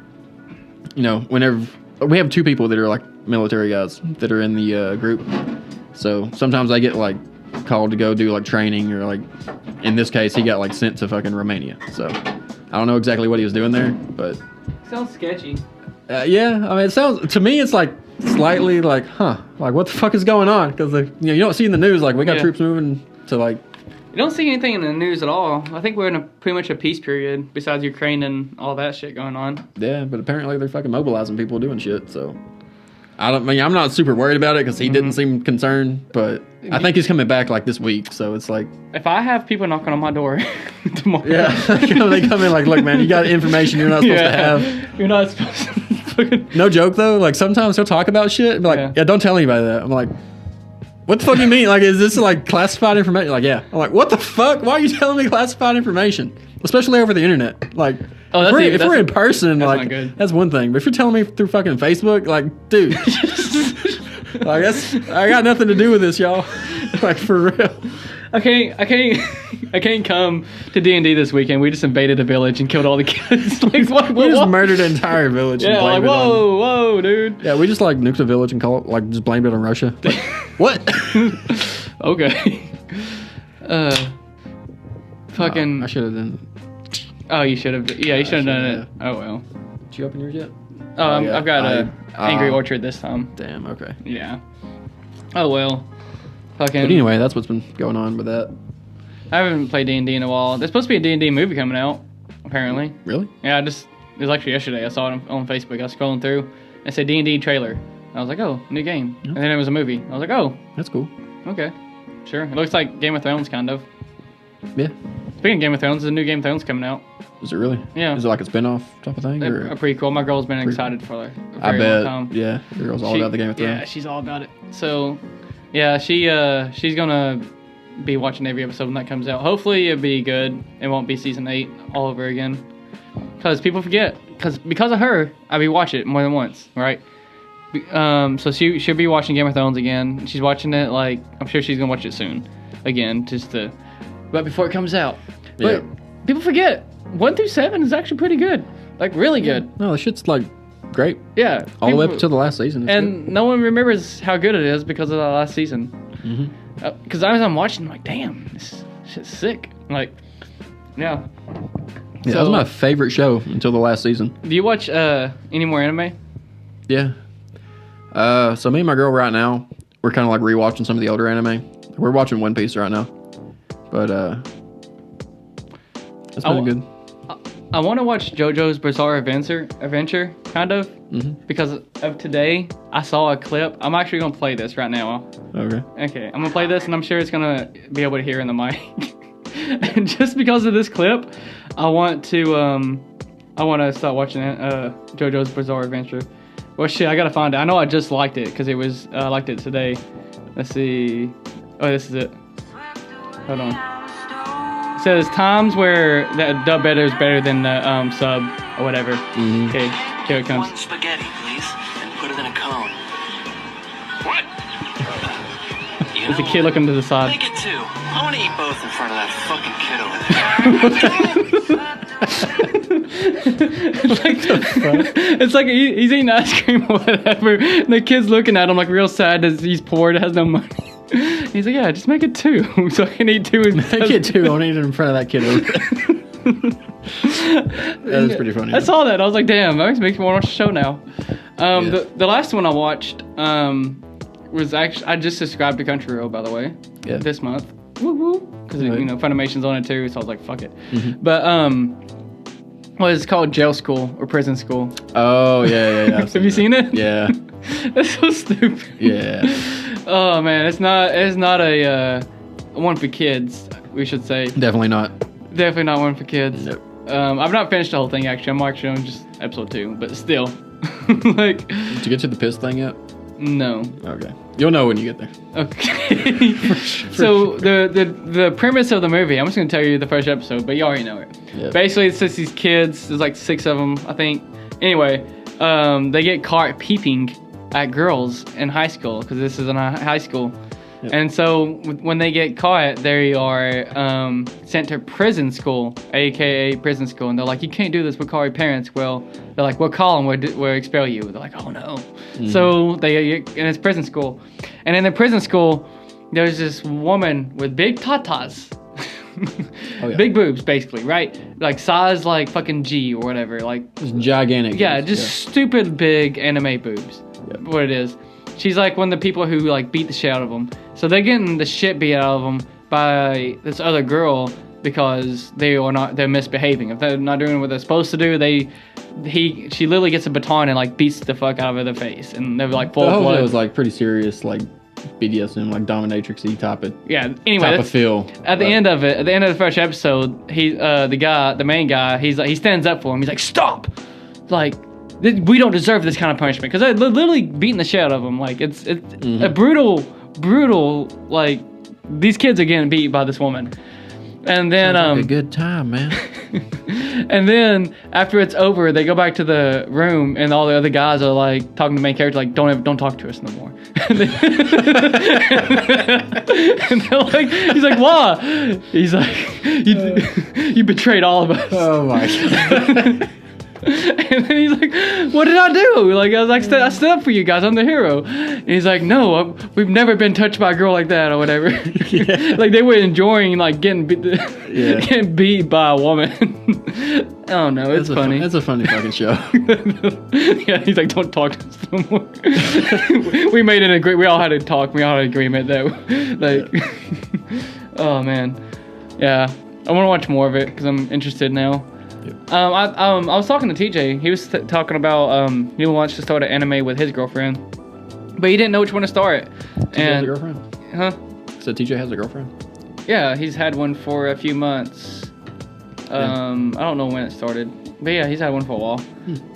you know, whenever we have two people that are like military guys that are in the group. So sometimes I get like called to go do like training or like in this case he got like sent to fucking Romania. So I don't know exactly what he was doing there, but Sounds sketchy. yeah, I mean it sounds to me it's like slightly like like what the fuck is going on because you don't see in the news like we got Yeah. troops moving to like. You don't see anything in the news at all. I think we're in pretty much a peace period besides Ukraine and all that shit going on. Yeah, but apparently they're fucking mobilizing people doing shit. So I'm not super worried about it because he didn't seem concerned. But I think he's coming back like this week. So it's like If I have people knocking on my door tomorrow, they come in like, look, man, you got information you're not supposed to have. You're not supposed to. Fucking... No joke though. Like sometimes he'll talk about shit and be like, yeah, don't tell anybody that. I'm like, what the fuck do you mean? Like, is this like classified information? Like, yeah. I'm like, what the fuck? Why are you telling me classified information? Especially over the internet. Like, if we're in person, that's like, not good. that's one thing. But if you're telling me through fucking Facebook, like, dude, like I got nothing to do with this, y'all. Like, for real. I can't come to D&D this weekend. We just invaded a village and killed all the kids. Like, what? We just murdered an entire village. Yeah, and like, blamed it on, whoa, dude. yeah, we just like nuked a village and just blamed it on Russia. Like, what? Okay. Fucking. I should have done. Oh, you should have. Yeah, you should have done it. yeah. Oh well. Did you open yours yet? Oh, yeah. I've got a Angry Orchard this time. Damn. Okay. Yeah. Oh well. Fucking. But anyway, that's what's been going on with that. I haven't played D&D in a while. There's supposed to be a D&D movie coming out, apparently. Really? Yeah, it was actually yesterday. I saw it on Facebook. I was scrolling through. It said D&D trailer. I was like, oh, new game. And then it was a movie. I was like, oh, That's cool. okay. Sure. It looks like Game of Thrones, kind of. Yeah. Speaking of Game of Thrones, there's a new Game of Thrones coming out. Is it really? Yeah. Is it like a spin-off type of thing? Or? A prequel. My girl's been excited for a I very bet. long time. Yeah. The girl's all about the Game of Thrones. Yeah, she's all about it. So, yeah, she's gonna be watching every episode when that comes out. Hopefully, it'll be good. It won't be season 8 all over again. Because people forget. Because of her, I be watch it more than once, right? So she'll be watching Game of Thrones again. She's watching it like I'm sure she's gonna watch it soon, again, but before it comes out. Yeah. But people forget 1 through 7 is actually pretty good, like really good. No, the shit's like great. Yeah, All the way up to the last season. It's and no one remembers how good it is because of the last season. Mm-hmm. Because I'm watching, I'm like, damn, this shit's sick. Like, yeah. Yeah, that was my favorite show until the last season. Do you watch any more anime? Yeah. So me and my girl right now, we're kind of like rewatching some of the older anime. We're watching One Piece right now, but that's been good. I want to watch JoJo's Bizarre Adventure, kind of, because of today. I saw a clip. I'm actually gonna play this right now. Okay, I'm gonna play this, and I'm sure it's gonna be able to hear in the mic. And just because of this clip, I want to start watching JoJo's Bizarre Adventure. Well, shit, I gotta find it. I know I just liked it because it was I liked it today. Let's see. Oh, this is it. Hold on. It says times where the dub better is better than the sub or whatever. Okay, here it comes. One spaghetti, please, and put it in a cone. What? There's a kid looking to the side. Make it two. I want to eat both in front of that fucking kid over there. It's like he's eating ice cream or whatever, and the kid's looking at him like real sad as he's poor, has no money. He's like, yeah, just make it two, so I can eat two. Make it two. I want to eat it in front of that kid over there. That is pretty funny. I saw that. I was like, damn, that makes me want to watch the show now. The last one I watched was actually, I just subscribed to Crunchyroll, by the way, this month. Woo-woo. Because, Funimation's on it too, so I was like, fuck it. But, it's called Jail School or Prison School. Oh, yeah. Have you seen it? Yeah. That's so stupid. Yeah. Oh, man, it's not a one for kids, we should say. Definitely not. Definitely not one for kids. Nope. I've not finished the whole thing, actually. I'm actually on just episode 2, but still. Like, did you get to the piss thing yet? No. Okay. You'll know when you get there. Okay. So the premise of the movie, I'm just going to tell you the first episode, but you already know it. Yep. Basically, it's just these kids. There's like 6 of them, I think. Anyway, they get caught peeping at girls in high school, because this is in a high school. Yep. And so when they get caught, they are sent to prison school, aka prison school. And they're like, you can't do this. We'll call your parents. Well, they're like, we'll call them. We'll expel you. They're like, oh no. So and it's prison school. And in the prison school, there's this woman with big tatas. Big boobs, basically, right? Like size like fucking G or whatever. Like just gigantic. Yeah, just stupid big anime boobs. Yep. What it is. She's like one of the people who like beat the shit out of them. So they're getting the shit beat out of them by this other girl because they're misbehaving. If they're not doing what they're supposed to do, she literally gets a baton and like beats the fuck out of their face, and they're like full blood. It was like pretty serious, like BDSM, like dominatrix-y type of feel. At the end of the first episode, the main guy, he stands up for him. He's like, stop! Like, we don't deserve this kind of punishment, because they're literally beating the shit out of them. Like it's a brutal, like these kids are getting beat by this woman. And then sounds like a good time, man. And then after it's over, they go back to the room, and all the other guys are like talking to the main character, like, don't talk to us no more. And they're like, he's like, why? He's like, you betrayed all of us. Oh my god. And then he's like, what did I do? Like, I was like, I stood up for you guys. I'm the hero. And he's like, no, we've never been touched by a girl like that or whatever. Yeah. Like, they were enjoying, like, getting beat by a woman. Oh, no, it's funny. That's a funny fucking show. Yeah, he's like, don't talk to us no more. We made an agreement. We all had a talk. We all had an agreement that, like, oh, man. Yeah. I want to watch more of it because I'm interested now. I was talking to TJ. He was talking about he wants to start an anime with his girlfriend, but he didn't know which one to start. TJ has a girlfriend? Huh? So TJ has a girlfriend? Yeah, he's had one for a few months. I don't know when it started, but yeah, he's had one for a while.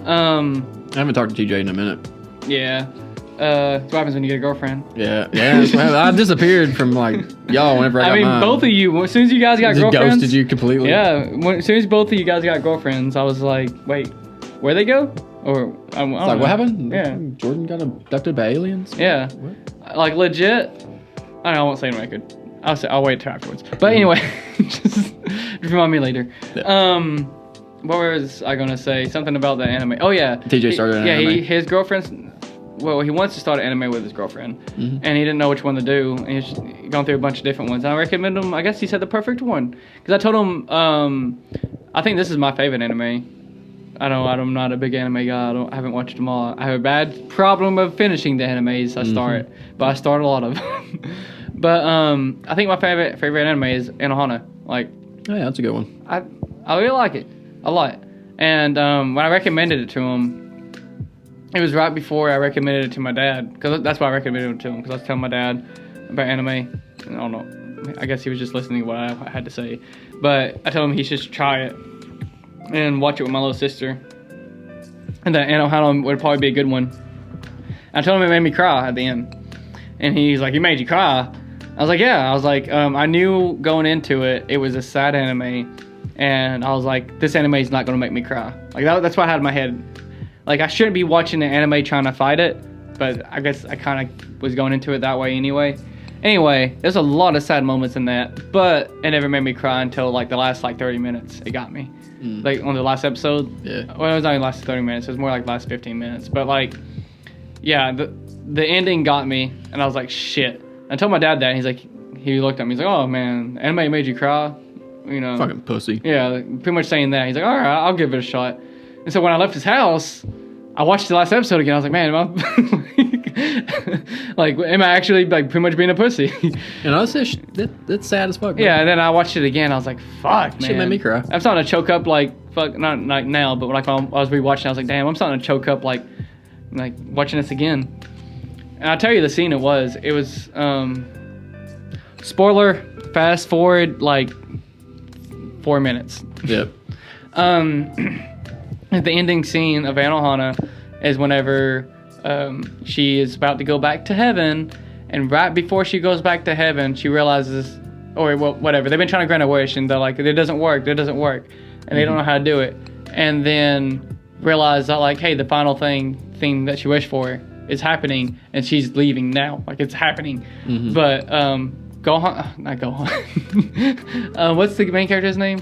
I haven't talked to TJ in a minute. Yeah. What happens when you get a girlfriend? Yeah. I disappeared from like y'all whenever I got mine. Both of you. As soon as you guys got girlfriends, ghosted you completely. Yeah. As soon as both of you guys got girlfriends, I was like, wait, where'd they go? Or I don't know. What happened? Yeah. Jordan got abducted by aliens. Yeah. What? Like legit. I don't know. I won't say it when I could. I'll wait till afterwards. But anyway, just remind me later. Yeah. What was I gonna say? Something about the anime. Oh yeah. TJ started an anime. Yeah. His girlfriend's. Well, he wants to start an anime with his girlfriend, and he didn't know which one to do, and he's gone through a bunch of different ones. And I recommend him. I guess he said the perfect one, because I told him, I think this is my favorite anime. I'm not a big anime guy. I haven't watched them all. I have a bad problem of finishing the animes I start, but I start a lot of them. But I think my favorite anime is Anohana. Like, oh, yeah, that's a good one. I really like it a lot. And when I recommended it to him, it was right before I recommended it to my dad, because that's why I recommended it to him, because I was telling my dad about anime. I don't know. I guess he was just listening to what I had to say. But I told him he should try it and watch it with my little sister. And that Anohana would probably be a good one. I told him it made me cry at the end. And he's like, "It made you cry?" I was like, "Yeah." I was like, I knew going into it was a sad anime. And I was like, this anime is not going to make me cry. Like, that's what I had in my head. Like, I shouldn't be watching the anime trying to fight it, but I guess I kind of was going into it that way anyway. Anyway, there's a lot of sad moments in that, but it never made me cry until, like, the last, 30 minutes. It got me. Like, on the last episode. Yeah. Well, it was not even the last 30 minutes. It was more like the last 15 minutes. But, like, yeah, the ending got me, and I was like, shit. I told my dad that, and he looked at me, he's like, "Oh, man, anime made you cry?" You know. Fucking pussy. Yeah, pretty much saying that. He's like, "All right, I'll give it a shot." And so when I left his house, I watched the last episode again. I was like, "Man, am I actually pretty much being a pussy?" And honestly, that's sad as fuck. Bro. Yeah, and then I watched it again. I was like, "Fuck, man!" Shit made me cry. I'm starting to choke up fuck. Not like now, but like when I was rewatching, I was like, "Damn, I'm starting to choke up like watching this again." And I'll tell you the scene. It was spoiler. Fast forward 4 minutes. Yep. The ending scene of Anohana is whenever she is about to go back to heaven, and right before she goes back to heaven, she realizes, or whatever, they've been trying to grant a wish, and they're like, it doesn't work, and they don't know how to do it, and then realize that hey, the final thing that she wished for is happening, and she's leaving now, it's happening. But Gohan, not Gohan. What's the main character's name?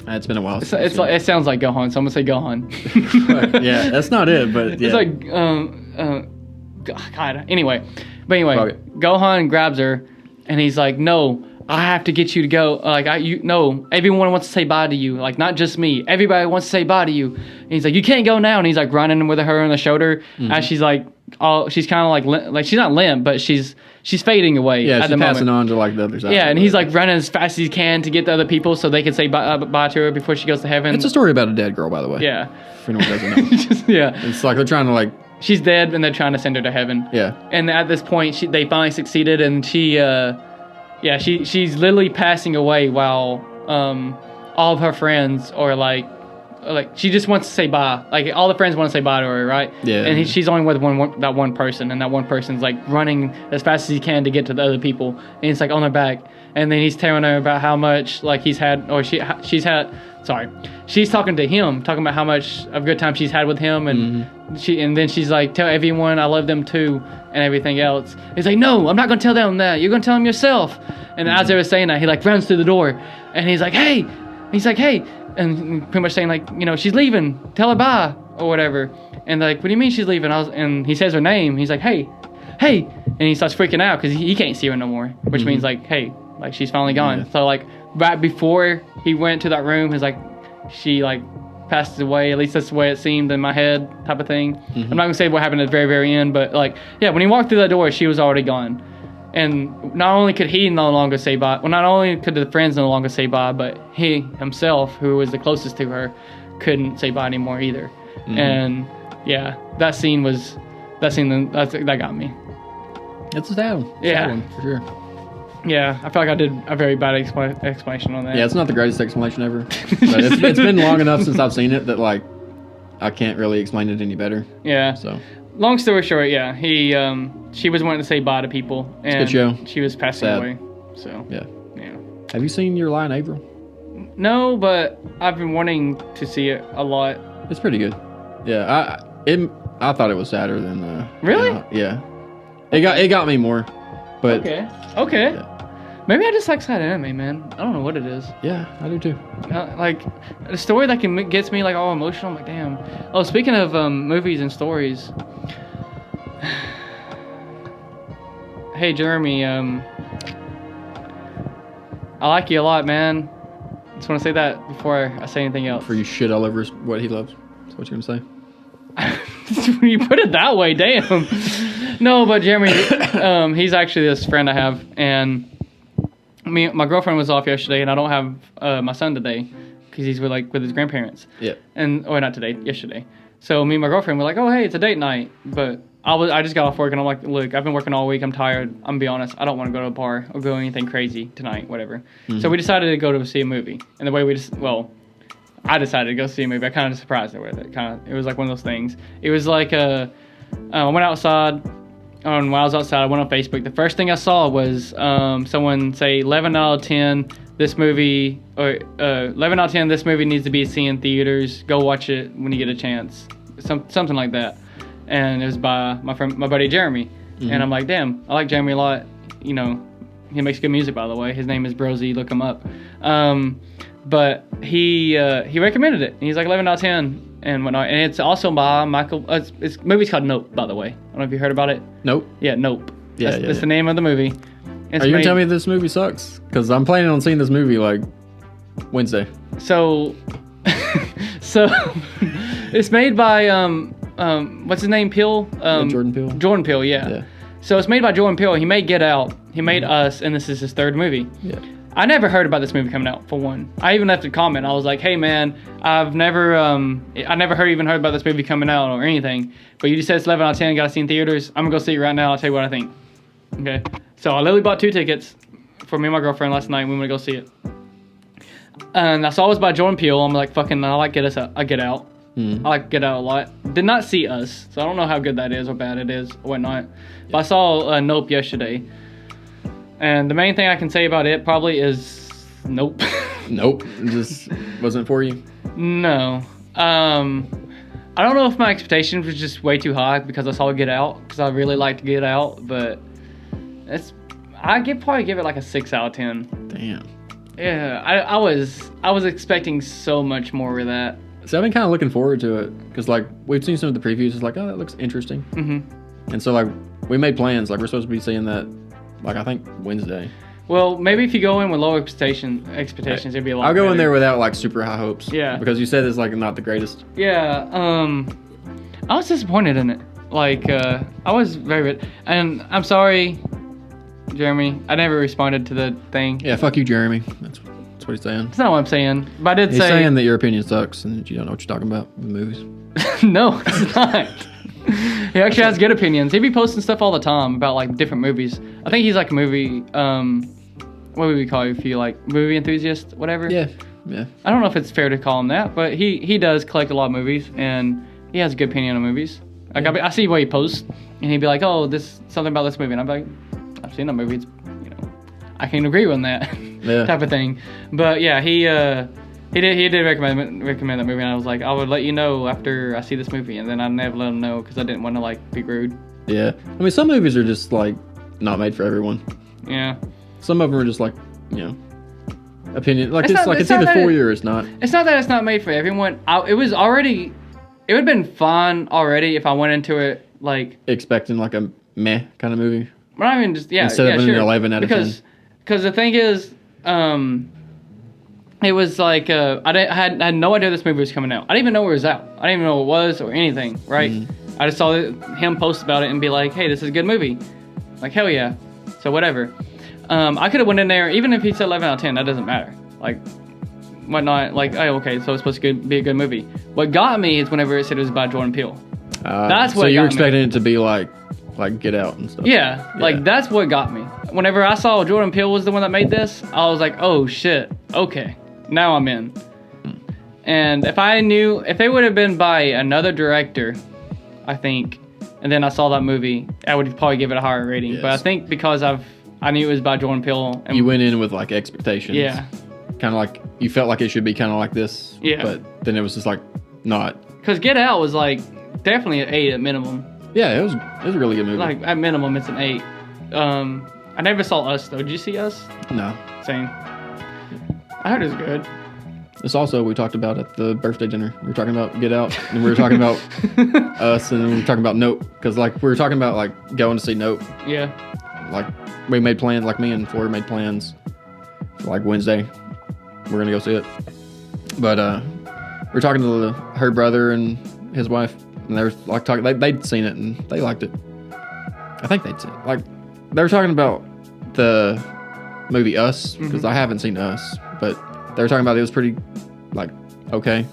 It's been a while. It sounds like Gohan, so I'm gonna say Gohan. Yeah, that's not it, but yeah. It's God. Anyway, Gohan grabs her, and he's like, "No, I have to get you to go. No, everyone wants to say bye to you. Not just me. Everybody wants to say bye to you." And he's like, "You can't go now." And he's running with her on the shoulder as she's she's kind of she's not limp, but she's fading away. Yeah, at the she's passing moment. on to the other side. Yeah, and he's running as fast as he can to get to other people so they can say bye to her before she goes to heaven. It's a story about a dead girl, by the way. Yeah. For anyone who doesn't know. Yeah. It's they're trying to she's dead and they're trying to send her to heaven. Yeah. And at this point, they finally succeeded, and she's literally passing away while all of her friends are she just wants to say bye. All the friends want to say bye to her, right? Yeah. And she's only with that one person, and that one person's running as fast as he can to get to the other people, and it's on their back. And then he's telling her about how much she's talking to him, talking about how much of a good time she's had with him, and then she's like, "Tell everyone I love them too," and everything else. He's like, "No, I'm not gonna tell them that. You're gonna tell them yourself." And as they were saying that, he runs through the door, and he's like, "Hey," and pretty much saying she's leaving. Tell her bye or whatever. And "What do you mean she's leaving?" And he says her name. He's like, "Hey," and he starts freaking out because he can't see her no more, which means hey, she's finally gone. Yeah. So right before he went to that room, he's she passed away. At least that's the way it seemed in my head, type of thing. I'm not gonna say what happened at the very, very end, but when he walked through that door, she was already gone. And not only could he no longer say bye, not only could the friends no longer say bye, but he himself, who was the closest to her, couldn't say bye anymore either. And that got me. It's a sad one. Yeah. Sad one, for sure. Yeah, I feel like I did a very bad explanation on that. Yeah, it's not the greatest explanation ever. But it's been long enough since I've seen it that I can't really explain it any better. Yeah. So long story short, she was wanting to say bye to people, and it's a good show. She was passing away. So yeah. Yeah. Have you seen Your Lie in April? No, but I've been wanting to see it a lot. It's pretty good. Yeah, I thought it was sadder than Really? Yeah. It got me more. But Okay. Yeah. Maybe I just like sad anime, man. I don't know what it is. Yeah, I do too. A story that gets me all emotional. I'm like, damn. Oh, speaking of movies and stories. Hey, Jeremy. I like you a lot, man. Just want to say that before I say anything else. For you shit all over what he loves. That's what you're gonna say. You put it that way, damn. No, but Jeremy, he's actually this friend I have, and my girlfriend was off yesterday, and I don't have my son today because he's with his grandparents. Yeah. Not today, yesterday. So me and my girlfriend were like, oh hey, it's a date night, but I just got off work and I'm like, look, I've been working all week, I'm tired. I'm gonna be honest, I don't want to go to a bar or go anything crazy tonight, whatever. Mm-hmm. So we decided to go to see a movie, and the way I decided to go see a movie. I kind of surprised her with it. It was like one of those things. It was like I went outside, and while I was outside, I went on Facebook. The first thing I saw was someone say 11 out of 10. This movie, or 11 out of 10. This movie needs to be seen in theaters. Go watch it when you get a chance. Something like that. And it was by my buddy Jeremy. Mm-hmm. And I'm like, damn, I like Jeremy a lot. You know, he makes good music, by the way. His name is Brosy. Look him up. But he recommended it. He's like 11 out of 10 and whatnot. And it's also by Michael. It's movie's called Nope, by the way. I don't know if you heard about it. Nope. Yeah, Nope. That's the name of the movie. Are you gonna tell me this movie sucks? Because I'm planning on seeing this movie like Wednesday. So it's made by what's his name? Peele. Jordan Peele. Jordan Peele. Yeah. So it's made by Jordan Peele. He made Get Out. He made Us, and this is his third movie. Yeah. I never heard about this movie coming out, for one. I even left a comment. I was like, hey, man, I never heard about this movie coming out or anything. But you just said it's 11 out of 10, got to see in theaters. I'm going to go see it right now. I'll tell you what I think. Okay? So I literally bought 2 tickets for me and my girlfriend last night. We went to go see it. And I saw it was by Jordan Peele. I'm like, fucking, I like Get Out. I like Get Out a lot. Did not see Us, so I don't know how good that is or bad it is or whatnot. But I saw Nope yesterday. And the main thing I can say about it probably is nope. Nope. It just wasn't for you? No. I don't know if my expectations was just way too high because I saw Get Out, because I really liked Get Out, but probably give it like a 6 out of 10. Damn. Yeah, I was expecting so much more of that. So I've been kind of looking forward to it because like we've seen some of the previews. It's like, oh, that looks interesting. Mm-hmm. And so like we made plans. Like we're supposed to be seeing that. Like I think Wednesday. Well, maybe if you go in with low expectations, it'd be a lot. I'll go better. in there without like super high hopes. Yeah. Because you said it's like not the greatest. Yeah. I was disappointed in it. Like I was very, and I'm sorry, Jeremy. I never responded to the thing. Yeah. Fuck you, Jeremy. That's what he's saying. That's not what I'm saying. But I did say. He's saying that your opinion sucks and that you don't know what you're talking about with movies. No, it's not. He actually has good opinions. He be posting stuff all the time about like different movies. I think he's like a movie. What would we call you if you like movie enthusiast, whatever? Yeah. I don't know if it's fair to call him that, but he does collect a lot of movies and he has a good opinion on movies. Like I see what he posts and he'd be like, "Oh, this something about this movie," and I'm like, "I've seen that movie. It's I can agree on that." Type of thing. But yeah, he did recommend that movie, and I was like, I would let you know after I see this movie, and then I never let him know because I didn't want to like be rude. Yeah, I mean some movies are just like not made for everyone. Yeah. Some of them are just like opinion. Like it's either for you or it's not. It's not that it's not made for everyone. It would have been fun already if I went into it like expecting like a meh kind of movie. Not even just instead of an 11 out of 10. Because the thing is, it was like I had no idea this movie was coming out. I didn't even know it was out. I didn't even know what it was or anything. Right? Mm-hmm. I just saw him post about it and be like, "Hey, this is a good movie." Like hell yeah. So whatever. I could have went in there even if he said 11 out of 10. That doesn't matter. Like whatnot. Like oh okay, so it's supposed to be a good movie. What got me is whenever it said it was by Jordan Peele. That's what. So you're expecting it to be like Get Out and stuff. Yeah, like that's what got me. Whenever I saw Jordan Peele was the one that made this, I was like, oh shit, okay, now I'm in. And if they would have been by another director, I think, and then I saw that movie, I would probably give it a higher rating. Yes. But I think because I knew it was by Jordan Peele. And you went in with like expectations. Yeah. Kind of like, you felt like it should be kind of like this. Yeah. But then it was just like, not. Because Get Out was like, definitely an 8 at minimum. Yeah, it was a really good movie. Like, at minimum, it's an 8. I never saw Us, though. Did you see Us? No. Same. I heard it was good. This also, we talked about at the birthday dinner. We were talking about Get Out, and we were talking about Us, and then we were talking about Nope. Because, like, we were talking about, like, going to see Nope. Yeah. Like, we made plans, like, me and Flora made plans for, like, Wednesday. We're going to go see it. But, were talking to her brother and his wife, and they were like talking. They'd seen it and they liked it. I think they'd seen it. Like they were talking about the movie Us, because I haven't seen Us, but they were talking about it was pretty like okay,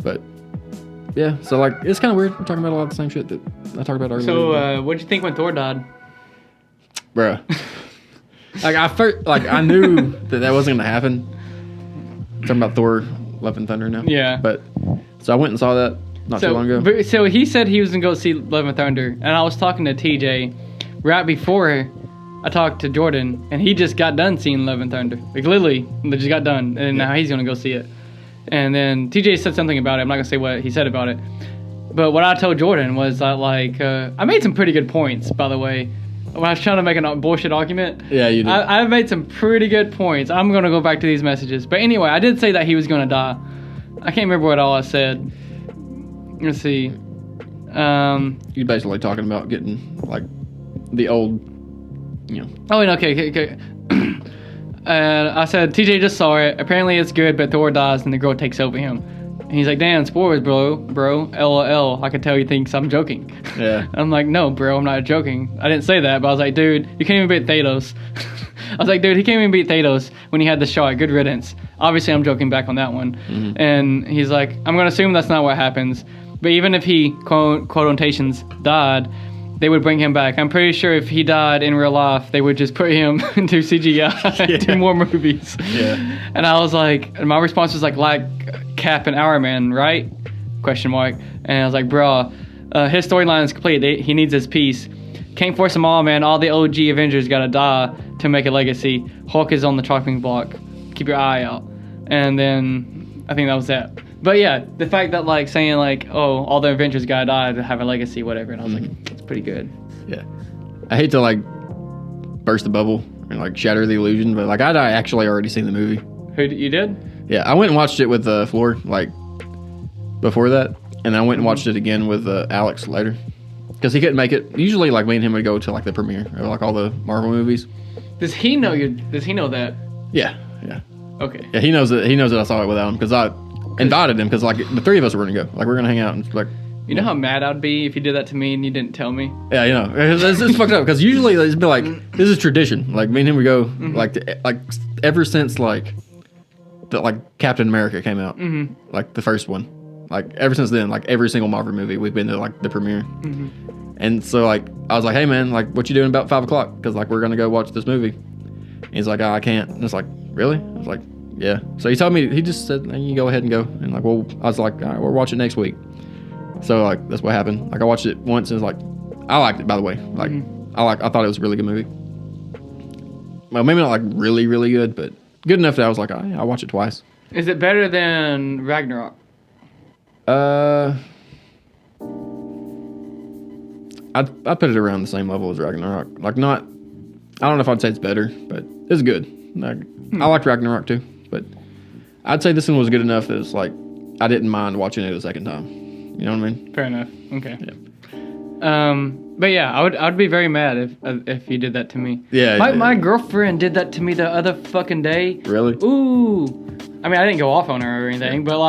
but yeah. So like it's kind of weird. We're talking about a lot of the same shit that I talked about earlier. So what'd you think when Thor died? Bruh. I knew that wasn't gonna happen. Talking about Thor: Love and Thunder now. Yeah. But so I went and saw that not too long ago. But, so he said he was gonna go see Love and Thunder, and I was talking to TJ right before I talked to Jordan, and he just got done seeing Love and Thunder. Like literally, they just got done, and now he's gonna go see it. And then TJ said something about it. I'm not gonna say what he said about it. But what I told Jordan was that I made some pretty good points, by the way. When I was trying to make a bullshit argument. Yeah, you did. I made some pretty good points. I'm going to go back to these messages. But anyway, I did say that he was going to die. I can't remember what all I said. Let's see. You're basically talking about getting, like, the old, you know. Oh, okay. And I said, TJ just saw it. Apparently it's good, but Thor dies and the girl takes over him. And he's like, damn, spoilers, bro. LOL. I could tell he thinks I'm joking. Yeah. I'm like, no, bro, I'm not joking. I didn't say that, but I was like, dude, you can't even beat Thanos. I was like, dude, he can't even beat Thanos when he had the shot. Good riddance. Obviously, I'm joking back on that one. Mm-hmm. And he's like, I'm going to assume that's not what happens. But even if he, quotations, died, they would bring him back. I'm pretty sure if he died in real life, they would just put him into CGI and do more movies. Yeah. And I was like, and my response was like Cap and Iron Man, right? Question mark. And I was like, bro, his storyline is complete. He needs his piece. Can't force them all, man. All the OG Avengers gotta die to make a legacy. Hulk is on the chopping block. Keep your eye out. And then I think that was that. But yeah, the fact that saying oh, all the Avengers gotta die to have a legacy, whatever. And I was like, that's pretty good. Yeah. I hate to burst the bubble and shatter the illusion, but I'd actually already seen the movie. You did? Yeah, I went and watched it with Floor before that, and I went and watched it again with Alex later because he couldn't make it. Usually, me and him would go to the premiere of all the Marvel movies. Does he know you? Does he know that? Yeah. Okay. Yeah, he knows that. He knows that I saw it without him because I invited him because the three of us were gonna go. We're gonna hang out and You know how mad I'd be if you did that to me and you didn't tell me? Yeah, it's fucked up because usually it'd be this is tradition. Me and him would go ever since Captain America came out, the first one. Ever since then, every single Marvel movie we've been to the premiere. And so I was like, hey man, what you doing about 5 o'clock? Because we're gonna go watch this movie. And he's like, oh, I can't. And it's really? I was like, yeah. So he told me, he just said, you go ahead and go. And well, I was like, all right, we'll watch it next week. So that's what happened. I watched it once and I liked it, by the way. I thought it was a really good movie. Well, maybe not really, really good, but good enough that I was like, I'll watch it twice. Is it better than Ragnarok? I'd put it around the same level as Ragnarok. I don't know if I'd say it's better, but it's good. I liked Ragnarok too, but I'd say this one was good enough that it's I didn't mind watching it a second time. You know what I mean? Fair enough. Okay. Yeah. But yeah, I'd be very mad if you did that to me. Yeah. My girlfriend did that to me the other fucking day. Really? Ooh. I mean, I didn't go off on her or anything, but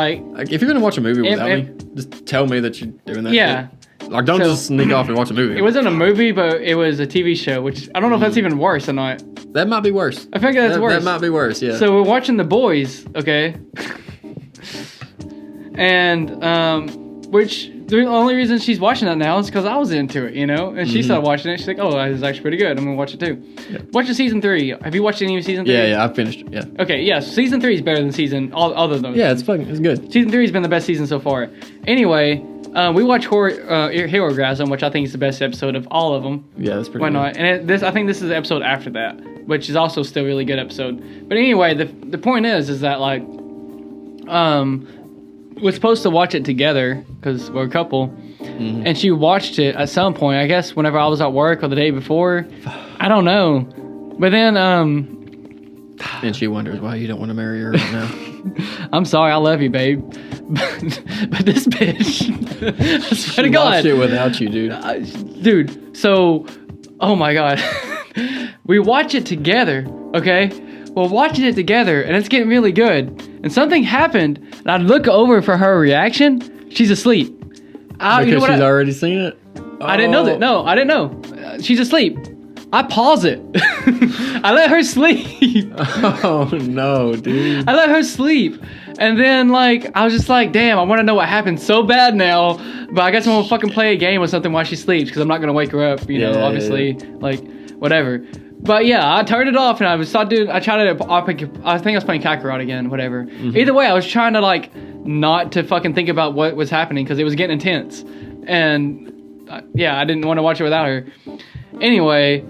if you're gonna watch a movie without me, just tell me that you're doing that. Yeah. Shit. Don't just sneak off and watch a movie. It wasn't a movie, but it was a TV show, which I don't know if that's even worse or not. That might be worse. I think that's worse. That might be worse, yeah. So we're watching The Boys, okay? And, which the only reason she's watching that now is because I was into it, And she started watching it. She's like, oh, this is actually pretty good. I'm going to watch it too. Yeah. Watching season 3. Have you watched any of season 3? Yeah, I finished it, yeah. Okay, yeah, so season 3 is better than all of those. Yeah, it's good. Season 3 has been the best season so far. Anyway, we watched Herogasm, which I think is the best episode of all of them. Yeah, that's pretty Why good. not? And I think this is the episode after that, which is also still a really good episode. But anyway, the point is that we're supposed to watch it together because we're a couple. And she watched it at some point, I guess whenever I was at work or the day before. I don't know. But then and she wonders why you don't want to marry her right now. I'm sorry, I love you, babe. But this bitch, I swear to God. She watched it without you, dude. Dude, so, oh my God. We watch it together, okay? we're watching it together, and it's getting really good. And something happened, and I look over for her reaction. She's asleep. Because she's already seen it? I didn't know that. No, I didn't know. She's asleep. I pause it. I let her sleep. Oh, no, dude. I let her sleep. And then, like, I was just like, damn, I want to know what happened so bad now. But I guess I'm going to fucking play a game or something while she sleeps because I'm not going to wake her up, you know, obviously. Like, whatever. But yeah, I turned it off and I tried to, I think I was playing Kakarot again, whatever. Mm-hmm. Either way, I was trying to, like, not to fucking think about what was happening because it was getting intense. And, yeah, I didn't want to watch it without her. Anyway...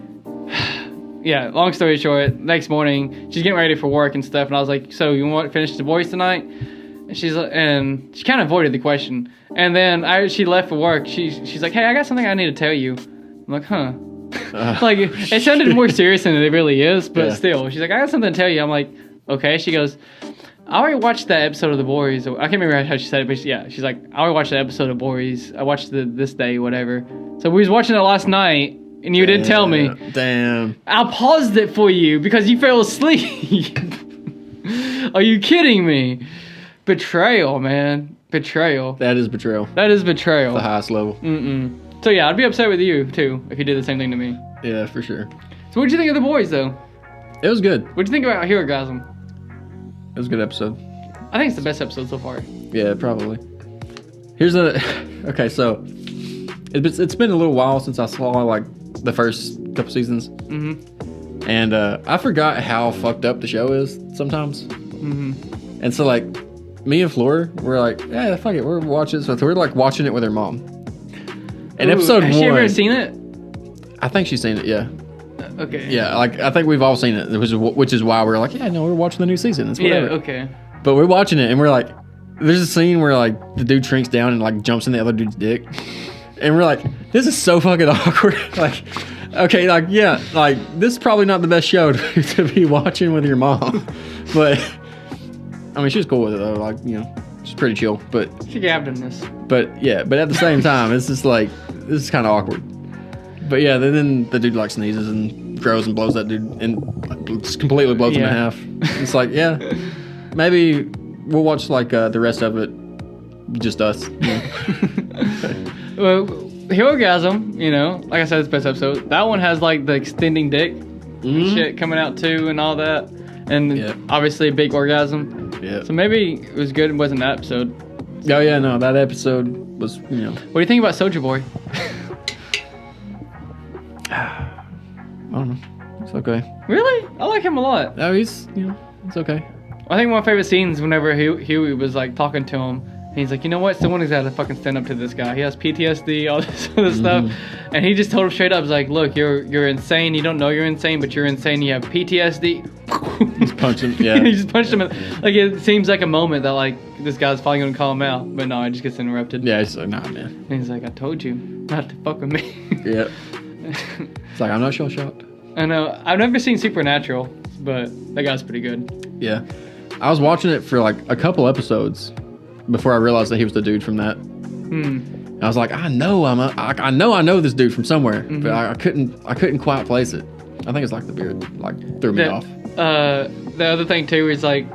Yeah, long story short, next morning, she's getting ready for work and stuff, and I was like, so you want to finish the boys tonight? And she kind of avoided the question. And then she left for work. She's like, hey, I got something I need to tell you. I'm like, huh? Like, it sounded more serious than it really is, but still. She's like, I got something to tell you. I'm like, okay. She goes, I already watched that episode of The Boys. I can't remember how she said it, but yeah, she's like, I already watched that episode of Boys. I watched this day, whatever. So we was watching it last night. And you didn't tell me. Damn. I paused it for you because you fell asleep. Are you kidding me? Betrayal, man. Betrayal. That is betrayal. That is betrayal. The highest level. So yeah, I'd be upset with you too if you did the same thing to me. Yeah, for sure. So what'd you think of The Boys though? It was good. What'd you think about Herogasm? It was a good episode. I think it's the best episode so far. Yeah, probably. Here's okay, so it's been a little while since I saw like the first couple seasons. Mm-hmm. And I forgot how fucked up the show is sometimes. Mm-hmm. And so like me and Flora were like, yeah, fuck it, we're watching it. So we're like watching it with her mom. And episode 1. Has she ever seen it? I think she's seen it, yeah. Okay. Yeah, like I think we've all seen it, which is why we're like, yeah, no, we're watching the new season. It's whatever. Yeah, okay. But we're watching it and we're like, there's a scene where like the dude shrinks down and like jumps in the other dude's dick. And we're like, this is so fucking awkward. Like, okay, like, yeah, like, this is probably not the best show to be watching with your mom. But, I mean, she was cool with it, though. Like, you know, she's pretty chill. But she gabbed in this. But, yeah, but at the same time, it's just like, this is kind of awkward. But, yeah, then the dude, like, sneezes and grows and blows that dude and just completely blows him in half. It's like, yeah, maybe we'll watch, like, the rest of it, just us. You know? Well, Herogasm, you know, like I said, it's the best episode. That one has like the extending dick shit coming out too and all that. And obviously a big orgasm. Yeah. So maybe it was good it wasn't that episode. Oh yeah, no, that episode was, you know. What do you think about Soulja Boy? I don't know. It's okay. Really? I like him a lot. No, he's, you know, it's okay. I think one of my favorite scenes whenever Huey was like talking to him. And he's like, you know what? Someone has got to fucking stand up to this guy. He has PTSD, all this other stuff. And he just told him straight up, he's like, look, you're insane. You don't know you're insane, but you're insane. You have PTSD. He's punching, yeah. He just punched him. Like, it seems like a moment that, like, this guy's finally going to call him out. But no, it just gets interrupted. Yeah, he's like, nah, man. And he's like, I told you not to fuck with me. Yeah. It's like, I'm not shocked. I know. I've never seen Supernatural, but that guy's pretty good. Yeah. I was watching it for, like, a couple episodes before I realized that he was the dude from that. I was like, I know this dude from somewhere, but I couldn't quite place it. I think it's like the beard, like threw me off. The other thing too is like,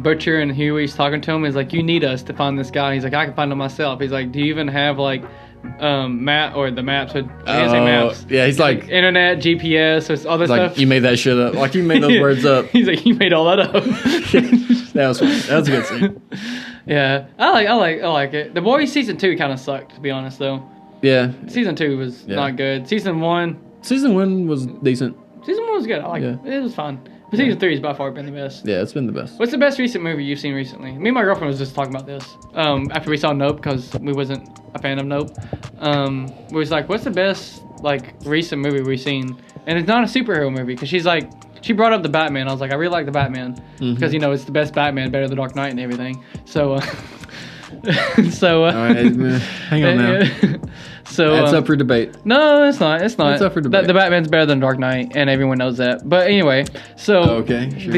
Butcher and Huey's talking to him. He's like, you need us to find this guy. He's like, I can find him myself. He's like, do you even have like, map or the maps? I can't say maps. Yeah, he's like internet, GPS, or all this like, stuff. You made that shit up. Like you made those words up. He's like, you made all that up. That was funny. That was a good scene. Yeah, I like it. The Boys season 2 kind of sucked, to be honest, though. Yeah. Season 2 was not good. Season 1 was decent. Season 1 was good. I liked it. It was fun. But season 3 has by far been the best. Yeah, it's been the best. What's the best recent movie you've seen recently? Me and my girlfriend was just talking about this. After we saw Nope, because we wasn't a fan of Nope. We was like, what's the best like recent movie we've seen? And it's not a superhero movie, because she's like, she brought up the Batman. I was like, I really like the Batman because you know it's the best Batman, better than Dark Knight and everything. So, all right, hang on now. So that's up for debate. No, it's not. It's not. It's up for debate. The Batman's better than Dark Knight, and everyone knows that. But anyway, so okay, sure.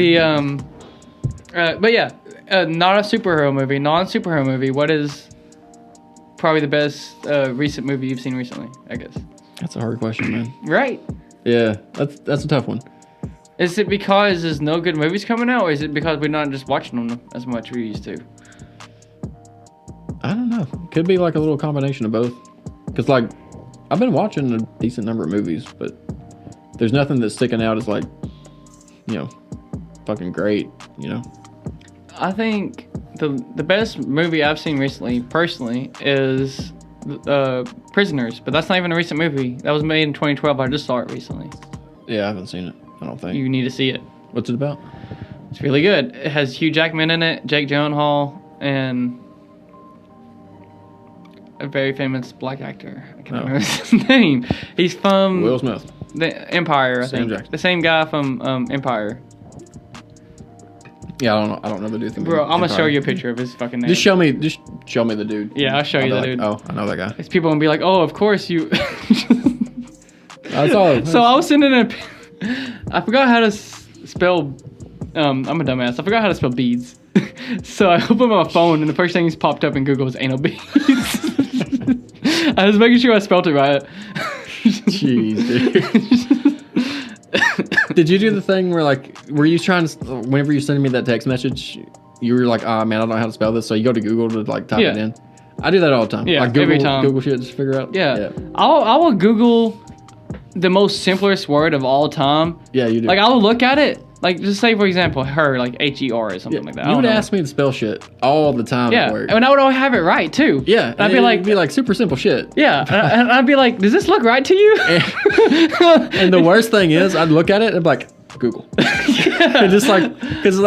But yeah, not a superhero movie, non-superhero movie. What is probably the best recent movie you've seen recently? I guess that's a hard question, man. Right. Yeah, that's a tough one. Is it because there's no good movies coming out, or is it because we're not just watching them as much as we used to? I don't know. Could be like a little combination of both. Because like, I've been watching a decent number of movies, but there's nothing that's sticking out as like, fucking great, I think the best movie I've seen recently, personally, is Prisoners, but that's not even a recent movie. That was made in 2012. I just saw it recently. Yeah, I haven't seen it. I don't think. You need to see it. What's it about? It's really good. It has Hugh Jackman in it, Jake Gyllenhaal, and a very famous black actor. I can't remember his name. He's from Will Smith. The Empire, I Sam think. Jackson. The same guy from Empire. Yeah, I don't know the dude. Bro, I'm gonna show you a picture of his fucking name. Just show me the dude. Yeah, I'll show you the dude. Oh, I know that guy. It's people gonna be like, oh, of course you. That's all. So I was sending I forgot how to spell. I'm a dumbass. I forgot how to spell beads. So I opened my phone and the first thing that's popped up in Google was anal beads. I was making sure I spelled it right. Jeez, dude. Did you do the thing where were you trying to, whenever you're sending me that text message, you were like, oh man, I don't know how to spell this, so you go to Google to type it in? I do that all the time. Yeah, Google, every time. Google shit just figure out. Yeah. I will Google the most simplest word of all time. Yeah, you do. I will look at it, just say for example, her, HER or something like that. You would ask me to spell shit all the time at work. And I would always have it right too. Yeah, and I'd be like super simple shit. Yeah, and I'd be like, does this look right to you? And the worst thing is, I'd look at it and be like, Google. And just because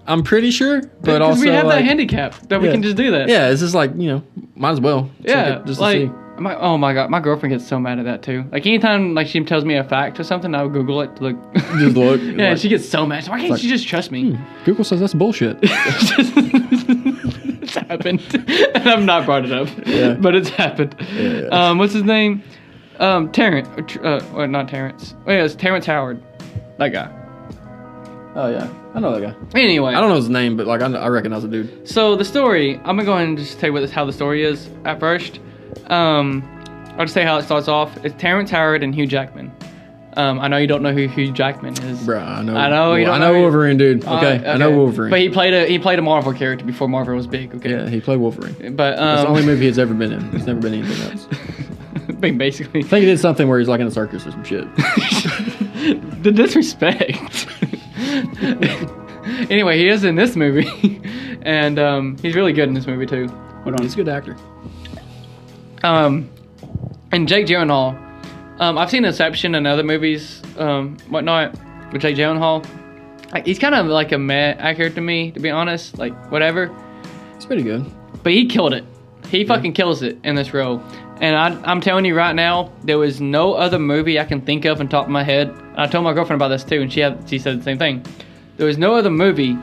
I'm pretty sure, but also we have that handicap that we can just do that. Yeah, it's just might as well. Yeah, just to see. Oh my god, my girlfriend gets so mad at that too. Anytime she tells me a fact or something, I would Google it to look. Just look. Yeah, she gets so mad. Why can't she just trust me? Google says that's bullshit. It's happened, and I've not brought it up. Yeah. But it's happened. Yeah. What's his name? Terrence. Or not Terrence. Oh yeah, it's Terrence Howard. That guy. Oh yeah, I know that guy. Anyway, I don't know his name, but I recognize the dude. So the story, I'm gonna go ahead and just tell you how the story is at first. I'll just say how it starts off. It's Terrence Howard and Hugh Jackman. I know you don't know who Hugh Jackman is. Bruh, I know. You don't I know know Wolverine, dude. Okay, I know Wolverine. But he played a Marvel character before Marvel was big. Okay. Yeah, he played Wolverine. But it's the only movie he's ever been in. He's never been in anything else. Basically. I think he did something where he's in a circus or some shit. The disrespect. Anyway, he is in this movie, and he's really good in this movie too. Hold on, he's a good actor. And Jake Gyllenhaal. I've seen Inception and other movies, whatnot, with Jake Gyllenhaal. He's kind of like a meh actor to me, to be honest. Whatever. It's pretty good. But he killed it. He fucking kills it in this role. And I'm telling you right now, there was no other movie I can think of on top of my head. I told my girlfriend about this too, and she said the same thing. There was no other movie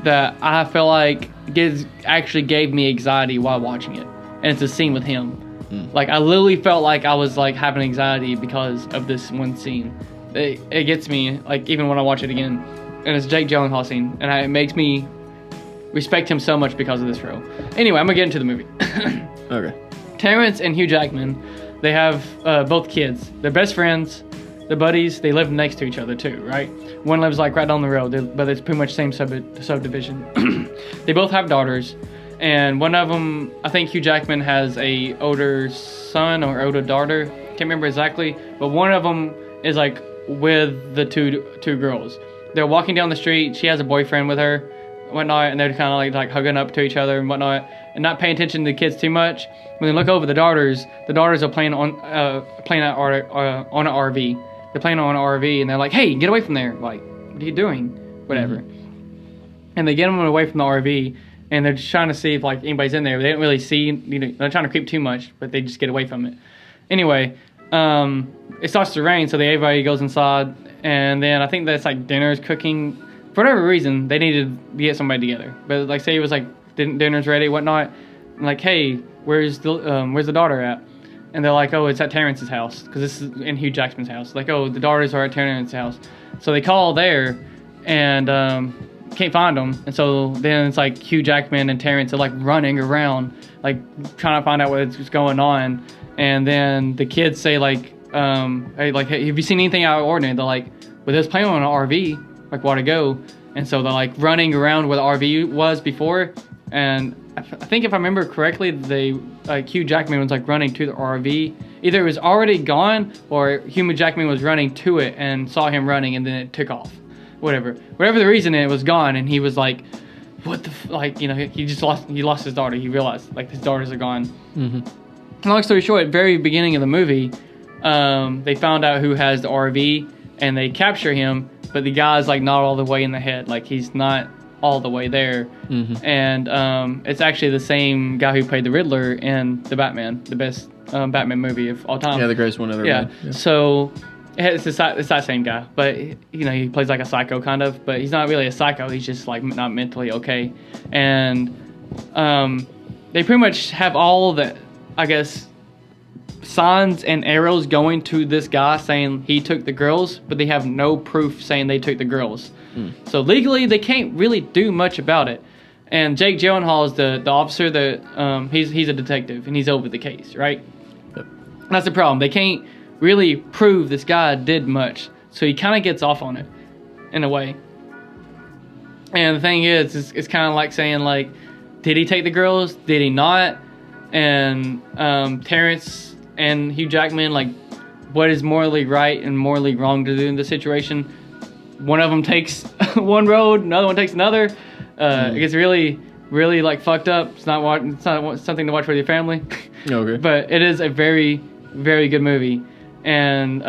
that I feel like actually gave me anxiety while watching it. And it's a scene with him. I literally felt like I was having anxiety because of this one scene. It gets me, even when I watch it again. And it's Jake Gyllenhaal scene. And it makes me respect him so much because of this role. Anyway, I'm going to get into the movie. Okay. Terrence and Hugh Jackman, they have both kids. They're best friends. They're buddies. They live next to each other too, right? One lives right down the road, but it's pretty much same subdivision. They both have daughters. And one of them, I think Hugh Jackman has a older son or older daughter. Can't remember exactly. But one of them is with the two girls. They're walking down the street. She has a boyfriend with her, whatnot, and they're kind of like hugging up to each other and whatnot, and not paying attention to the kids too much. When they look over the daughters are playing on an RV. They're playing on an RV, and they're like, "Hey, get away from there! What are you doing? Whatever." Mm-hmm. And they get them away from the RV. And they're just trying to see if anybody's in there. They don't really see, they're trying to creep too much, but they just get away from it. Anyway, it starts to rain, so everybody goes inside. And then I think that's dinner's cooking. For whatever reason, they needed to get somebody together. But say it was dinner's ready, whatnot. And hey, where's the daughter at? And they're like, oh, it's at Terrence's house, because this is in Hugh Jackman's house. Oh, the daughters are at Terrence's house. So they call there, and can't find them, and so then it's Hugh Jackman and Terrence are running around trying to find out what's going on. And then the kids say hey, have you seen anything out of ordinary? They're like, but they was playing on an RV, like, while to go. And so they're, like, running around where the RV was before. And I think if I remember correctly, Hugh Jackman was, like, running to the RV. Either it was already gone or Hugh Jackman was running to it and saw him running and then it took off. Whatever the reason, it was gone, and he was like, what the like, you know, he lost his daughter. He realized, like, his daughters are gone. Mm-hmm. Long story short, at the very beginning of the movie, they found out who has the RV and they capture him, but the guy's, like, not all the way in the head. Like, he's not all the way there. Mm-hmm. And it's actually the same guy who played the Riddler in the Batman, the best Batman movie of all time. Yeah, the greatest one ever made. Yeah. So it's that same guy, but, you know, he plays like a psycho kind of, but he's not really a psycho. He's just, like, not mentally okay. And they pretty much have all the, I guess, signs and arrows going to this guy saying he took the girls, but they have no proof saying they took the girls. So legally, they can't really do much about it. And Jake Gyllenhaal is the officer that he's a detective and he's over the case, right? Yep. That's the problem. They can't really prove this guy did much, so he kind of gets off on it in a way. And the thing is, it's kind of like saying, like, did he take the girls? Did he not? And Terrence and Hugh Jackman, like, what is morally right and morally wrong to do in this situation? One of them takes one road, another one takes another. It gets really, really, like, fucked up. It's not something to watch with your family. Okay. But it is a very, very good movie. And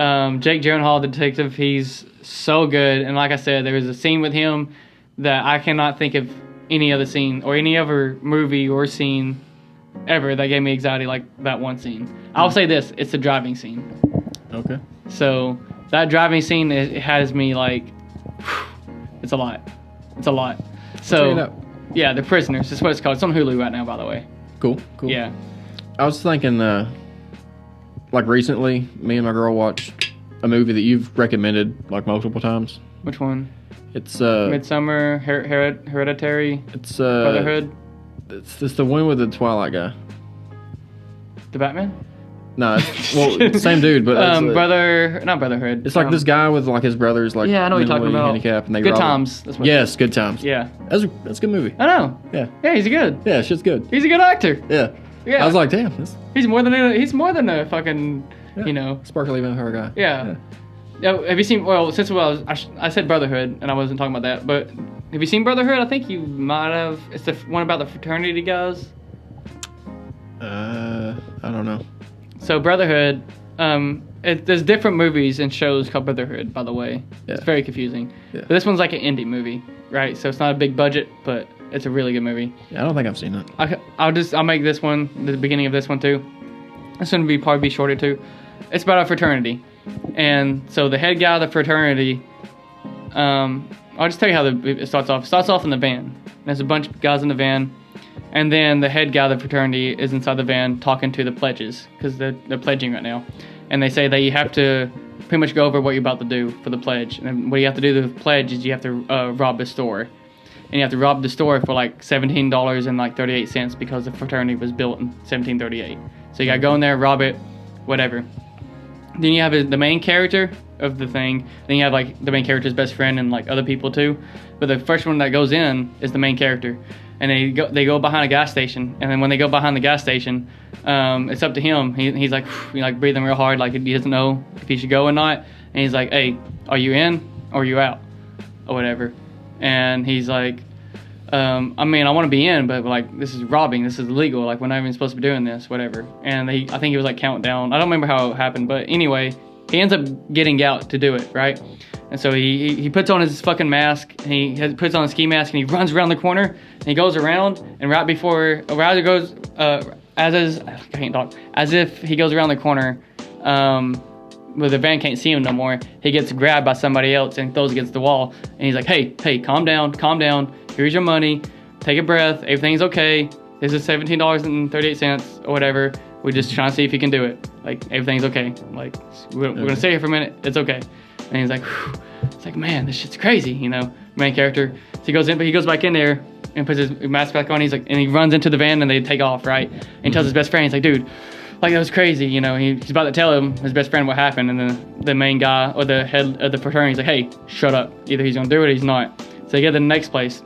Jake Gyllenhaal, the detective, he's so good. And like I said, there was a scene with him that I cannot think of any other scene or any other movie or scene ever that gave me anxiety like that one scene. I'll say this, it's the driving scene. Okay. So that driving scene, it has me like, it's a lot. It's a lot. So, yeah, The Prisoners. That's what it's called. It's on Hulu right now, by the way. Cool. Yeah. I was thinking, like, recently, me and my girl watched a movie that you've recommended, like, multiple times. Which one? It's Midsummer, Hereditary, it's Brotherhood. It's the one with the Twilight guy. The Batman? No, same dude, but not Brotherhood. It's like this guy with, like, his brothers, like, yeah, I know what you're talking about. Handicap, and they Good Times. That's what yes, Good Times. Yeah, that's a good movie. I know. Yeah, he's good. Yeah, shit's good. He's a good actor. Yeah. I was like, damn, he's more than a fucking, you know, sparkly vampire guy. Yeah. Have you seen? Well, I said Brotherhood, and I wasn't talking about that, but have you seen Brotherhood? I think you might have. It's the one about the fraternity guys. I don't know. So Brotherhood, there's different movies and shows called Brotherhood, by the way. Yeah. It's very confusing. Yeah. But this one's like an indie movie, right? So it's not a big budget, but it's a really good movie. Yeah, I don't think I've seen it. I'll make this one, the beginning of this one too. This one would probably be shorter too. It's about a fraternity. And so the head guy of the fraternity, I'll just tell you how it starts off. It starts off in the van. There's a bunch of guys in the van. And then the head guy of the fraternity is inside the van talking to the pledges because they're pledging right now. And they say that you have to pretty much go over what you're about to do for the pledge. And what you have to do to the pledge is you have to rob a store. And you have to rob the store for like $17.38 because the fraternity was built in 1738. So you got to go in there, rob it, whatever. Then you have the main character of the thing. Then you have like the main character's best friend and like other people too. But the first one that goes in is the main character. And they go behind a gas station. And then when they go behind the gas station, it's up to him. He's like, breathing real hard, like he doesn't know if he should go or not. And he's like, hey, are you in or are you out? Or whatever. And he's like, I mean, I want to be in, but like, this is robbing. This is illegal. Like, we're not even supposed to be doing this, whatever. And I think he was like counting down. I don't remember how it happened, but anyway, he ends up getting out to do it, right? And so he puts on his fucking mask, and he puts on a ski mask, and he runs around the corner, and he goes around, and right before, or as it goes, as if he goes around the corner, where the van can't see him no more, he gets grabbed by somebody else and throws against the wall, and he's like, hey, calm down, here's your money, take a breath, everything's okay, this is $17.38 or whatever, we're just trying to see if you can do it, like, everything's okay, like, we're gonna stay here for a minute, it's okay. And he's like, whew. It's like, man, this shit's crazy, you know, main character. So he goes in, but he goes back in there and puts his mask back on, and he runs into the van, and they take off, right? And he tells his best friend, he's like, dude, like, it was crazy, you know. He's about to tell his best friend what happened, and then the main guy, or the head of the fraternity, is like, hey, shut up. Either he's gonna do it or he's not. So they get to the next place.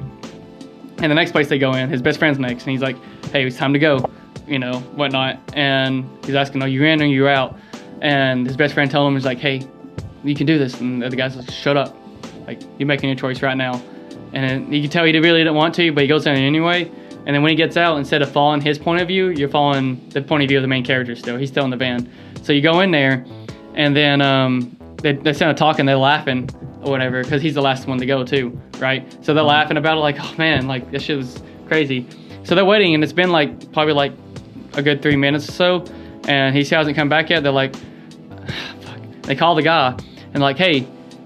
And the next place they go in, his best friend's next, and he's like, hey, it's time to go, you know, whatnot. And he's asking, are you in or you out? And his best friend told him, he's like, hey, you can do this. And the other guy's like, shut up. Like, you're making your choice right now. And then you can tell he really didn't want to, but he goes in anyway. And then when he gets out, instead of following his point of view, you're following the point of view of the main character still. He's still in the band. So you go in there, and then they're kind of talking, they're laughing or whatever, because he's the last one to go too, right? So they're laughing about it like, oh man, like this shit was crazy. So they're waiting, and it's been like probably like a good 3 minutes or so, and he still hasn't come back yet. They're like, fuck. They call the guy, and like, hey,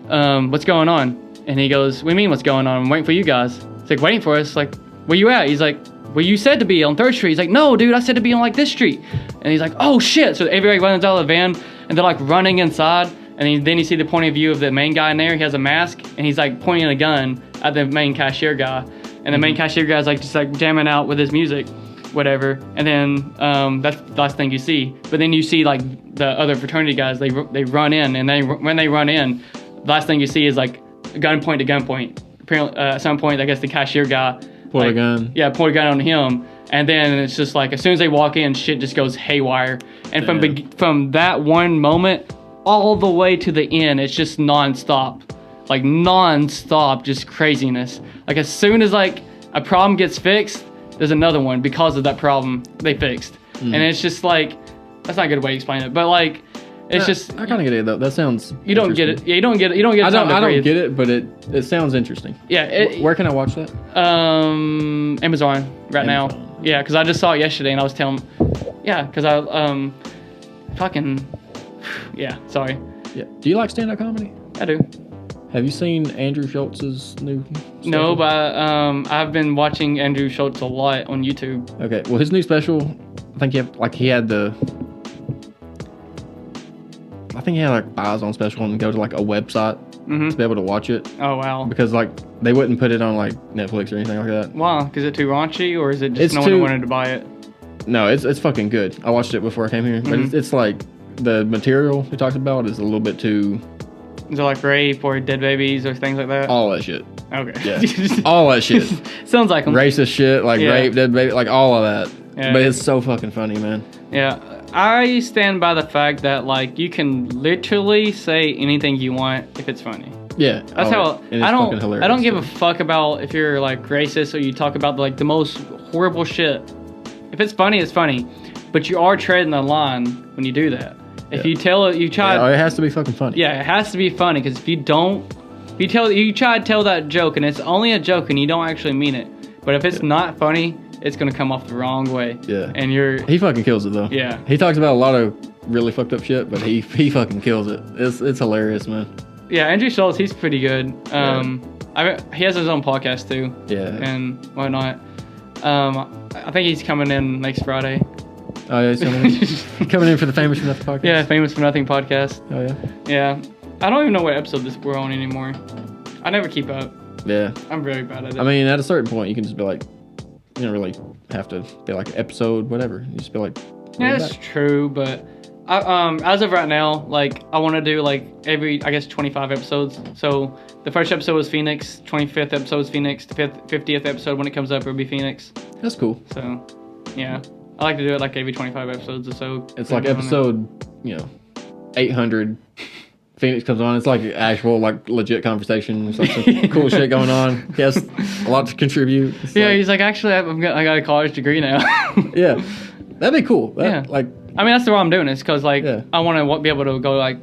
what's going on? And he goes, what do you mean what's going on? I'm waiting for you guys. It's like, waiting for us? Like, where you at? He's like, well, you said to be on 3rd Street. He's like, no, dude, I said to be on like this street. And he's like, oh shit. So everybody runs out of the van, and they're like running inside. And then you see the point of view of the main guy in there. He has a mask, and he's like pointing a gun at the main cashier guy. And the main cashier guy's like just like jamming out with his music, whatever. And then that's the last thing you see. But then you see like the other fraternity guys. They run in, and when they run in, the last thing you see is like gunpoint to gunpoint. Apparently, at some point, I guess the cashier guy pulled a gun. Yeah, pulled a gun on him. And then it's just like, as soon as they walk in, shit just goes haywire. And from that one moment all the way to the end, it's just nonstop. Like nonstop, just craziness. Like as soon as like a problem gets fixed, there's another one because of that problem they fixed. And it's just like, that's not a good way to explain it. But like, it's just, I kind of get it though. That sounds. You don't get it. Yeah, you don't get it. You don't get it. I don't get it, but it sounds interesting. Yeah. Where can I watch that? Amazon right now. Yeah, because I just saw it yesterday, and I was telling. Yeah, because I fucking. Yeah, sorry. Yeah. Do you like stand-up comedy? I do. Have you seen Andrew Schultz's new special? No, but I've been watching Andrew Schultz a lot on YouTube. Okay, well his new special, I think he had like buys on special and go to like a website to be able to watch it. Oh wow! Because like they wouldn't put it on like Netflix or anything like that. Wow, because it's too raunchy, or is it just no one wanted to buy it? No, it's fucking good. I watched it before I came here, but it's like the material he talks about is a little bit too. Is it like rape or dead babies or things like that? All that shit. Okay. Yeah. All that shit. Sounds like them. Racist shit, like rape, dead baby, like all of that. Yeah. But it's so fucking funny, man. Yeah. I stand by the fact that like you can literally say anything you want if it's funny. Yeah. That's how I don't give a fuck about if you're like racist or you talk about like the most horrible shit. If it's funny, it's funny. But you are treading the line when you do that. If you tell it, it has to be fucking funny. Yeah, it has to be funny, because if you don't, you try to tell that joke and it's only a joke and you don't actually mean it. But if it's not funny, it's gonna come off the wrong way. Yeah. And he fucking kills it though. Yeah. He talks about a lot of really fucked up shit, but he fucking kills it. It's hilarious, man. Yeah, Andrew Schultz, he's pretty good. He has his own podcast too. Yeah. And whatnot. I think he's coming in next Friday. Oh yeah, he's coming in for the Famous for Nothing podcast. Yeah, Famous for Nothing podcast. Oh yeah. Yeah, I don't even know what episode we're on anymore. I never keep up. Yeah. I'm very bad at it. I mean, at a certain point, you can just be like, you don't really have to be like episode whatever. You just be like. Yeah, that's true, but as of right now, like I want to do like every 25 episodes. So the first episode was Phoenix, 25th episode was Phoenix, the 50th episode when it comes up will be Phoenix. That's cool. So, yeah. I like to do it like every 25 episodes or so. It's like episode, 800. Phoenix comes on. It's like actual, like legit conversation. There's like some cool shit going on. He has a lot to contribute. He's like, actually, I got a college degree now. Yeah, that'd be cool. Like, I mean, that's the why I'm doing this, because like I want to be able to go like,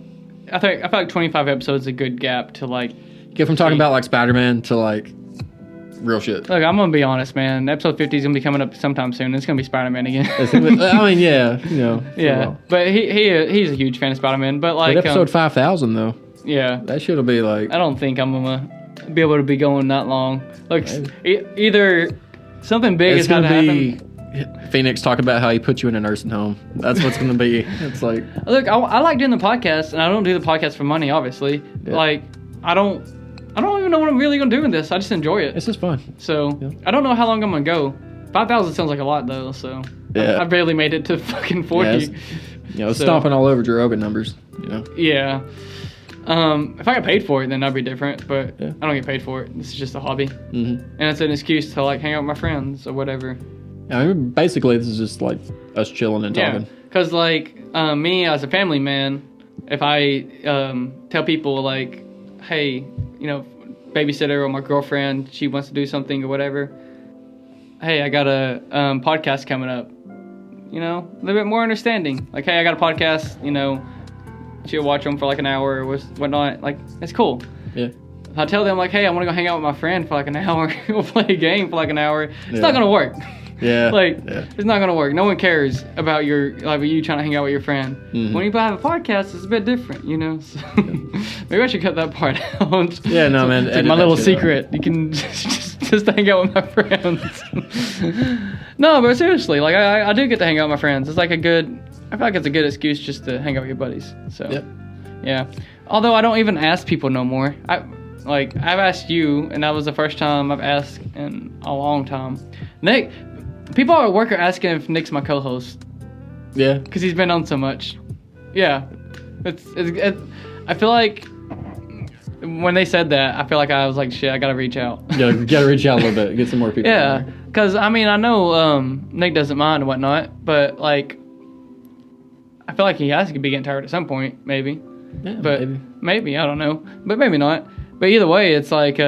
I feel like 25 episodes is a good gap to like get from talking about like Spider-Man to like real shit. Look, I'm gonna be honest, man. Episode 50 is gonna be coming up sometime soon. It's gonna be Spider-Man again. I mean, yeah, yeah. But he's a huge fan of Spider-Man. But like episode 5,000 though. Yeah, that shit'll be like. I don't think I'm gonna be able to be going that long. Like either something big is going to happen. Phoenix talking about how he put you in a nursing home. That's what's gonna be. It's like. Look, I like doing the podcast, and I don't do the podcast for money, obviously. Yeah. Like I don't even know what I'm really gonna do in this. I just enjoy it. It's just fun. So I don't know how long I'm gonna go. 5,000 sounds like a lot though. So Yeah. I barely made it to fucking 40. Yeah, stomping all over Joe Rogan numbers. Yeah. If I got paid for it, then that'd be different. But I don't get paid for it. This is just a hobby, and it's an excuse to like hang out with my friends or whatever. I mean, basically, this is just like us chilling and talking. Yeah, because like me as a family man, if I tell people like, hey, babysitter or my girlfriend, she wants to do something or whatever. Hey, I got a podcast coming up. A little bit more understanding. Like, hey, I got a podcast. She'll watch them for like an hour or whatnot. Like, it's cool. Yeah. If I tell them like, hey, I want to go hang out with my friend for like an hour. We'll play a game for like an hour. It's not gonna work. Yeah. It's not gonna work. No one cares about you trying to hang out with your friend. When you have a podcast, it's a bit different, So, maybe I should cut that part out. Yeah, no, man. It's my little secret. You can just hang out with my friends. No, but seriously, like I do get to hang out with my friends. It's like I feel like it's a good excuse just to hang out with your buddies. So, yeah. Although I don't even ask people no more. I've asked you, and that was the first time I've asked in a long time. Nick, people at work are asking if Nick's my co-host. Yeah. Because he's been on so much. Yeah. It's I feel like when they said that, I feel like I was like, shit, I gotta reach out. Yeah, you gotta reach out a little bit, get some more people. Yeah. Because, I mean, I know Nick doesn't mind and whatnot, but, like, I feel like he has to be getting tired at some point, maybe. Yeah, but maybe, I don't know. But maybe not. But either way, it's like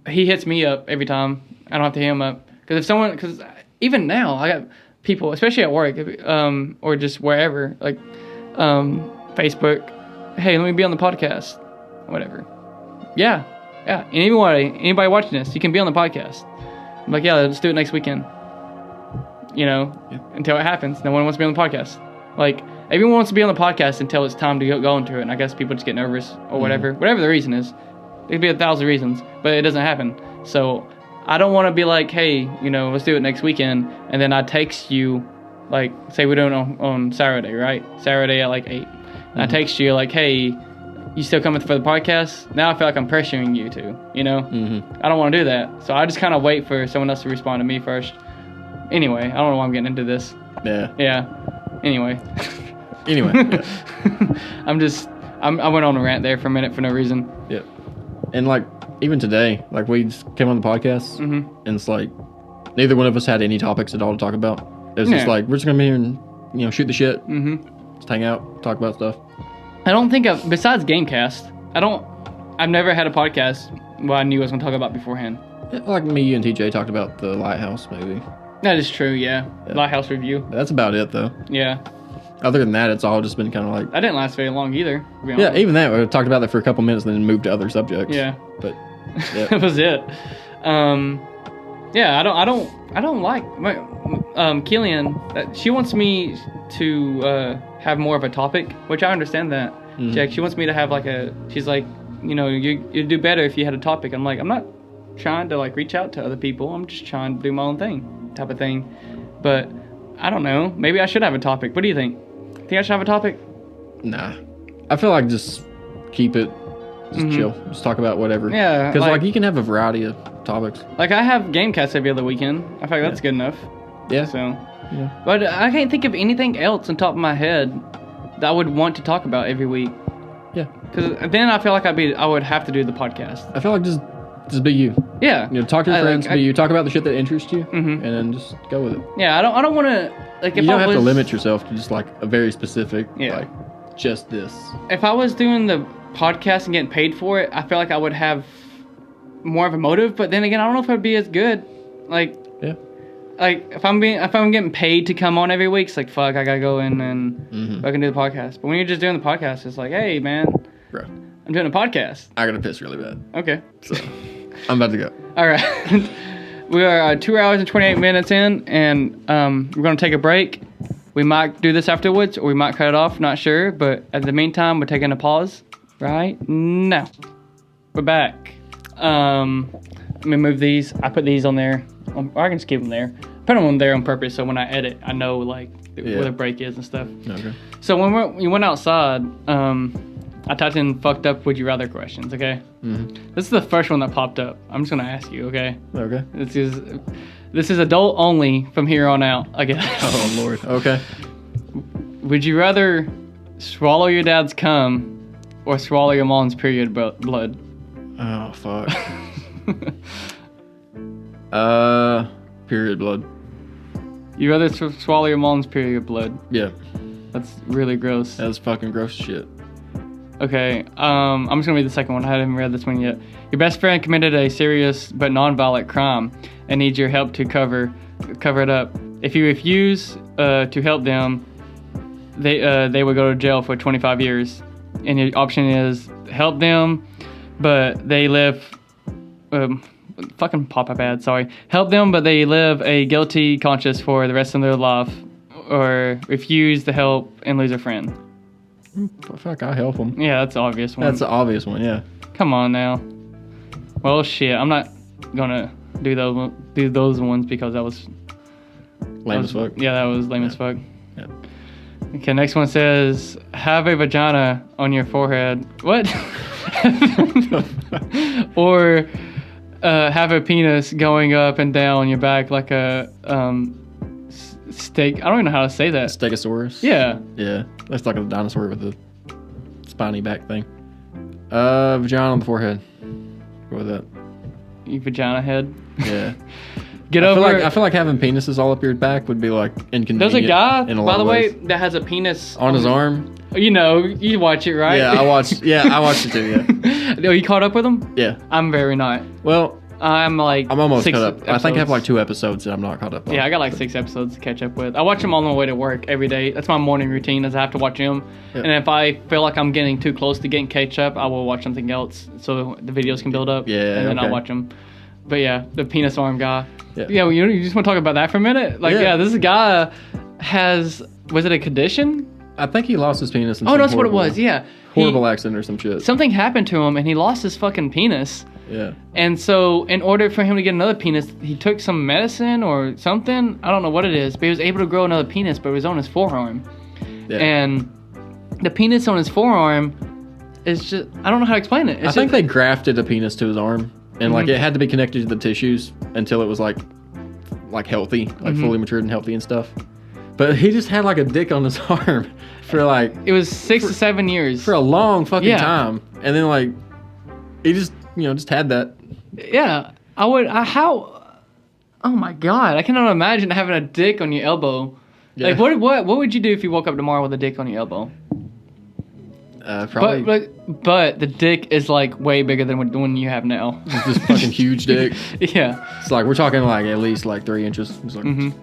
he hits me up every time. I don't have to hit him up. Because even now, I got people, especially at work, or just wherever, like Facebook, hey, let me be on the podcast, whatever. Yeah. And anybody watching this, you can be on the podcast. I'm like, yeah, let's do it next weekend. Until it happens. No one wants to be on the podcast. Like, everyone wants to be on the podcast until it's time to go into it. And I guess people just get nervous or whatever. Whatever the reason is. There could be 1,000 reasons, but it doesn't happen. So I don't want to be like, hey, let's do it next weekend. And then I text you, like, say we're doing it on Saturday, right? Saturday at like 8. And I text you like, hey, you still coming for the podcast? Now I feel like I'm pressuring you to, I don't want to do that. So I just kind of wait for someone else to respond to me first. Anyway, I don't know why I'm getting into this. Yeah. Anyway. Yeah. I went on a rant there for a minute for no reason. Yeah. And like, even today, like we just came on the podcast and it's like, neither one of us had any topics at all to talk about. It was just like, we're just going to be here and, shoot the shit. Just hang out, talk about stuff. I don't think besides Gamecast, I've never had a podcast I knew I was going to talk about beforehand. Yeah, like me, you, and TJ talked about the Lighthouse, maybe. That is true, yeah. Lighthouse review. That's about it, though. Yeah. Other than that, it's all just been kind of like... That didn't last very long either, to be honest. Yeah, even that, we talked about that for a couple minutes and then moved to other subjects. Yeah. But, yeah. That was it. Yeah, I don't like... Keelan, she wants me to have more of a topic, which I understand that. Jack, she wants me to have like she's like, you'd do better if you had a topic. I'm like, I'm not trying to like reach out to other people. I'm just trying to do my own thing, type of thing. But I don't know. Maybe I should have a topic. What do you think? Think I should have a topic? Nah. I feel like just keep it, just chill. Just talk about whatever. Yeah. Because like you can have a variety of topics. Like I have Gamecast every other weekend. I feel like that's good enough. Yeah. So. Yeah. But I can't think of anything else on top of my head that I would want to talk about every week. Yeah. Because then I feel like I would have to do the podcast. I feel like just be you. Yeah. Talk to your friends, be you. Talk about the shit that interests you, and then just go with it. Yeah, I don't want to, like, if you don't have to limit yourself to just, like, a very specific, like, just this. If I was doing the podcast and getting paid for it, I feel like I would have more of a motive, but then again, I don't know if it would be as good. Like, like, if I'm getting paid to come on every week, it's like, fuck, I gotta go in and fucking do the podcast. But when you're just doing the podcast, it's like, hey, man. Bro. I'm doing a podcast. I gotta piss really bad. Okay. So, I'm about to go. All right. We are 2 hours and 28 minutes in, and we're going to take a break. We might do this afterwards, or we might cut it off. Not sure. But at the meantime, we're taking a pause right now. We're back. Let me move these. I put these on there. Or I can just keep them there. Put them on there on purpose, so when I edit, I know like where the break is and stuff. Okay. So when we went outside, I typed in fucked up would you rather questions, okay? Mm-hmm. This is the first one that popped up. I'm just going to ask you, okay? Okay. This is adult only from here on out, I guess. Oh, Lord. Okay. Would you rather swallow your dad's cum or swallow your mom's period blood? Oh, fuck. Period blood. You rather swallow your mom's period blood? Yeah. That's really gross. That's fucking gross shit. Okay, I'm just gonna read the second one. I haven't read this one yet. Your best friend committed a serious but non-violent crime and needs your help to cover it up. If you refuse to help them, they will go to jail for 25 years. And your option is help them, but they live. Fucking pop-up ad. Sorry. Help them, but they live a guilty conscience for the rest of their life, or refuse to help and lose a friend. Fuck, I help them. Yeah, that's the obvious one. That's the obvious one, yeah. Come on now. Well, shit. I'm not gonna do those ones because that was Lame as fuck. Yeah, that was lame as fuck. Yeah. Okay, next one says, have a vagina on your forehead. What? Or have a penis going up and down on your back like a steak. I don't even know how to say that. Stegosaurus? Yeah. Yeah. That's like a dinosaur with a spiny back thing. Vagina on the forehead. Go with that. You vagina head. Yeah. I feel like having penises all up your back would be like inconvenient. There's a guy, by the way, ways. that has a penis on his arm. You know, you watch it, right? Yeah, I watched it too. Yeah. Oh, you caught up with him? Yeah. I'm very not. Well, I'm almost 6 caught up. episodes. I think I have like 2 episodes that I'm not caught up on. Yeah, I got like 6 episodes to catch up with. I watch them on my way to work every day. That's my morning routine, is I have to watch them. Yep. And if I feel like I'm getting too close to getting catch up, I will watch something else so the videos can build up. Yeah, and then I'll okay. watch them. But yeah, the penis arm guy. Yeah. Yeah, you just want to talk about that for a minute? Like, yeah, this guy has, was it a condition? I think he lost his penis. Oh, that's what it was. Yeah. Horrible accident or some shit. Something happened to him and he lost his fucking penis. Yeah. And so, in order for him to get another penis, he took some medicine or something. I don't know what it is, but he was able to grow another penis, but it was on his forearm. Yeah. And the penis on his forearm is just, I don't know how to explain it. I think they grafted a penis to his arm, and like it had to be connected to the tissues until it was like healthy, like fully matured and healthy and stuff. But he just had like a dick on his arm for like... It was 6 to 7 years. For a long fucking time. And then like, he just, just had that. Yeah. How... Oh my God. I cannot imagine having a dick on your elbow. Yeah. Like, what would you do if you woke up tomorrow with a dick on your elbow? Probably... But the dick is like way bigger than the one you have now. This fucking huge dick. Yeah. It's like, we're talking like at least like 3 inches. It's like...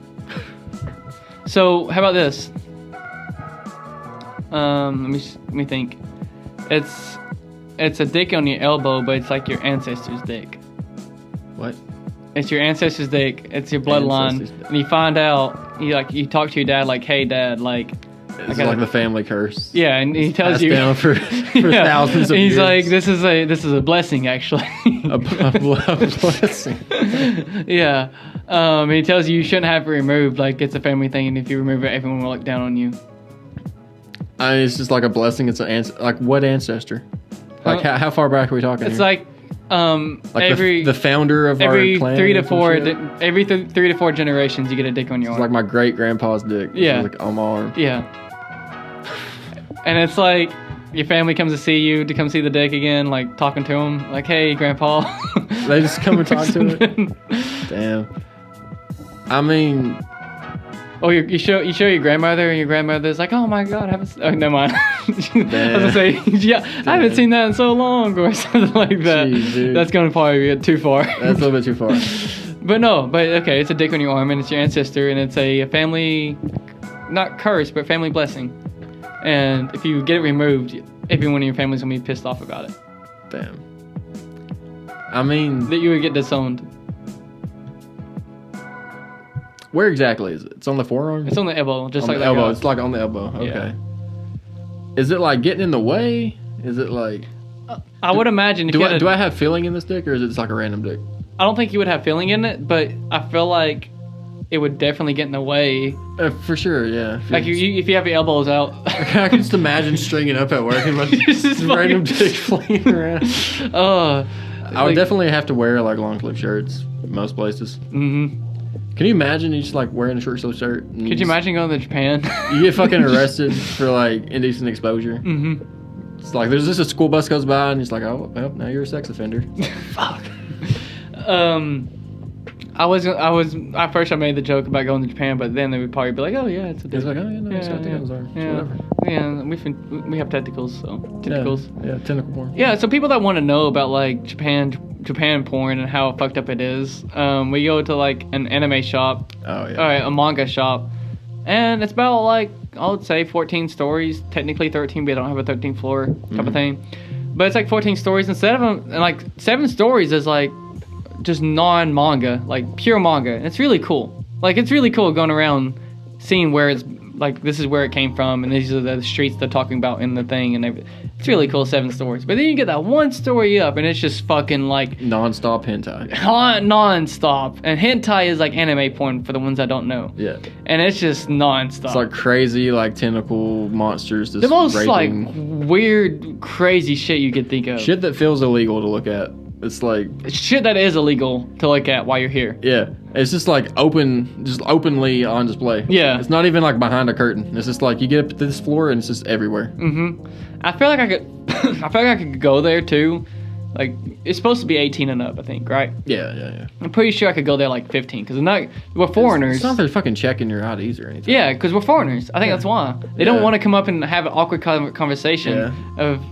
So, how about this? Let me think. It's a dick on your elbow, but it's like your ancestor's dick. What? It's your ancestor's dick. It's your bloodline. And you find out, you talk to your dad like, hey dad, like... It's like the family curse. Yeah, and he tells you... down for thousands of years. He's like, this is a blessing, actually. a blessing. Yeah. And he tells you shouldn't have it removed, like it's a family thing, and if you remove it, everyone will look down on you. It's just like a blessing. It's like what ancestor? Like how far back are we talking? It's here? like every the founder of our clan. Every 3 to 4 generations, you get a dick on your arm. It's like my great grandpa's dick. Yeah. Like on my arm. Yeah. And it's like your family comes to see you to come see the dick again, like talking to him, like, hey, grandpa. They just come and talk to it. Damn. I mean, oh, you show your grandmother, and your grandmother's like, oh my God, never mind. I was gonna say, yeah, damn. I haven't seen that in so long, or something like that. Jeez, that's gonna probably be too far. That's a little bit too far. But okay, it's a dick on your arm, and it's your ancestor, and it's a family, not curse, but family blessing. And if you get it removed, everyone in your family's gonna be pissed off about it. Damn. I mean, that you would get disowned. Where exactly is it? It's on the forearm? It's on the elbow, just like the elbow. It's like on the elbow. Okay. Yeah. Is it like getting in the way? Is it like... I would imagine... Do I have feeling in this dick, or is it just like a random dick? I don't think you would have feeling in it, but I feel like it would definitely get in the way. For sure, yeah. Like if you have your elbows out. I can just imagine stringing up at work and like Just random dick flying around. I would definitely have to wear like long sleeve shirts in most places. Mm-hmm. Can you imagine you just like wearing a short sleeve shirt? Could you imagine going to Japan? You get fucking arrested for like indecent exposure. Mm-hmm. It's like there's just a school bus goes by and it's like, oh, well, now you're a sex offender. Like, fuck. At first I made the joke about going to Japan, but then they would probably be like, oh yeah, it's a it's like, oh yeah, no, it's got tentacles on. Yeah, Whatever. yeah, we have tentacles, so tentacles. Yeah, tentacle porn. Yeah, so people that want to know about like Japan porn and how fucked up it is, we go to like an anime shop, a manga shop, and it's about like I would say 14 stories, technically 13, but I don't have a 13th floor type of thing. But it's like 14 stories instead of them, and like 7 stories is like just non-manga, like pure manga. And it's really cool. Like it's really cool going around seeing where it's like this is where it came from, and these are the streets they're talking about in the thing, and it's really cool. 7 stories, but then you get that one story up, and it's just fucking like non-stop hentai. Non-stop, and hentai is like anime porn for the ones that don't know. Yeah, and it's just non-stop. It's like crazy, like tentacle monsters. Just the most raping. Like weird, crazy shit you could think of. Shit that feels illegal to look at. It's like shit that is illegal to look at while you're here. Yeah, it's just like openly on display. Yeah, it's not even like behind a curtain. It's just like you get up to this floor and it's just everywhere. Mm-hmm. I feel like I could go there too. Like it's supposed to be 18 and up, I think, right? Yeah. I'm pretty sure I could go there like 15 because we're foreigners. It's not they're fucking checking your IDs or anything. Yeah, because we're foreigners. I think that's why they don't want to come up and have an awkward conversation of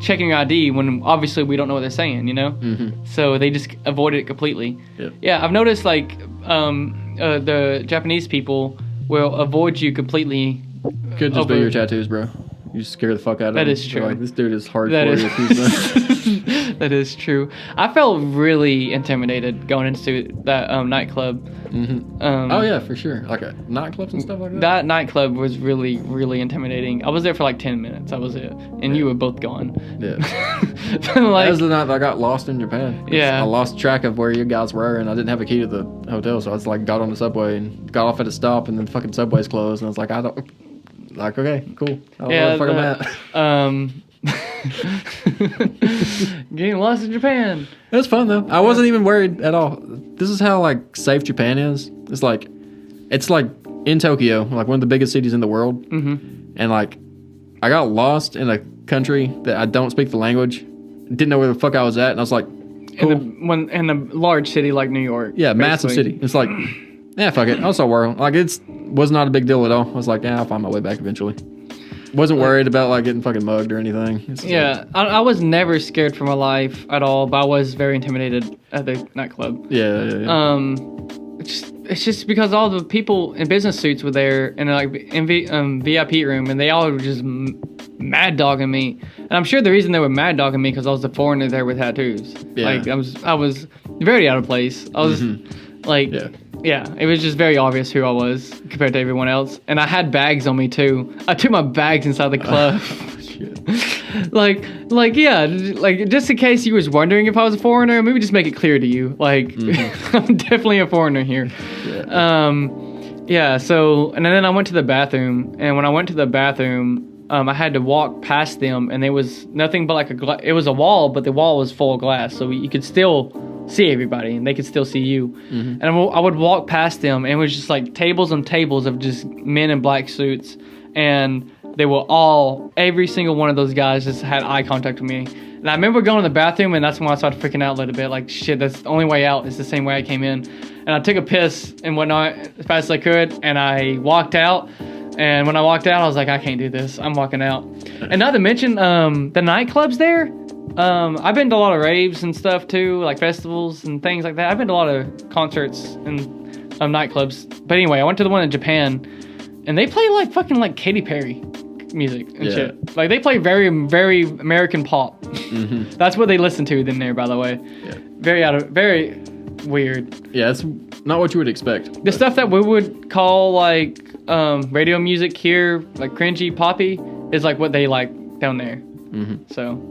checking your ID when obviously we don't know what they're saying, you know? Mm-hmm. So they just avoid it completely. Yeah, I've noticed like the Japanese people will avoid you completely. Could just be your tattoos, bro. You just scare the fuck out of them. That is true. Like, this dude is hardcore. That is true. I felt really intimidated going into that nightclub. Mm-hmm. Oh yeah, for sure. Like nightclubs and stuff like that. That nightclub was really, really intimidating. I was there for like 10 minutes. That was it, and you were both gone. Yeah. Like, that was the night that I got lost in Japan. Yeah. I lost track of where you guys were, and I didn't have a key to the hotel, so I was like, got on the subway and got off at a stop, and then fucking subway's closed, and I was like, Like, okay, cool. I don't know where the fuck I'm at. Getting lost in Japan. It was fun though. I wasn't even worried at all. This is how like safe Japan is. It's like in Tokyo, like one of the biggest cities in the world. Mm-hmm. And like, I got lost in a country that I don't speak the language. Didn't know where the fuck I was at, and I was like, cool. In a large city like New York. Yeah, basically. Massive city. It's like, yeah, fuck it. I'll start world. Like was not a big deal at all. I was like, yeah, I'll find my way back eventually. Wasn't worried about like getting fucking mugged or anything. Yeah, I was never scared for my life at all, but I was very intimidated at the nightclub. Yeah. It's just because all the people in business suits were there and like in VIP room, and they all were just mad dogging me. And I'm sure the reason they were mad dogging me because I was the foreigner there with tattoos. Yeah. Like I was very out of place. I was like. Yeah, it was just very obvious who I was compared to everyone else. And I had bags on me too. I took my bags inside the club. like just in case you was wondering if I was a foreigner, maybe just make it clear to you. Like, I'm definitely a foreigner here. Yeah. So, and then I went to the bathroom. And when I went to the bathroom, I had to walk past them. And there was nothing but like it was a wall, but the wall was full of glass. So you could still see everybody and they could still see you. And I would walk past them, and it was just like tables and tables of just men in black suits, and they were every single one of those guys just had eye contact with me. And I remember going to the bathroom, and that's when I started freaking out a little bit, like shit, that's the only way out. It's the same way I came in. And I took a piss and whatnot as fast as I could, and I walked out. And when I walked out, I was like, I can't do this, I'm walking out. And not to mention the nightclubs there. I've been to a lot of raves and stuff too, like festivals and things like that. I've been to a lot of concerts and nightclubs. But anyway, I went to the one in Japan, and they play like fucking like Katy Perry music and shit. Like they play very, very American pop. That's what they listen to in there, by the way. Yeah. Very weird. Yeah, it's not what you would expect. The stuff that we would call like radio music here, like cringy, poppy, is like what they like down there. So.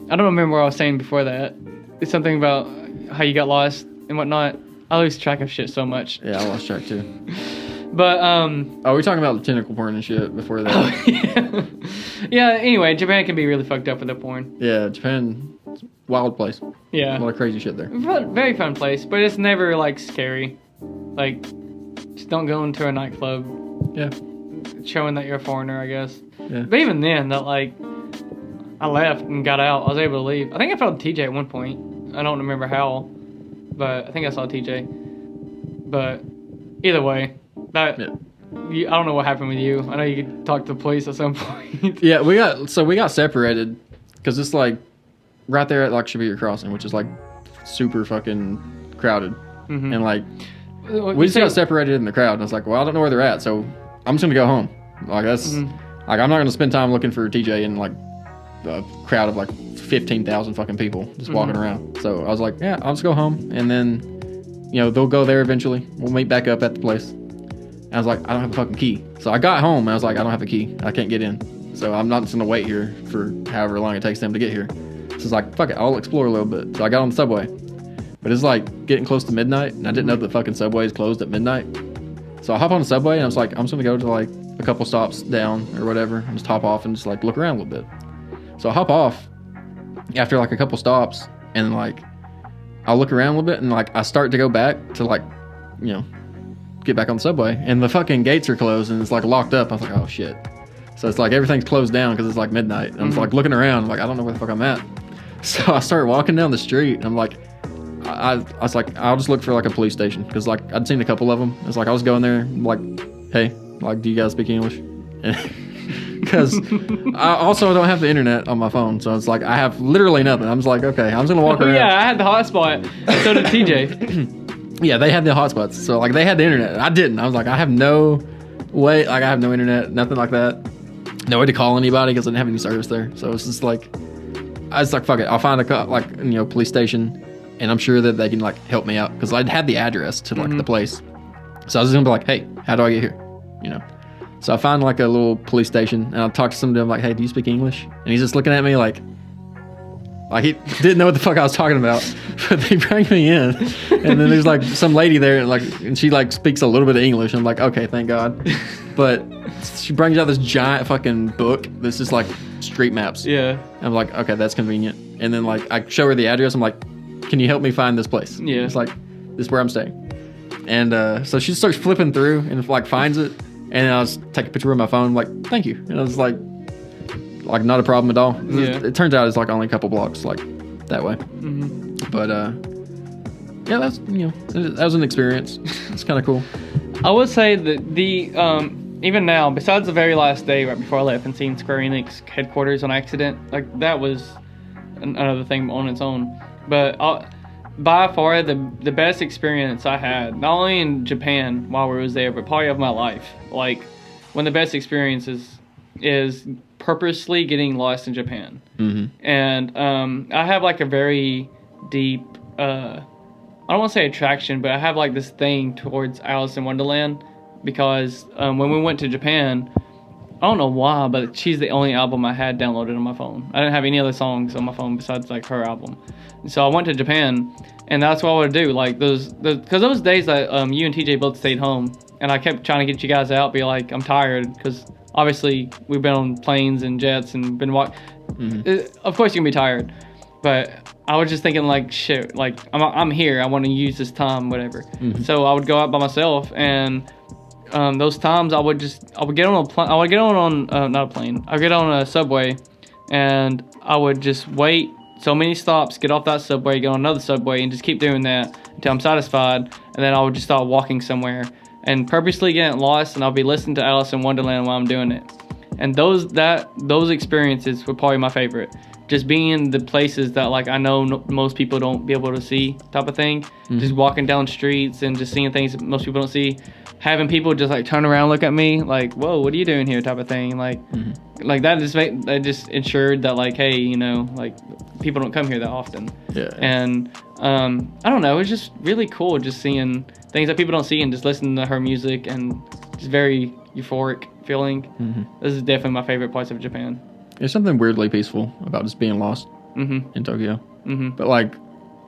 I don't remember what I was saying before that. It's something about how you got lost and whatnot. I lose track of shit so much. Yeah, I lost track too. But we're talking about the tentacle porn and shit before that. yeah. Anyway, Japan can be really fucked up with the porn. Yeah, Japan, wild place. Yeah, a lot of crazy shit there. Very fun place, but it's never like scary. Like, just don't go into a nightclub. Yeah. Showing that you're a foreigner, I guess. Yeah. But even then, that like, I left and got out. I was able to leave. I think I found TJ at one point. I don't remember how, but I think I saw TJ. But either way, that I don't know what happened with you. I know you could talk to the police at some point. Yeah, we got separated because it's like right there at like Shabir Crossing, which is like super fucking crowded, and like we just got separated in the crowd. And I was like, well, I don't know where they're at, so I'm just gonna go home. Like that's like I'm not gonna spend time looking for TJ in like a crowd of like 15,000 fucking people just walking around. So I was like, yeah, I'll just go home, and then they'll go there eventually. We'll meet back up at the place. And I was like, I don't have a fucking key. So I got home and I was like, I don't have a key. I can't get in. So I'm not just gonna wait here for however long it takes them to get here. So it's like, fuck it, I'll explore a little bit. So I got on the subway. But it's like getting close to midnight, and I didn't know the fucking subway is closed at midnight. So I hop on the subway and I was like, I'm just gonna go to like a couple stops down or whatever, and just hop off and just like look around a little bit. So I hop off after like a couple stops, and like I'll look around a little bit, and like I start to go back to like, get back on the subway, and the fucking gates are closed and it's like locked up. I was like, oh shit. So it's like everything's closed down because it's like midnight. And I'm just like looking around, like I don't know where the fuck I'm at. So I start walking down the street, and I'm like, I was like, I'll just look for like a police station, because like I'd seen a couple of them. It's like I was going there, like, hey, like, do you guys speak English? Because I also don't have the internet on my phone, so it's like I have literally nothing. I'm just like, okay, I'm just gonna walk around. Yeah, I had the hotspot. So did TJ. Yeah, they had the hotspots, so like they had the internet. I didn't. I was like, I have no way. Like I have no internet, nothing like that. No way to call anybody because I didn't have any service there. So it's just like, I was like, fuck it. I'll find a police station, and I'm sure that they can like help me out, because I'd had the address to like the place. So I was just gonna be like, hey, how do I get here? So I find like a little police station, and I'll talk to somebody. I'm like, hey, do you speak English? And he's just looking at me like he didn't know what the fuck I was talking about. But they bring me in, and then there's like some lady there, and she like speaks a little bit of English. I'm like, okay, thank God. But she brings out this giant fucking book. This is like street maps. Yeah. I'm like, okay, that's convenient. And then like I show her the address. I'm like, can you help me find this place? Yeah. It's like, this is where I'm staying. And so she starts flipping through and like finds it. And I'll just take a picture with my phone. I'm like, thank you. And I was like not a problem at all. Yeah. It turns out it's like only a couple blocks like that way. But yeah, that's that was an experience. It's kind of cool. I would say that the even now, besides the very last day right before I left and seeing Square Enix headquarters on accident, like that was another thing on its own. But by far the best experience I had, not only in Japan while we was there, but probably of my life. Like one of the best experiences is purposely getting lost in Japan. And I have like a very deep I don't want to say attraction, but I have like this thing towards Alice in Wonderland, because when we went to Japan, I don't know why, but she's the only album I had downloaded on my phone. I didn't have any other songs on my phone besides like her album. And so I went to Japan, and that's what I would do. Like because those days that you and TJ both stayed home, and I kept trying to get you guys out, be like, I'm tired, because obviously we've been on planes and jets and been of course you can be tired, but I was just thinking like, shit, like I'm here, I want to use this time, whatever. So I would go out by myself, and those times I would get on a plane. I would get on not a plane. I would get on a subway, and I would just wait so many stops, get off that subway, get on another subway, and just keep doing that until I'm satisfied. And then I would just start walking somewhere and purposely getting lost, and I'll be listening to Alice in Wonderland while I'm doing it. And those experiences were probably my favorite. Just being in the places that like I know most people don't be able to see, type of thing. Just walking down streets and just seeing things that most people don't see. Having people just like turn around, look at me like, whoa, what are you doing here, type of thing. Like that just ensured that like, hey, like people don't come here that often. Yeah. And I don't know, it's just really cool just seeing things that people don't see and just listening to her music, and just very euphoric feeling. This is definitely my favorite place of Japan. There's something weirdly peaceful about just being lost in Tokyo. But like,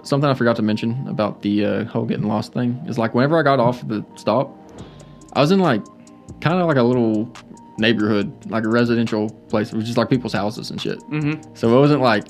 something I forgot to mention about the whole getting lost thing is like whenever I got off the stop, I was in like kind of like a little neighborhood, like a residential place, which is like people's houses and shit. Mm-hmm. So it wasn't like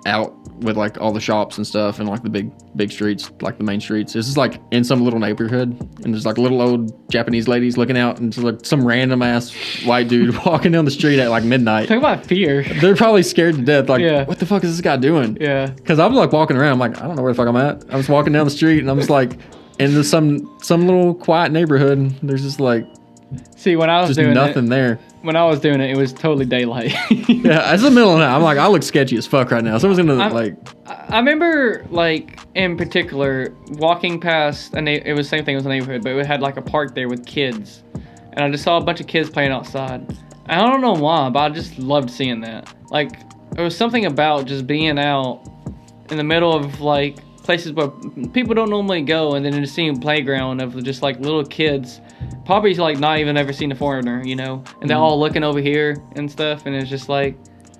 out with like all the shops and stuff and like the big streets, like the main streets. It's just like in some little neighborhood, and there's like little old Japanese ladies looking out, and just like some random ass white dude walking down the street at like midnight. Talk about fear. They're probably scared to death. Like, Yeah. what the fuck is this guy doing? Yeah. Because I'm like walking around. I'm like, I don't know where the fuck I'm at. I was walking down the street, and I'm just like, in some little quiet neighborhood. And there's just like See, when I was just doing nothing there. When I was doing it, it was totally daylight. Yeah, it's the middle of the night. I'm like, I look sketchy as fuck right now. Someone's gonna like. I remember, like, in particular, walking past it was the same thing. It was a neighborhood, but it had like a park there with kids, and I just saw a bunch of kids playing outside. I don't know why, but I just loved seeing that. Like, there was something about just being out in the middle of like places where people don't normally go, and then just seeing a playground of just like little kids, probably like not even ever seen a foreigner, you know, and they're all looking over here and stuff, and it's just like,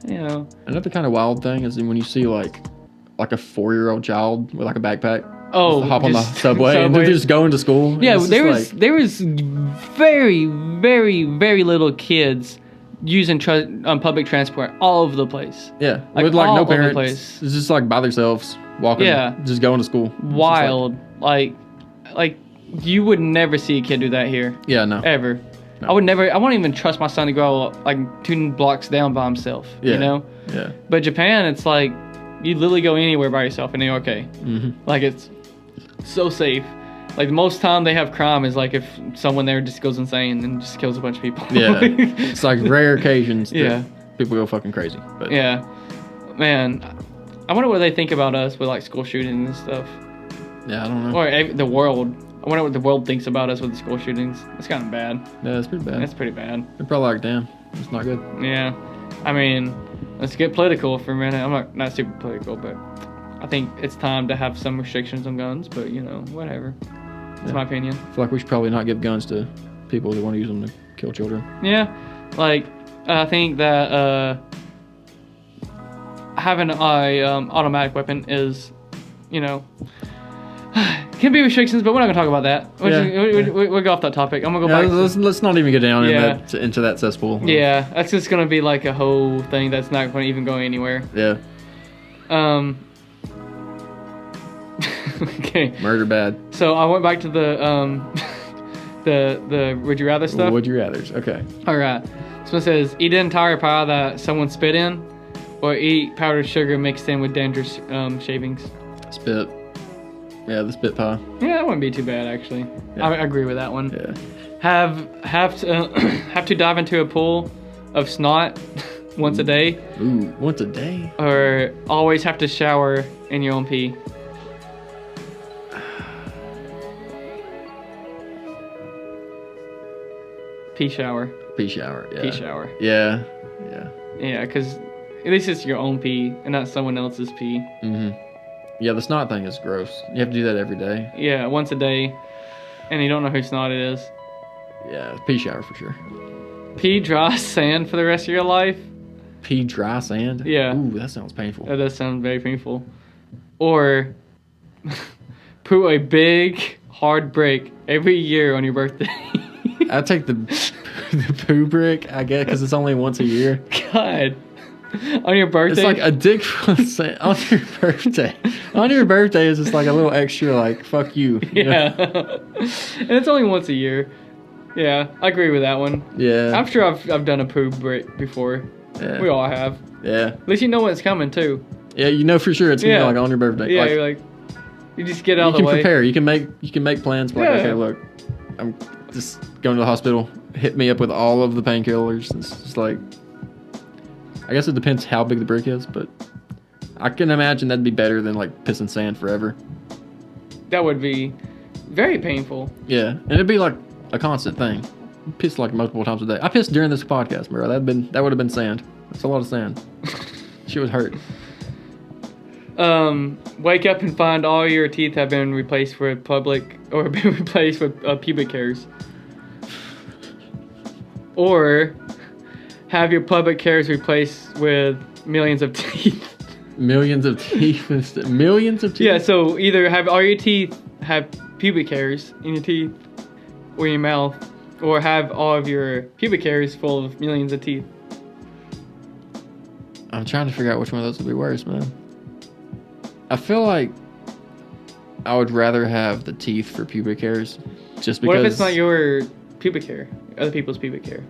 you know. Another kind of wild thing is when you see like a 4-year-old child with like a backpack. Oh, hop on the subway and they're just going to school. Yeah, it's there was very, very, very little kids using public transport all over the place. Yeah, like with like all no over the parents. place. It's just like by themselves walking. Yeah, just going to school. Wild, like you would never see a kid do that here. Yeah, no, ever. No. I won't even trust my son to go like 2 blocks down by himself. Yeah. You know. Yeah. But Japan, it's like you literally go anywhere by yourself and you're okay. Mm-hmm. Like it's so safe. Like most time they have crime is like if someone there just goes insane and just kills a bunch of people. Yeah. It's like rare occasions that Yeah. people go fucking crazy. But yeah. Man, I wonder what they think about us with like school shootings and stuff. Yeah, I don't know. Or the world. I wonder what the world thinks about us with the school shootings. It's kind of bad. Yeah, it's pretty bad. It's pretty bad. They're probably like, damn, it's not good. Yeah. I mean, let's get political for a minute. I'm not super political, but I think it's time to have some restrictions on guns, but you know, whatever. That's my opinion. I feel like we should probably not give guns to people that want to use them to kill children. Yeah. Like, I think that having an automatic weapon is, you know, can be restrictions, but we're not going to talk about that. We'll go off that topic. I'm going to go back. Let's not even get down into that cesspool. Yeah, that's just going to be like a whole thing that's not going to even go anywhere. Yeah. Okay. Murder bad. So I went back to the would you rather stuff. Would you rather's okay. All right. So it says eat an entire pie that someone spit in, or eat powdered sugar mixed in with dangerous shavings. Spit. Yeah, the spit pie. Yeah, that wouldn't be too bad actually. Yeah. I agree with that one. Yeah. Have to dive into a pool of snot once a day. Ooh, once a day. Or always have to shower in your own pee. Pee shower. Pee shower, yeah. Pee shower. Yeah, yeah. Yeah, because at least it's your own pee and not someone else's pee. Mm-hmm. Yeah, the snot thing is gross. You have to do that every day. Yeah, once a day. And you don't know whose snot it is. Yeah, pee shower for sure. Pee dry sand for the rest of your life. Pee dry sand? Yeah. Ooh, that sounds painful. That does sound very painful. Or poo a big, hard brick every year on your birthday. I'd take the poo brick, I guess, because it's only once a year. God. On your birthday? It's like a dick full of sand on your birthday. On your birthday is just like a little extra, like, fuck you. Yeah. And it's only once a year. Yeah, I agree with that one. Yeah. I'm sure I've done a poo brick before. Yeah. We all have. Yeah. At least you know when it's coming, too. Yeah, you know for sure it's gonna be like on your birthday. Yeah, like, you're like, you just get out of the way. You can prepare. You can make plans. Like, okay, look, I'm just going to the hospital. Hit me up with all of the painkillers. It's just like, I guess it depends how big the brick is, but I can imagine that'd be better than like pissing sand forever. That would be very painful. Yeah, and it'd be like a constant thing. Piss like multiple times a day. I pissed during this podcast, bro. That would have been sand. That's a lot of sand. She would hurt. Wake up and find all your teeth have been replaced with pubic hairs. Or have your pubic hairs replaced with millions of teeth. Millions of teeth. Millions of teeth? Yeah, so either have all your teeth have pubic hairs in your teeth or your mouth, or have all of your pubic hairs full of millions of teeth. I'm trying to figure out which one of those would be worse, man. I feel like I would rather have the teeth for pubic hairs, just because. What if it's not your pubic hair? Other people's pubic hair.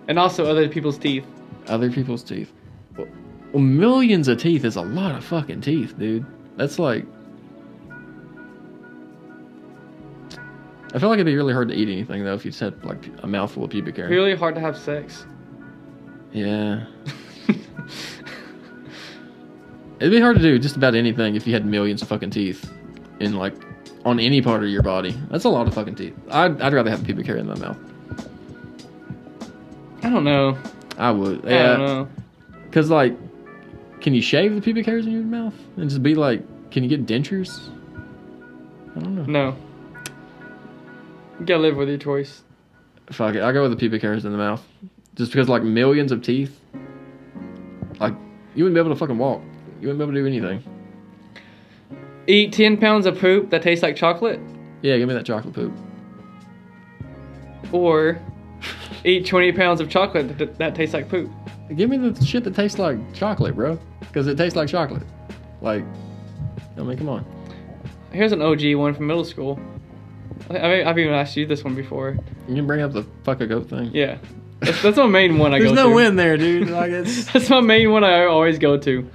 And also other people's teeth. Other people's teeth. Well, millions of teeth is a lot of fucking teeth, dude. That's like... I feel like it'd be really hard to eat anything, though, if you just had, like, a mouthful of pubic hair. Really hard to have sex. Yeah. It'd be hard to do just about anything if you had millions of fucking teeth in, like, on any part of your body. That's a lot of fucking teeth. I'd rather have pubic hair in my mouth. I don't know. I would. I don't know. Because, like, can you shave the pubic hairs in your mouth? And just be like, can you get dentures? I don't know. No. You gotta live with your choice. Fuck it. I'll go with the pubic hairs in the mouth. Just because, like, millions of teeth, like, you wouldn't be able to fucking walk. You wouldn't be able to do anything. Eat 10 pounds of poop that tastes like chocolate? Yeah, give me that chocolate poop. Or eat 20 pounds of chocolate that tastes like poop? Give me the shit that tastes like chocolate, bro. Because it tastes like chocolate. Like, I mean, come on. Here's an OG one from middle school. I've even asked you this one before. You can bring up the fuck a goat thing. Yeah. That's my main one I go to. There's no win there, dude. Like, it's... That's my main one I always go to.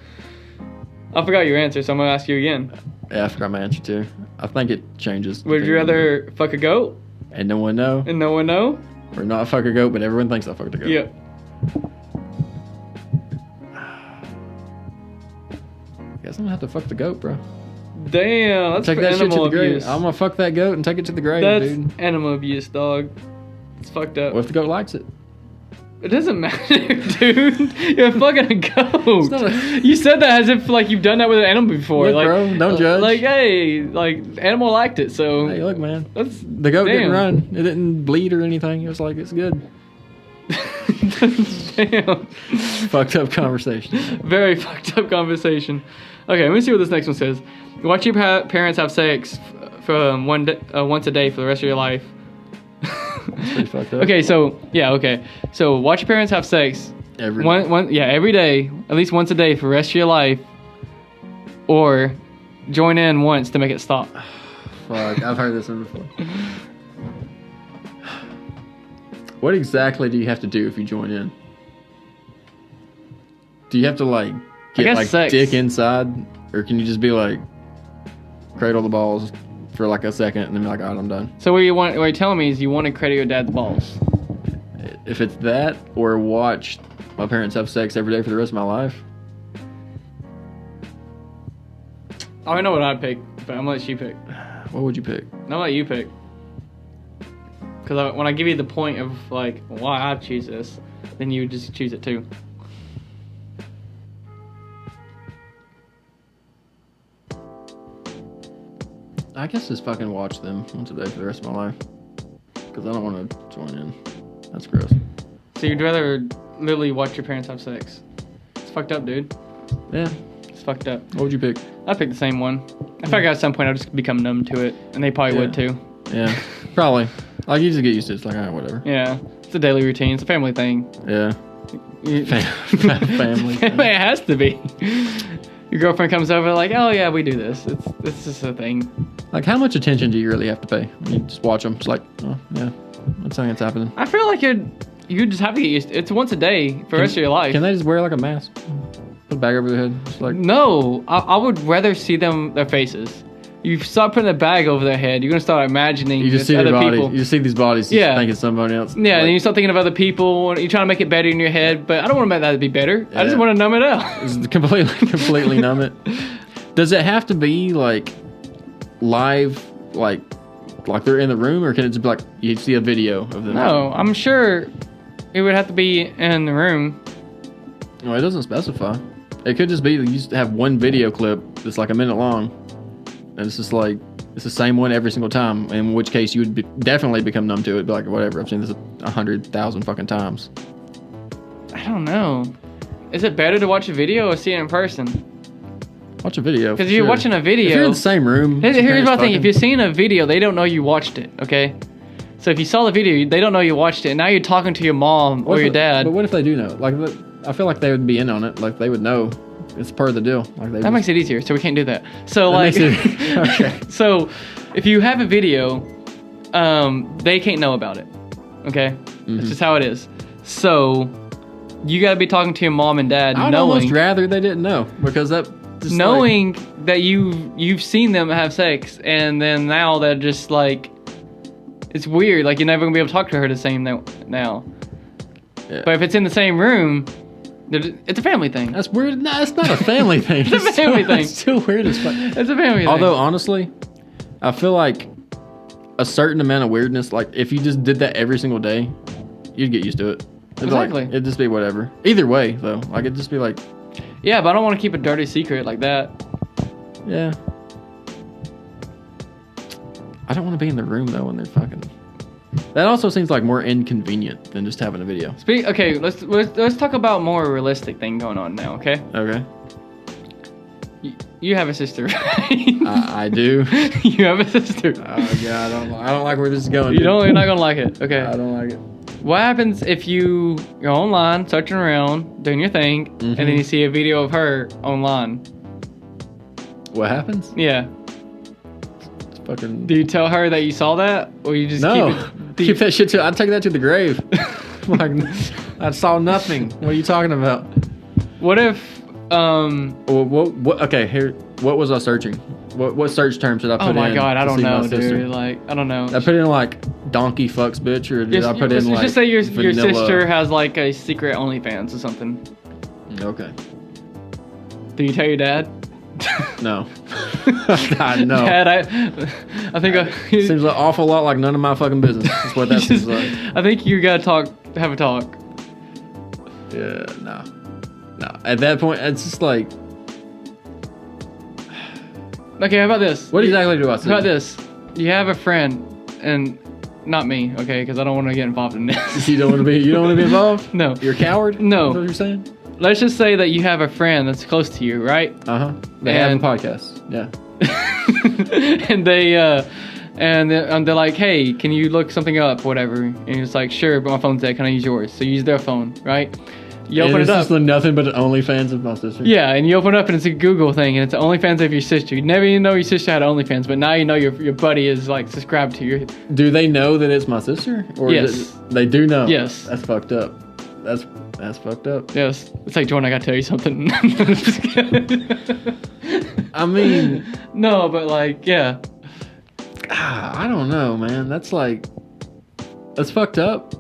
I forgot your answer, so I'm going to ask you again. Yeah, I forgot my answer too. I think it changes. Would you rather fuck a goat? And no one know? And no one know? Or not fuck a goat, but everyone thinks I fucked a goat. Yep. Guess I'm gonna have to fuck the goat, bro. Damn, that's take for that shit to animal the grave. abuse. I'm gonna fuck that goat and take it to the grave, That's dude. animal abuse, dog. It's fucked up. What if the goat likes it? It doesn't matter, dude. You're fucking a goat. You said that as if like you've done that with an animal before. Look, like, bro, don't judge. Like, hey, like animal liked it, so. Hey, look, man. That's the goat didn't run. It didn't bleed or anything. It was like, it's good. Damn. Fucked up conversation. Very fucked up conversation. Okay, let me see what this next one says. Watch your parents have sex for once a day for the rest of your life. That's pretty fucked up. Okay, so so watch your parents have sex every day, at least once a day for the rest of your life, or join in once to make it stop. Fuck, I've heard this one before. What exactly do you have to do if you join in? Do you have to like get like sex. Dick inside, or can you just be like cradle the balls for like a second and then be like, alright, I'm done? So what you're telling me is you want to cradle your dad's balls? If it's that, or watch my parents have sex every day for the rest of my life. I know what I'd pick, but I'm gonna let you pick. What would you pick? I'm gonna let you pick. Because when I give you the point of like why I choose this, then you would just choose it too. I guess just fucking watch them once a day for the rest of my life. Because I don't want to join in. That's gross. So you'd rather literally watch your parents have sex? It's fucked up, dude. Yeah. It's fucked up. What would you pick? I'd pick the same one. I figure at some point I'll just become numb to it. And they probably would too. Yeah. Probably. Like, you just get used to it. It's like, alright, whatever. Yeah. It's a daily routine. It's a family thing. Yeah. Family thing. It has to be. Your girlfriend comes over like, oh yeah, we do this. It's just a thing. Like, how much attention do you really have to pay? You just watch them. It's like, oh, yeah. That's something that's happening. I feel like you just have to get used to it. It's once a day for the rest of your life. Can they just wear like a mask? Put a bag over their head? Just like... No. I would rather see their faces. You start putting a bag over their head, you're going to start imagining you just see other their bodies. people. You just see these bodies just thinking somebody else. Yeah, like, and you start thinking of other people, and you're trying to make it better in your head, but I don't want to make that be better. I just want to numb it out. Just completely numb it. Does it have to be like live, like they're in the room, or can it just be like you see a video of them? No, I'm sure it would have to be in the room. No, it doesn't specify. It could just be you just have one video clip that's like a minute long, and it's just like it's the same one every single time. In which case, you would definitely become numb to it. Be like, whatever, I've seen this 100,000 fucking times. I don't know. Is it better to watch a video or see it in person? Watch a video. Because if you're watching a video... If you're in the same room... Here's my thing. If you're seeing a video, they don't know you watched it, okay? So if you saw the video, they don't know you watched it, and now you're talking to your mom or your dad. But what if they do know? Like, I feel like they would be in on it. Like, they would know. It's part of the deal. Like, that makes it easier, so we can't do that. So, okay. So, if you have a video, they can't know about it, okay? That's just how it is. So, you gotta be talking to your mom and dad, I'd almost rather they didn't know, because that... knowing that you've seen them have sex, and then now they're just like, it's weird. Like, you're never gonna be able to talk to her the same now. Yeah. But if it's in the same room, it's a family thing. That's weird. No, it's not a family thing. It's a family thing. It's still weird as fuck. It's a family thing. Although honestly, I feel like a certain amount of weirdness, like if you just did that every single day, you'd get used to it. Exactly. It'd just be whatever. Either way, though, like it'd just be like. Yeah, but I don't want to keep a dirty secret like that. Yeah. I don't want to be in the room though when they're fucking. That also seems like more inconvenient than just having a video. Okay, let's talk about more realistic thing going on now. Okay. Okay. You have a sister, right? I do. You have a sister. Oh god, I don't like where this is going. You're not gonna like it. Okay. I don't like it. What happens if you're online, searching around, doing your thing, and then you see a video of her online? What happens? Yeah. It's fucking... Do you tell her that you saw that? Or you just keep that shit I'd take that to the grave. Like, I saw nothing. What are you talking about? What if... Okay, here... What was I searching? What search term should I put in? Oh my god, I don't know, dude. Like, I don't know. Did I put in like donkey fucks bitch, or did I put in like just say your vanilla? sister has like a secret OnlyFans or something. Okay. Do you tell your dad? No. God, no. Dad, I think seems an awful lot like none of my fucking business. That's what that seems like. I think you gotta have a talk. Yeah, no. At that point, it's just like. Okay, how about this? What exactly do I say? How about this? You have a friend, and not me, okay? Because I don't want to get involved in this. You don't want to be involved? No. You're a coward? No. Is that what you're saying? Let's just say that you have a friend that's close to you, right? They have a podcast. Yeah. and they're like, hey, can you look something up, whatever? And it's like, sure, but my phone's dead. Can I use yours? So you use their phone, right? You open it up. It's just nothing but OnlyFans of my sister. Yeah, and you open it up and it's a Google thing, and it's OnlyFans of your sister. You never even know your sister had OnlyFans, but now you know your buddy is like subscribed to your. Do they know that it's my sister? Or yes. They do know. Yes. That's fucked up. That's fucked up. Yes. It's like, Jordan, I gotta tell you something. I mean. No, but like, yeah. I don't know, man. That's fucked up.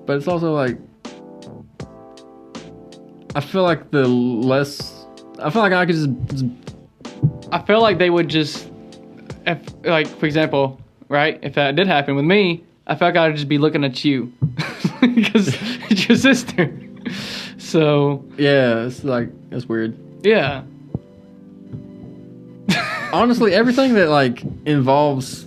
But it's also like. I feel like I could just. I feel like they would just, if, like, for example, right? If that did happen with me, I feel like I would just be looking at you because it's your sister. So. Yeah, it's like that's weird. Yeah. Honestly, everything that like involves.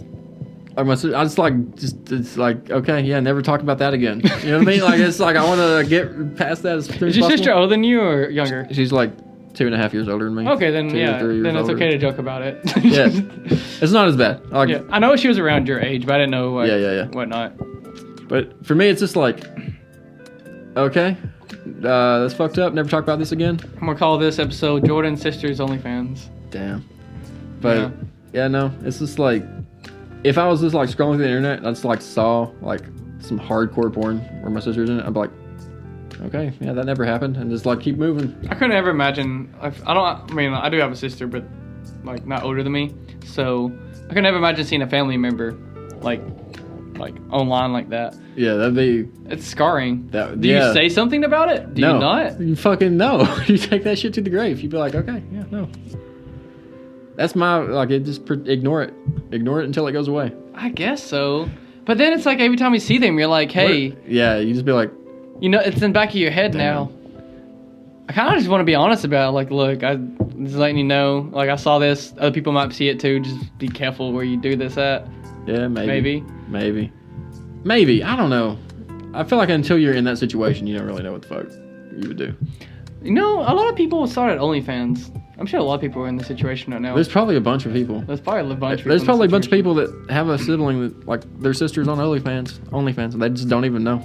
Like my sister, I it's like okay, yeah, never talk about that again. You know what I mean? Like it's like I want to get past that as soon as possible. Is your sister older than you or younger? She's like 2.5 years older than me. Okay, then 2 yeah, or 3 years then it's older. okay to joke about it. Yeah, it's not as bad. Like, yeah, I know she was around your age, but I didn't know what. Yeah. Whatnot. But for me, it's just like, okay, that's fucked up. Never talk about this again. I'm gonna call this episode "Jordan's Sister's OnlyFans." Damn. But yeah, no, it's just like. If I was just like scrolling through the internet and I just like saw like some hardcore porn where my sister's in it, I'd be like, okay, yeah, that never happened, and just like keep moving. I couldn't ever imagine. I do have a sister, but like not older than me, so I couldn't ever imagine seeing a family member like online like that. Yeah, that'd be. It's scarring. Do yeah. you say something about it? Do you not? You fucking no. You take that shit to the grave. You'd be like, okay, yeah, no. That's my, like, ignore it. Ignore it until it goes away. I guess so. But then it's like every time you see them, you're like, hey. Yeah, you just be like. You know, it's in the back of your head now. I kind of just want to be honest about it. Like, look, I'm just letting you know. Like, I saw this. Other people might see it too. Just be careful where you do this at. Yeah, maybe. I don't know. I feel like until you're in that situation, you don't really know what the fuck you would do. You know, a lot of people started OnlyFans. I'm sure a lot of people are in this situation right now. There's probably a bunch of people. There's probably a bunch of people. There's probably a bunch of people that have a sibling that, like, their sister's on OnlyFans, and they just don't even know.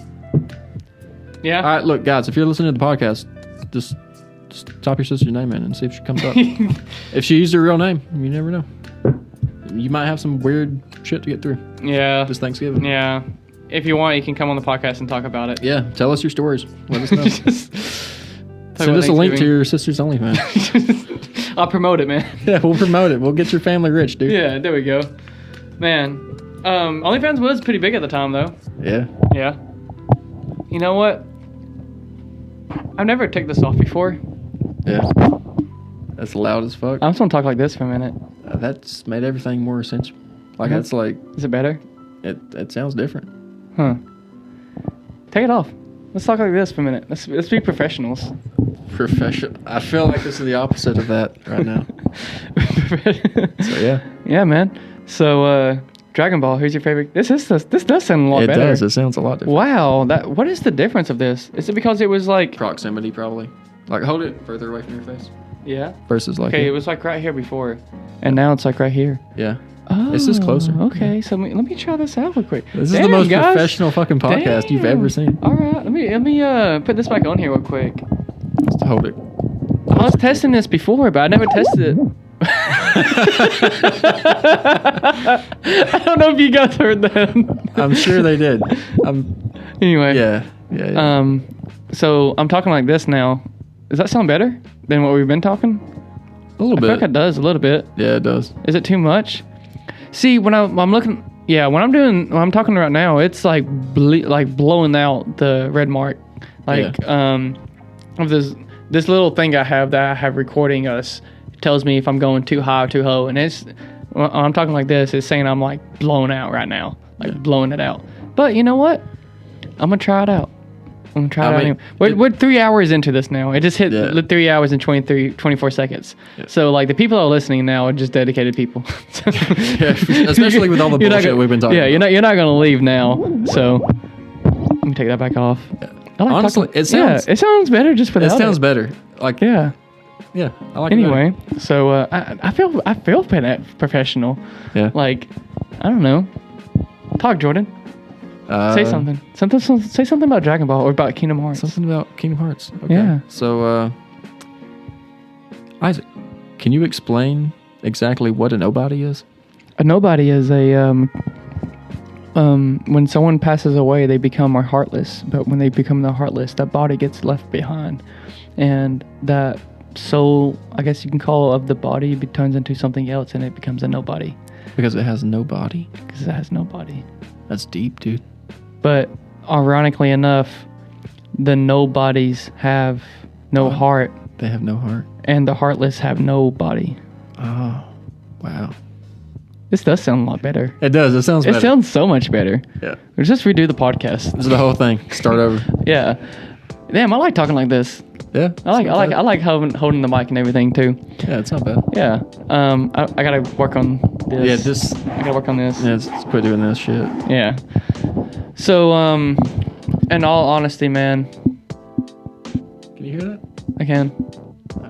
Yeah. All right, look, guys, if you're listening to the podcast, just type your sister's name in and see if she comes up. If she used her real name, you never know. You might have some weird shit to get through. Yeah. This Thanksgiving. Yeah. If you want, you can come on the podcast and talk about it. Yeah, tell us your stories. Let us know. Send us a link to your sister's OnlyFans. I'll promote it, man. Yeah, we'll promote it. We'll get your family rich, dude. Yeah, there we go. Man, OnlyFans was pretty big at the time, though. Yeah. Yeah. You know what? I've never took this off before. Yeah. That's loud as fuck. I'm just gonna talk like this for a minute. That's made everything more essential. Like, that's like... Is it better? It sounds different. Huh. Take it off. Let's talk like this for a minute. Let's be professionals. I feel like this is the opposite of that right now. So, yeah. Yeah, man. So, Dragon Ball, who's your favorite? This does sound a lot better. It does. It sounds a lot different. Wow. What is the difference of this? Is it because it was like... Proximity, probably. Like, hold it further away from your face. Yeah. Versus like... Okay, it was like right here before. And now it's like right here. Yeah. Oh, it's just closer. Okay, so let me try this out real quick. This is the most professional fucking podcast you've ever seen. All right, let me put this back on here real quick. Just hold it. I was testing this before, but I never tested it. I don't know if you guys heard that. I'm sure they did. Anyway. Yeah. So I'm talking like this now. Does that sound better than what we've been talking? A little bit. I feel like it does a little bit. Yeah, it does. Is it too much? See, when I'm looking, when I'm talking right now, it's like blowing out the red mark, of this little thing I have recording us. It tells me if I'm going too high or too low, and when I'm talking like this, it's saying I'm like blown out right now, blowing it out. But you know what? I'm gonna try it out. Anyway. We're 3 hours into this now. It just hit 3 hours and 24 seconds. Yeah. So, like, the people that are listening now are just dedicated people. Especially with all the bullshit we've been talking about. You're not going to leave now. So, let me take that back off. Yeah. Honestly, it sounds better just for that. It sounds better. Like, yeah, I like it. Anyway, so, I feel professional. Yeah. Like, I don't know. Talk, Jordan. Say something. Say something about Dragon Ball or about Kingdom Hearts. Something about Kingdom Hearts. Okay. Yeah. So, Isaac, can you explain exactly what a nobody is? A nobody is when someone passes away, they become heartless. But when they become the heartless, that body gets left behind, and that soul, I guess you can call, of the body turns into something else, and it becomes a nobody. Because it has no body. Because it has no body. That's deep, dude. But ironically enough, the nobodies have no heart. They have no heart. And the heartless have no body. Oh, wow. This does sound a lot better. It does. It sounds better. It sounds so much better. Yeah. Let's just redo the podcast. This is the whole thing. Start over. Yeah. Damn, I like talking like this. Yeah. I like holding the mic and everything too. Yeah, it's not bad. Yeah. I gotta work on this. Yeah, I gotta work on this. Yeah, let's quit doing this shit. Yeah. So, in all honesty, man. Can you hear that? I can.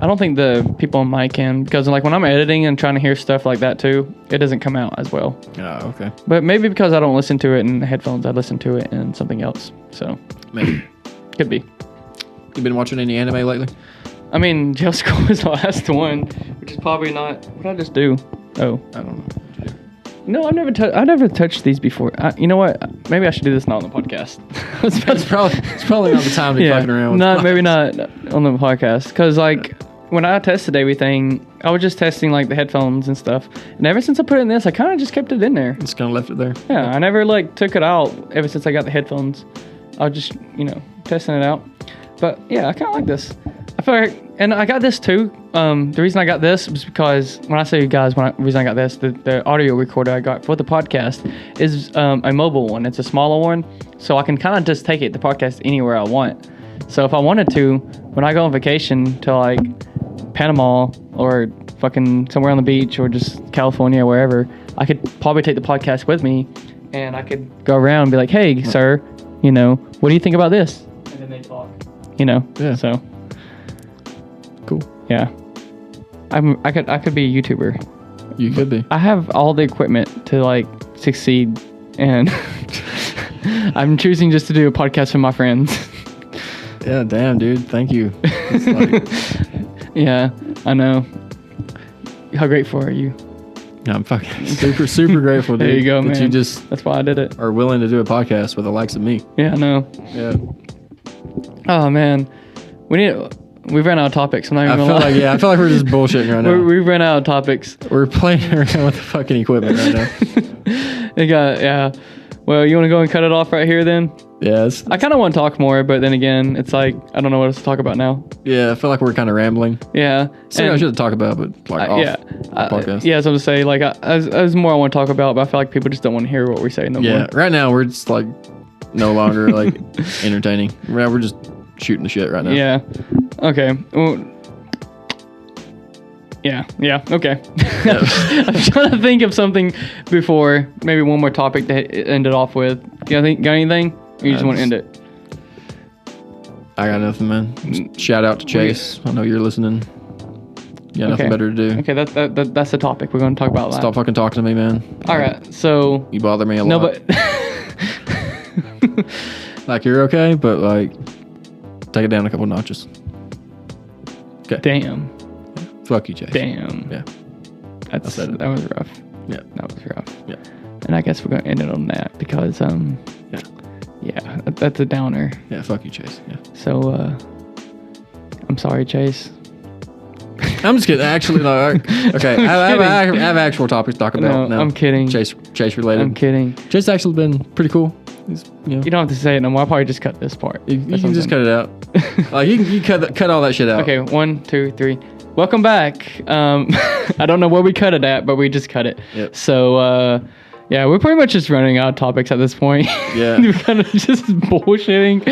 I don't think the people on mic can, because like when I'm editing and trying to hear stuff like that too, it doesn't come out as well. Oh, okay. But maybe because I don't listen to it in headphones, I listen to it in something else. So maybe. Could be. You been watching any anime lately? I mean, Jail School was the last one, which is probably not. What did I just do? Oh, I don't know. No, I never touched these before. You know what? Maybe I should do this not on the podcast. It's probably not the time to be fucking around with No, maybe not on the podcast. Because, like, when I tested everything, I was just testing, like, the headphones and stuff. And ever since I put it in this, I kind of just kept it in there. Just kind of left it there. Yeah, I never, like, took it out ever since I got the headphones. I was just, testing it out. But, yeah, I kind of like this. I feel like, and I got this too. The reason I got this was because when I say you guys, the reason I got this, the audio recorder I got for the podcast is a mobile one. It's a smaller one, so I can kind of just take the podcast anywhere I want. So if I wanted to, when I go on vacation to like Panama or fucking somewhere on the beach or just California or wherever, I could probably take the podcast with me, and I could go around and be like, "Hey, sir, what do you think about this?" And then they talk. Yeah. So. Cool. Yeah. I could be a YouTuber. You could be. I have all the equipment to like succeed, and I'm choosing just to do a podcast with my friends. Yeah, damn, dude. Thank you. It's like, yeah, I know. How grateful are you? I'm fucking super grateful, dude. There you go, that man. You just That's why I did it. are willing to do a podcast with the likes of me. Yeah, I know. Yeah. Oh man, we've ran out of topics. I'm not even gonna lie. I feel like we're just bullshitting right now. We've run out of topics. We're playing around with the fucking equipment right now. Yeah. Well, you want to go and cut it off right here then? Yeah. I kind of want to talk more, but then again, it's like I don't know what else to talk about now. Yeah, I feel like we're kind of rambling. Yeah. Something I should talk about, but like off the podcast. Yeah, so to say, like, there's more I want to talk about, but I feel like people just don't want to hear what we say no more. Yeah, right now we're just like no longer like entertaining. We're just shooting the shit right now. Yeah. Okay. Well, yeah. Okay. I'm trying to think of something before maybe one more topic to end it off with. Got anything? Or you just want to end it? I got nothing, man. Just shout out to Chase. I know you're listening. You got nothing better to do. Okay, that's the topic we're going to talk about. Stop fucking talking to me, man. All right, so you bother me a lot. No, but like you're okay, but like take it down a couple notches. Okay. Damn. Fuck you, Chase. Damn. Yeah. That was rough. Yeah. That was rough. Yeah. And I guess we're gonna end it on that because yeah, that's a downer. Yeah. Fuck you, Chase. Yeah. So I'm sorry, Chase. I'm just kidding. Actually, no. Okay. I have actual topics to talk about. No, I'm kidding. Chase related. I'm kidding. Chase actually been pretty cool. He's, you don't have to say it no more. I'll probably just cut this part. You can just cut it out. You cut all that shit out. Okay, 1, 2, 3. Welcome back. I don't know where we cut it at, but we just cut it. Yep. So, yeah, we're pretty much just running out of topics at this point. Yeah. We're kind of just bullshitting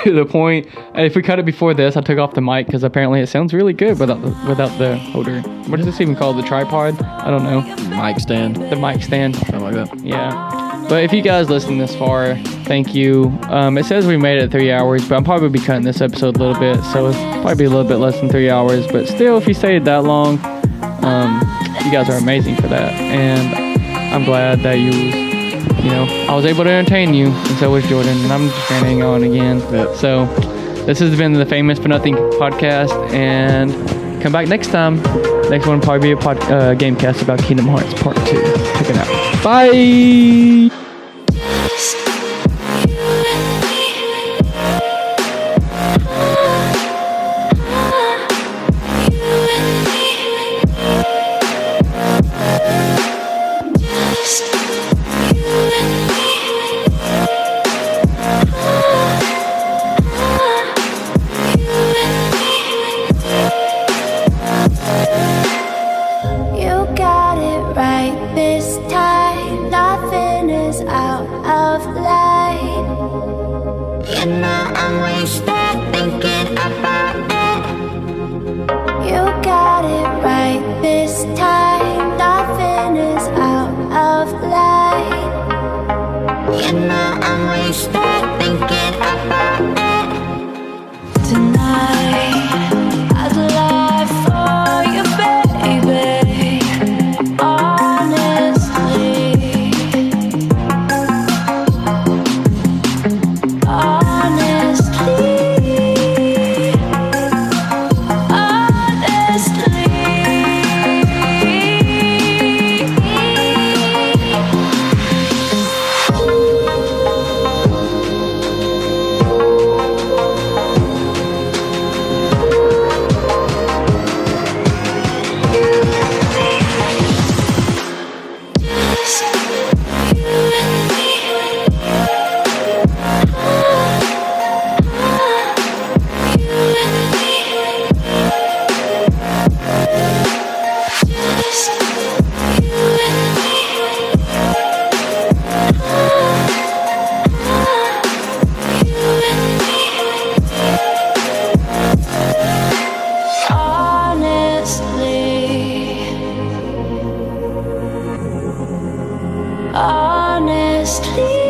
to the point. And if we cut it before this, I took off the mic because apparently it sounds really good without the holder. What is this even called? The tripod? I don't know. Mic stand. The mic stand. Something like that. Yeah. But if you guys listen this far, thank you. It says we made it 3 hours, but I'm probably be cutting this episode a little bit, so it's probably be a little bit less than 3 hours. But still, if you stayed that long, you guys are amazing for that. And I'm glad that I was able to entertain you, and so was Jordan. And I'm just ranting on again. Yep. So this has been the Famous for Nothing podcast, and come back next time. Next one will probably be a gamecast about Kingdom Hearts Part 2. Check it out. Bye! Honestly